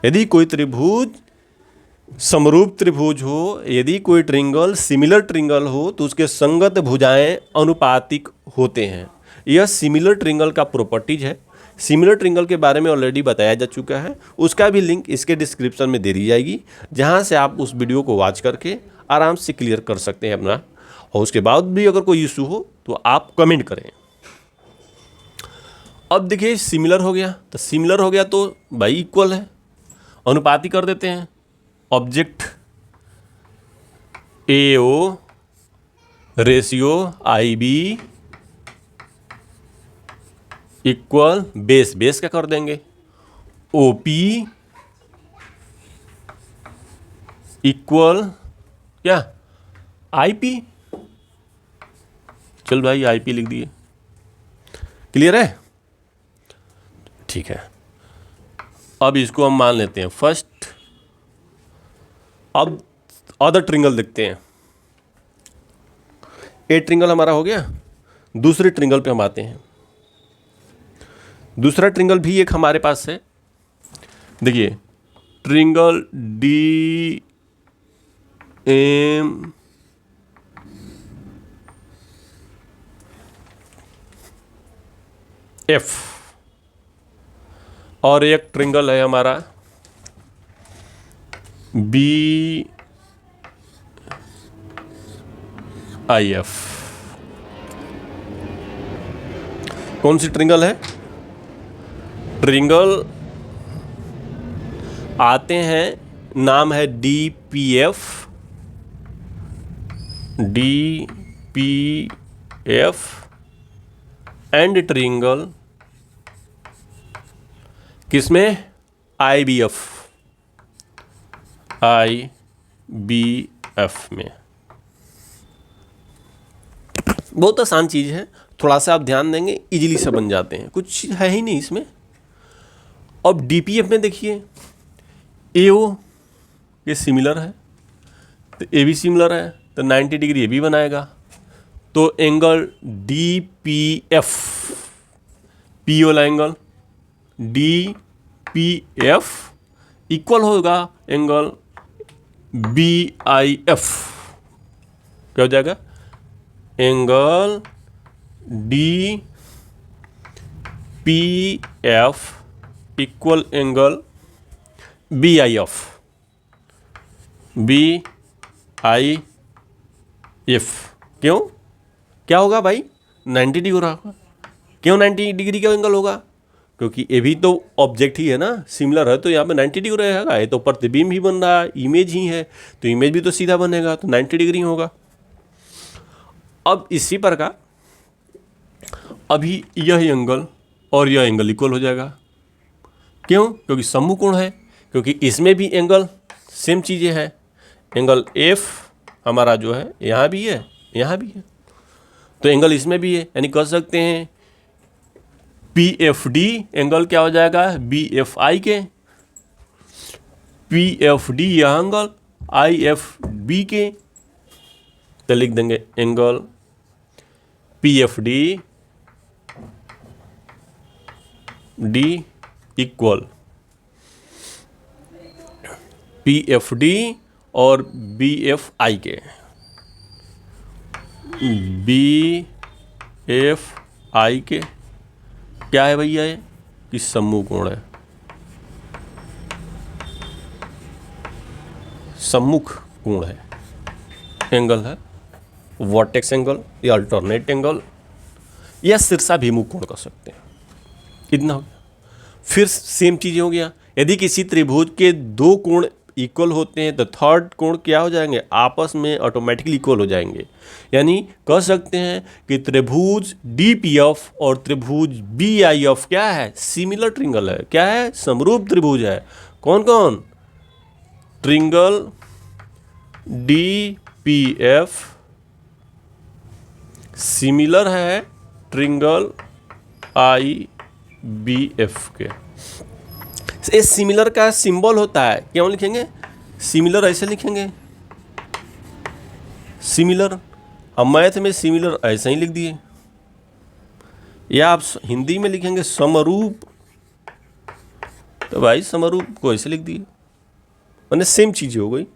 यदि कोई त्रिभुज समरूप त्रिभुज हो, यदि कोई ट्रिंगल सिमिलर ट्रिंगल हो, तो उसके संगत भुजाएं अनुपातिक होते हैं। यह सिमिलर ट्रिंगल का प्रॉपर्टीज है। सिमिलर ट्रिंगल के बारे में ऑलरेडी बताया जा चुका है, उसका भी लिंक इसके डिस्क्रिप्शन में दे दी जाएगी, जहां से आप उस वीडियो को वॉच करके आराम से क्लियर कर सकते हैं अपना। और उसके बाद भी अगर कोई इशू हो तो आप कमेंट करें। अब देखिए सिमिलर हो गया, तो सिमिलर हो गया तो भाई इक्वल है, अनुपातिक कर देते हैं। Object AO ratio IB equal base, base क्या कर देंगे? OP इक्वल क्या? IP। चल भाई IP लिख दिए। क्लियर है? ठीक है। अब इसको हम मान लेते हैं फर्स्ट। अब अदर ट्रिंगल देखते हैं। ए ट्रिंगल हमारा हो गया। दूसरे ट्रिंगल पे हम आते हैं। दूसरा ट्रिंगल भी एक हमारे पास है। देखिए ट्रिंगल DMF, और एक ट्रिंगल है हमारा BIF। कौन सी ट्रिंगल है? ट्रिंगल आते हैं, नाम है DPF एंड ट्रिंगल किसमें? IBF में। बहुत आसान चीज़ है, थोड़ा सा आप ध्यान देंगे इजीली से बन जाते हैं, कुछ है ही नहीं इसमें। अब DPF में देखिए AO ये सिमिलर है, तो A भी सिमिलर है, तो 90 डिग्री ये भी बनाएगा। तो एंगल DPF, P वाला एंगल DPF इक्वल होगा एंगल BIF। क्या हो जाएगा? Angle DPF equal angle BIF। क्यों? क्या होगा भाई? 90 डिग्री हो रहा। क्यों 90 डिग्री का एंगल होगा? क्योंकि ये भी तो ऑब्जेक्ट ही है ना, सिमिलर है, तो यहाँ पे 90 डिग्री रहेगा। ये तो प्रतिबिंब ही बन रहा है, इमेज ही है, तो इमेज भी तो सीधा बनेगा, तो 90 डिग्री होगा। अब इसी प्रकार अभी यह एंगल और यह एंगल इक्वल हो जाएगा। क्यों? क्योंकि समकोण है, क्योंकि इसमें भी एंगल सेम चीज़ें हैं। एंगल F हमारा जो है यहाँ भी है, यहाँ भी है, तो एंगल इसमें भी है। यानी कह सकते हैं PFD एंगल क्या हो जाएगा? BFI के। PFD यह एंगल IFB के, तो लिख देंगे angle PFD D equal PFD और BFI के। BFI के क्या है भैया? ये कि समकोण है। सम्मुख कोण है, एंगल है, वर्टेक्स एंगल या अल्टरनेट एंगल या शीर्षाभिमुख कोण कर सकते हैं। इतना हो गया। फिर सेम चीज़ हो गया, यदि किसी त्रिभुज के दो कोण इक्वल होते हैं तो थर्ड कोण क्या हो जाएंगे, आपस में ऑटोमेटिकली इक्वल हो जाएंगे। यानी कह सकते हैं कि त्रिभुज DPF और त्रिभुज BIF क्या है, सिमिलर ट्रिंगल है। क्या है, समरूप त्रिभुज है। कौन कौन, ट्रिंगल DPF सिमिलर है ट्रिंगल IBF के। इस सिमिलर का सिंबल होता है, क्यों लिखेंगे, सिमिलर ऐसे लिखेंगे, सिमिलर। अब मैथ में सिमिलर ऐसे ही लिख दिए, या आप हिंदी में लिखेंगे समरूप, तो भाई समरूप को ऐसे लिख दिए, मैंने सेम चीज़ हो गई।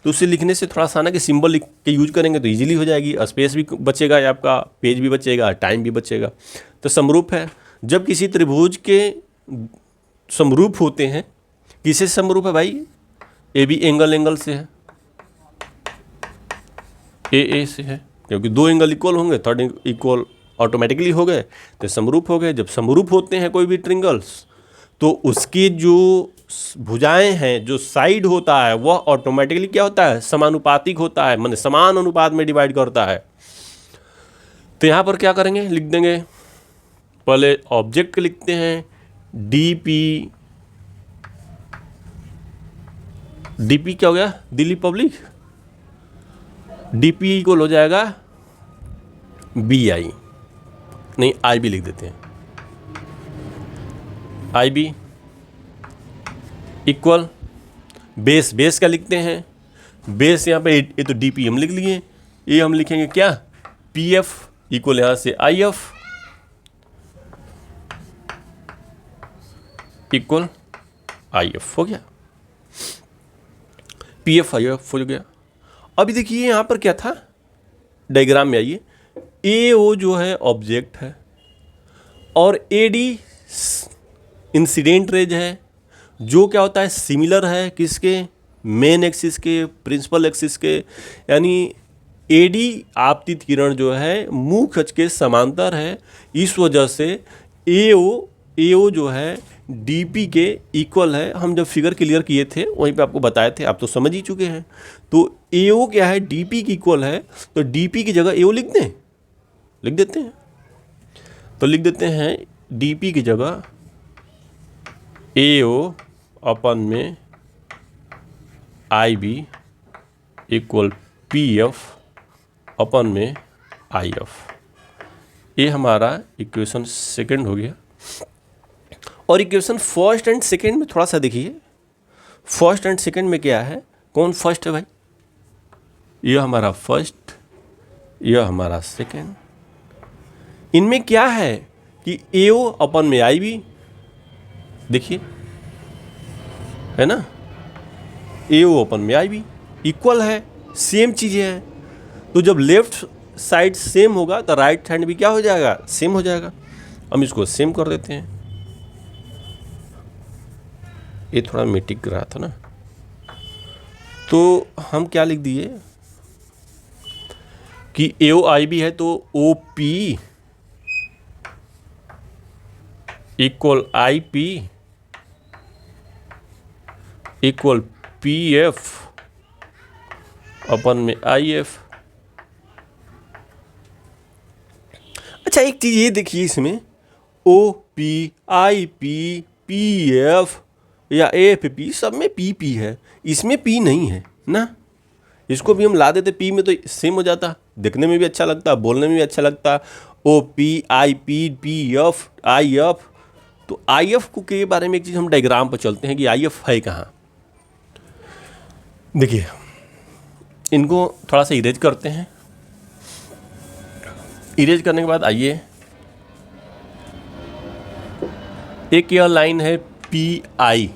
तो उसे लिखने से थोड़ा सा ना कि सिंबल लिख के यूज करेंगे तो इजीली हो जाएगी, स्पेस भी बचेगा, या आपका पेज भी बचेगा, टाइम भी बचेगा। तो समरूप है, जब किसी त्रिभुज के समरूप होते हैं, किसे समरूप है भाई, AB एंगल से है, AA से है, क्योंकि दो एंगल इक्वल होंगे, थर्ड इक्वल ऑटोमेटिकली हो गए तो समरूप हो गए। जब समरूप होते हैं कोई भी ट्रिंगल्स तो उसकी जो भुजाएं हैं, जो साइड होता है वह ऑटोमेटिकली क्या होता है, समानुपातिक होता है, माने समान अनुपात में डिवाइड करता है। तो यहाँ पर क्या करेंगे, लिख देंगे, पहले ऑब्जेक्ट लिखते हैं DP क्या हो गया, दिल्ली पब्लिक, DP इक्वल हो जाएगा BI, नहीं IB लिख देते हैं, IB इक्वल बेस का लिखते हैं, बेस यहाँ पे ये तो DP हम लिख लिए, ये हम लिखेंगे क्या, PF इक्वल यहाँ से IF इक्वल IF हो गया, PF IF हो गया। अभी देखिए यहाँ पर क्या था, डायग्राम में आइए, AO जो है ऑब्जेक्ट है और AD इंसिडेंट रेज है, जो क्या होता है, सिमिलर है किसके, मेन एक्सिस के, प्रिंसिपल एक्सिस के। यानी AD आपतित किरण जो है मुख्य अक्ष के समांतर है, इस वजह से AO जो है DP के इक्वल है। हम जब फिगर क्लियर किए थे वहीं पे आपको बताए थे, आप तो समझ ही चुके हैं। तो AO क्या है, DP की इक्वल है, तो DP की जगह AO लिख देते हैं, तो लिख देते हैं DP की जगह AO अपन में IB इक्वल PF अपन में IF। ये हमारा इक्वेशन सेकंड हो गया। और इक्वेशन फर्स्ट एंड सेकंड में थोड़ा सा देखिए, फर्स्ट एंड सेकंड में क्या है, कौन फर्स्ट है भाई, यह हमारा फर्स्ट, यह हमारा सेकंड। इनमें क्या है कि AO अपन में IB, देखिए है ना, AO अपन में IB इक्वल है, सेम चीज़ें हैं। तो जब लेफ्ट साइड सेम होगा तो राइट हैंड भी क्या हो जाएगा, सेम हो जाएगा। हम इसको सेम कर देते हैं, ये थोड़ा मिटिक रहा था ना, तो हम क्या लिख दिए कि AO IB है तो OP equal IP equal PF अपन में IF। अच्छा एक चीज़ ये देखिए, इसमें OP IP PF या AFP सब में PP है, इसमें P नहीं है ना। इसको भी हम ला देते P में तो सेम हो जाता, देखने में भी अच्छा लगता, बोलने में भी अच्छा लगता, OP IP PF IF। तो IF को के बारे में एक चीज़ हम डायग्राम पर चलते हैं कि IF है कहाँ। देखिए इनको थोड़ा सा इरेज करते हैं, इरेज करने के बाद आइए, एक यह लाइन है PI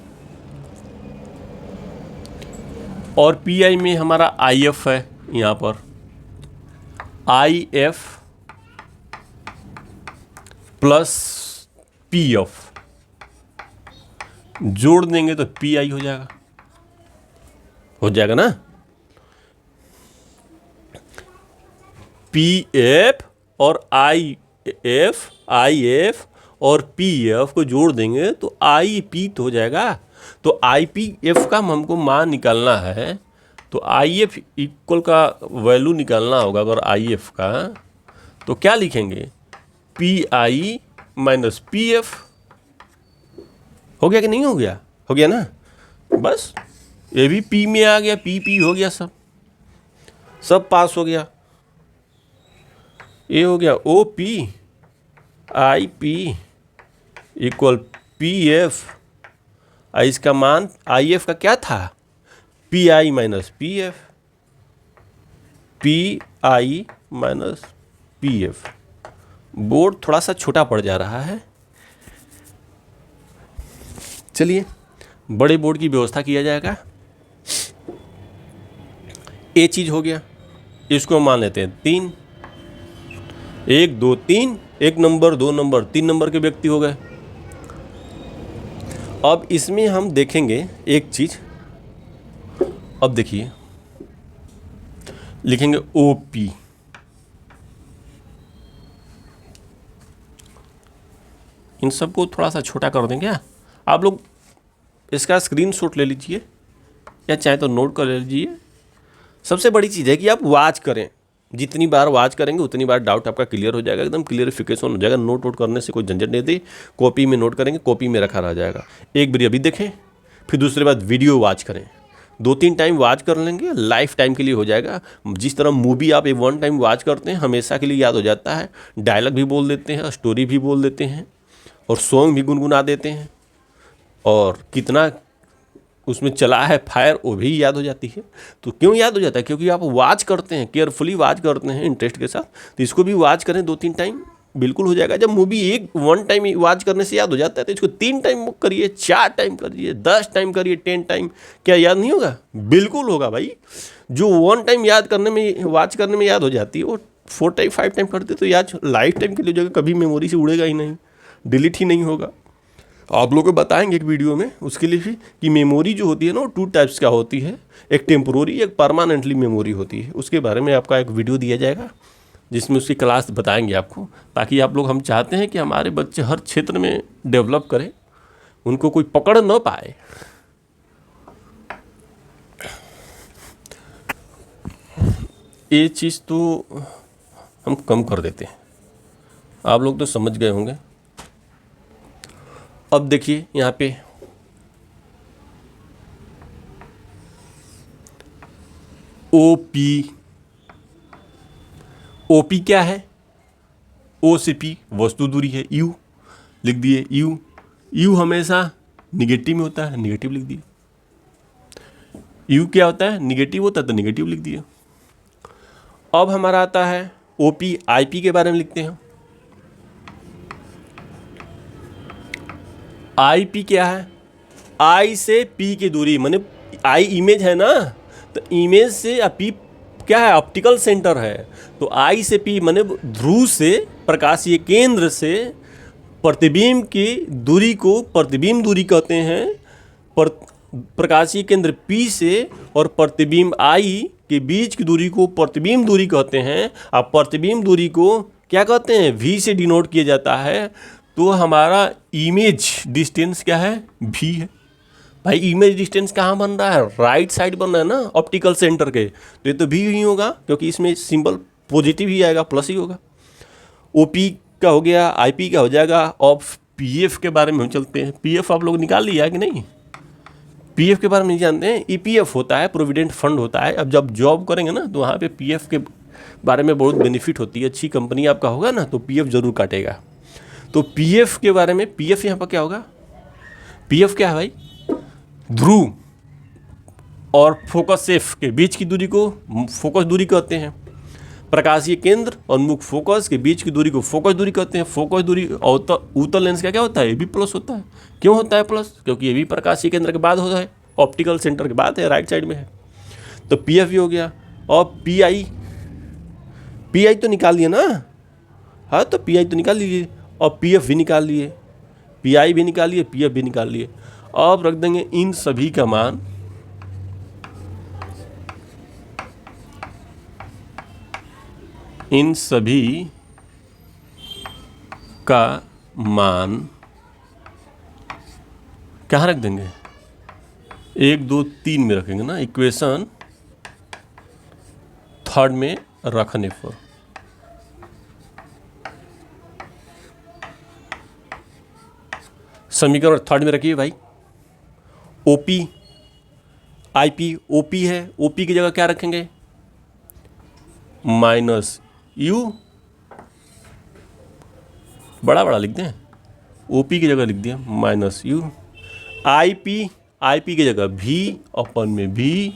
और PI में हमारा IF है, यहाँ पर IF प्लस PF जोड़ देंगे तो PI हो जाएगा। हो जाएगा ना। पी एफ और आई एफ और पी एफ को जोड़ देंगे तो आई पी तो हो जाएगा। तो आई पी एफ का हमको मान निकालना है, तो आई एफ इक्वल का वैल्यू निकालना होगा। अगर आई एफ का तो क्या लिखेंगे, P I minus P F. हो गया कि नहीं हो गया? हो गया ना। बस ये भी पी में आ गया, पी हो गया, सब पास हो गया। ये हो गया O P I P equal P F. इसका मान आई एफ का क्या था, P I minus P F, P I minus P F. Board थोड़ा सा छोटा पड़ जा रहा है, चलिए बड़े बोर्ड की व्यवस्था किया जाएगा। ये चीज़ हो गया, इसको हम मान लेते हैं 3, 1 2 3, 1 नंबर 2 नंबर 3 नंबर के व्यक्ति हो गए। अब इसमें हम देखेंगे एक चीज, अब देखिए लिखेंगे ओ पी। इन सबको थोड़ा सा छोटा कर दें क्या? आप लोग इसका स्क्रीनशॉट ले लीजिए या चाहे तो नोट कर लीजिए। सबसे बड़ी चीज़ है कि आप वॉच करें, जितनी बार वॉच करेंगे उतनी बार डाउट आपका क्लियर हो जाएगा, एकदम क्लियरिफिकेशन हो जाएगा। नोट वोट करने से कोई झंझट नहीं थी, कॉपी में नोट करेंगे, कॉपी में रखा रह जाएगा। एक बार अभी देखें, फिर दूसरे बार वीडियो वॉच करें, 2-3 टाइम वॉच कर लेंगे, लाइफ टाइम के लिए हो जाएगा। जिस तरह मूवी आप 1 टाइम वॉच करते हैं हमेशा के लिए याद हो जाता है, डायलॉग भी बोल देते हैं, स्टोरी भी बोल देते हैं और सॉन्ग भी गुनगुना देते हैं, और कितना उसमें चला है फायर वो भी याद हो जाती है। तो क्यों याद हो जाता है? क्योंकि आप वॉच करते हैं, केयरफुली वॉच करते हैं इंटरेस्ट के साथ। तो इसको भी वॉच करें 2-3 टाइम, बिल्कुल हो जाएगा। जब मूवी 1 टाइम वॉच करने से याद हो जाता है तो इसको 3 टाइम करिए, 4 टाइम करिए, 10 टाइम करिए, 10 टाइम। क्या याद नहीं होगा? बिल्कुल होगा भाई। जो 1 टाइम याद करने में, वॉच करने में याद हो जाती है, वो 4 टाइम 5 टाइम करते तो याद लाइफ टाइम के लिए हो जाएगा, कभी मेमोरी से उड़ेगा ही नहीं, डिलीट ही नहीं होगा। आप लोगों को बताएंगे एक वीडियो में उसके लिए भी कि मेमोरी जो होती है ना वो 2 टाइप्स का होती है, एक टेम्पोररी, एक परमानेंटली मेमोरी होती है। उसके बारे में आपका एक वीडियो दिया जाएगा जिसमें उसकी क्लास बताएंगे आपको, ताकि आप लोग, हम चाहते हैं कि हमारे बच्चे हर क्षेत्र में डेवलप करें, उनको कोई पकड़ न पाए। ये चीज़ तो हम कम कर देते हैं, आप लोग तो समझ गए होंगे। अब देखिए यहाँ पे ओ पी क्या है? ओ से पी वस्तु दूरी है, यू लिख दिए। यू हमेशा निगेटिव में होता है, निगेटिव लिख दिए। यू क्या होता है? निगेटिव होता है, तो निगेटिव लिख दिए। अब हमारा आता है ओ पी आई पी के बारे में लिखते हैं। आई पी क्या है? आई से पी की दूरी, माने आई इमेज है ना, तो इमेज से पी क्या है? ऑप्टिकल सेंटर है। तो आई से पी माने ध्रुव से, प्रकाशीय केंद्र से प्रतिबिंब की दूरी को प्रतिबिंब दूरी कहते हैं। प्रकाशीय केंद्र पी से और प्रतिबिंब आई के बीच की दूरी को प्रतिबिंब दूरी कहते हैं। अब प्रतिबिंब दूरी को क्या कहते हैं? वी से डिनोट किया जाता है। तो हमारा इमेज डिस्टेंस क्या है? भी है। भाई इमेज डिस्टेंस कहाँ बन रहा है? राइट साइड बन रहा है ना ऑप्टिकल सेंटर के, तो ये तो भी ही होगा, क्योंकि इसमें सिंबल पॉजिटिव ही आएगा, प्लस ही होगा। ओ पी का हो गया, आई पी का हो जाएगा। और पी एफ के बारे में हम चलते हैं। पी एफ आप लोग निकाल लिया है कि नहीं? पी एफ के बारे में नहीं जानते हैं? ई पी एफ होता है, प्रोविडेंट फंड होता है। अब जब जॉब करेंगे ना तो वहाँ पे पी एफ के बारे में बहुत बेनिफिट होती है। अच्छी कंपनी आपका होगा ना तो पी एफ जरूर काटेगा। तो पी एफ के बारे में, पी एफ यहाँ पर क्या होगा? पी एफ क्या है भाई? ध्रुव और फोकस एफ के बीच की दूरी को फोकस दूरी कहते हैं। प्रकाशीय केंद्र और मुख्य फोकस के बीच की दूरी को फोकस दूरी कहते हैं। फोकस दूरी उत्तल लेंस का क्या होता है? ये भी प्लस होता है। क्यों होता है प्लस? क्योंकि ये भी प्रकाशीय केंद्र के बाद होता है, ऑप्टिकल सेंटर के बाद है, राइट साइड में है। तो पी एफ भी हो गया। और पी आई तो निकाल लिए ना, हाँ, तो पी आई तो निकाल लीजिए और पी एफ भी निकाल लिए, पी आई भी निकाल लिए, पी एफ भी निकाल लिए। अब रख देंगे इन सभी का मान इन सभी का मान कहाँ रख देंगे, 1 2 3 में रखेंगे ना, इक्वेशन 3 में रखने पर। समीकरण 3 में रखिए भाई। ओपी आईपी, ओपी है, ओपी की जगह क्या रखेंगे, माइनस यू, बड़ा बड़ा लिख दें, ओपी की जगह लिख दिया माइनस यू। आईपी, आईपी की जगह भी अपन में भी,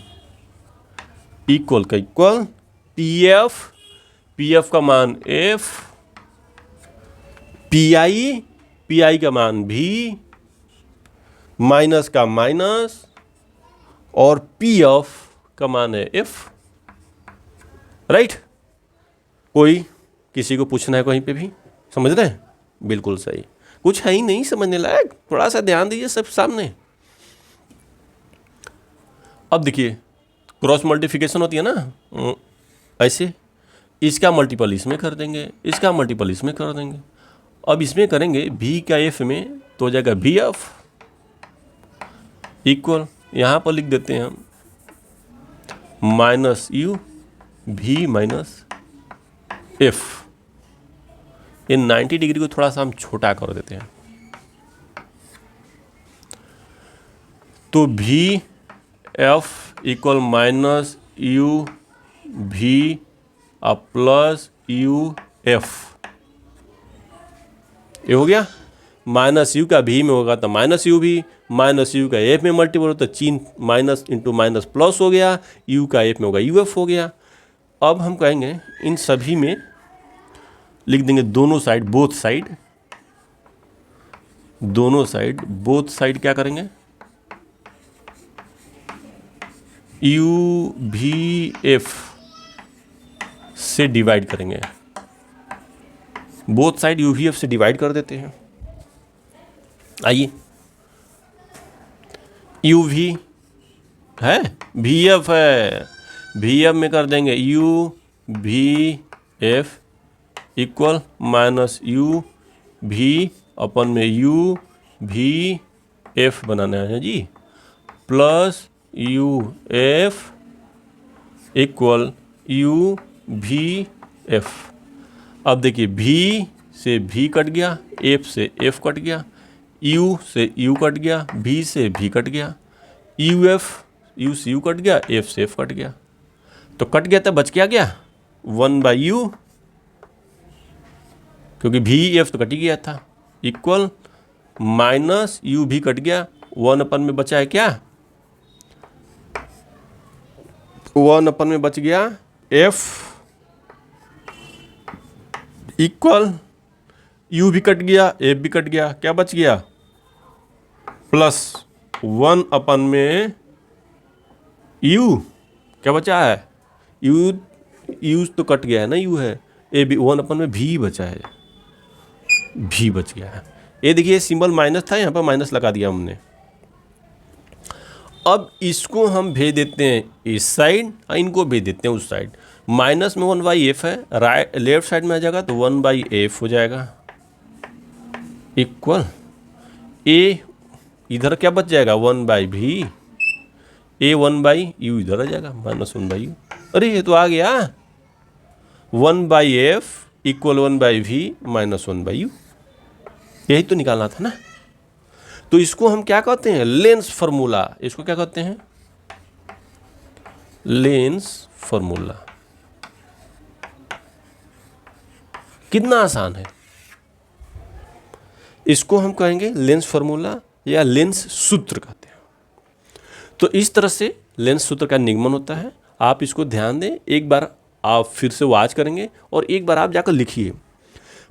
इक्वल का इक्वल पीएफ, पीएफ का मान एफ, पीआई, पीआई का मान भी, माइनस का माइनस, और पीएफ का मान है एफ। राइट? कोई किसी को पूछना है कहीं पे भी, समझ रहे हैं? बिल्कुल सही, कुछ है ही नहीं समझने लायक, थोड़ा सा ध्यान दीजिए सब सामने। अब देखिए क्रॉस मल्टीप्लिकेशन होती है ना, ऐसे इसका मल्टीपल इसमें कर देंगे, इसका मल्टीपल इसमें कर देंगे। अब इसमें करेंगे भी का एफ में तो हो जाएगा भी एफ इक्वल, यहाँ पर लिख देते हैं हम माइनस यू भी माइनस एफ। ये 90 डिग्री को थोड़ा सा हम छोटा कर देते हैं, तो भी एफ इक्वल माइनस यू भी प्लस यू एफ, ये हो गया। माइनस यू का भी में होगा तो माइनस यू भी, माइनस यू का एफ में मल्टीपल हो तो चिन्ह माइनस इंटू माइनस प्लस हो गया, यू का एफ में होगा यू एफ हो गया। अब हम कहेंगे इन सभी में लिख देंगे दोनों साइड, बोथ साइड, दोनों साइड, बोथ साइड क्या करेंगे, यू भी एफ से डिवाइड करेंगे, both side you B F से डिवाइड कर देते हैं। आइए यू भी है, भी एफ है, भी एफ में कर देंगे you B F equal minus you भी अपन में यू भी एफ बनाना है जी, plus U F equal U B F. अब देखिए भी से भी कट गया, एफ से एफ कट गया, यू से यू कट गया, भी से भी कट गया, यू एफ, यू से यू कट गया, एफ से एफ कट गया, तो कट गया तो बच क्या 1 बाई यू, क्योंकि भी एफ तो कट ही गया था, इक्वल माइनस यू भी कट गया, 1 अपन में बचा है क्या, 1 अपन में बच गया एफ इक्वल यू भी कट गया, एफ भी कट गया, क्या बच गया प्लस 1 अपन में यू, क्या बचा है यू तो कट गया है ना, यू है, ए भी 1 अपन में भी बचा है, भी बच गया है। ये देखिए सिंबल माइनस था, यहाँ पर माइनस लगा दिया हमने। अब इसको हम भेज देते हैं इस साइड और इनको भेज देते हैं उस साइड। माइनस में 1 बाई एफ है, राइट लेफ्ट साइड में आ जाएगा तो 1 बाई एफ हो जाएगा इक्वल ए, इधर क्या बच जाएगा 1 बाई भी, ए 1 बाई यू इधर आ जाएगा माइनस 1 बाई यू। अरे ये तो आ गया 1 by F equal 1 by V minus 1 by U, यही तो निकालना था ना। तो इसको हम क्या कहते हैं, लेंस फार्मूला, इसको क्या कहते हैं लेंस फार्मूला। कितना आसान है, इसको हम कहेंगे लेंस फार्मूला या लेंस सूत्र कहते हैं। तो इस तरह से लेंस सूत्र का निगमन होता है। आप इसको ध्यान दें, एक बार आप फिर से वाच करेंगे और एक बार आप जाकर लिखिए।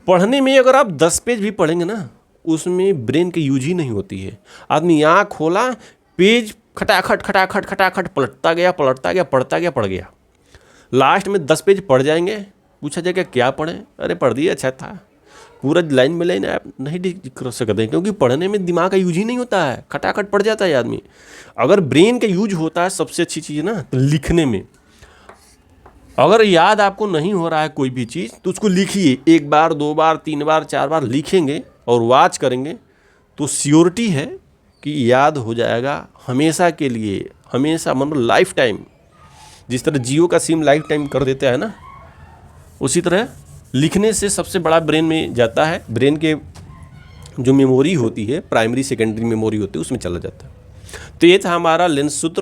पढ़ने में अगर आप 10 पेज भी पढ़ेंगे ना, उसमें ब्रेन की यूज ही नहीं होती है। आदमी आँख खोला, पेज खटाखट खटाखट खटाखट पलटता गया पढ़ता गया पढ़ गया। लास्ट में 10 पेज पढ़ जाएंगे, पूछा जाएगा क्या पढ़ें, अरे पढ़ दिया अच्छा था, पूरा लाइन में लाइन आप नहीं कर सकते, क्योंकि पढ़ने में दिमाग का यूज ही नहीं होता है, खटाखट पढ़ जाता है आदमी। अगर ब्रेन का यूज होता है सबसे अच्छी चीज़ ना, तो लिखने में अगर याद आपको नहीं हो रहा है कोई भी चीज़ तो उसको लिखिए, 1 बार 2 बार 3 बार 4 बार लिखेंगे और वॉच करेंगे तो श्योरिटी है कि याद हो जाएगा हमेशा के लिए, हमेशा मतलब लाइफ टाइम। जिस तरह जियो का सिम लाइफ टाइम कर देता है ना, उसी तरह लिखने से सबसे बड़ा ब्रेन में जाता है, ब्रेन के जो मेमोरी होती है, प्राइमरी सेकेंडरी मेमोरी होती है, उसमें चला जाता है। तो ये था हमारा लेंस सूत्र।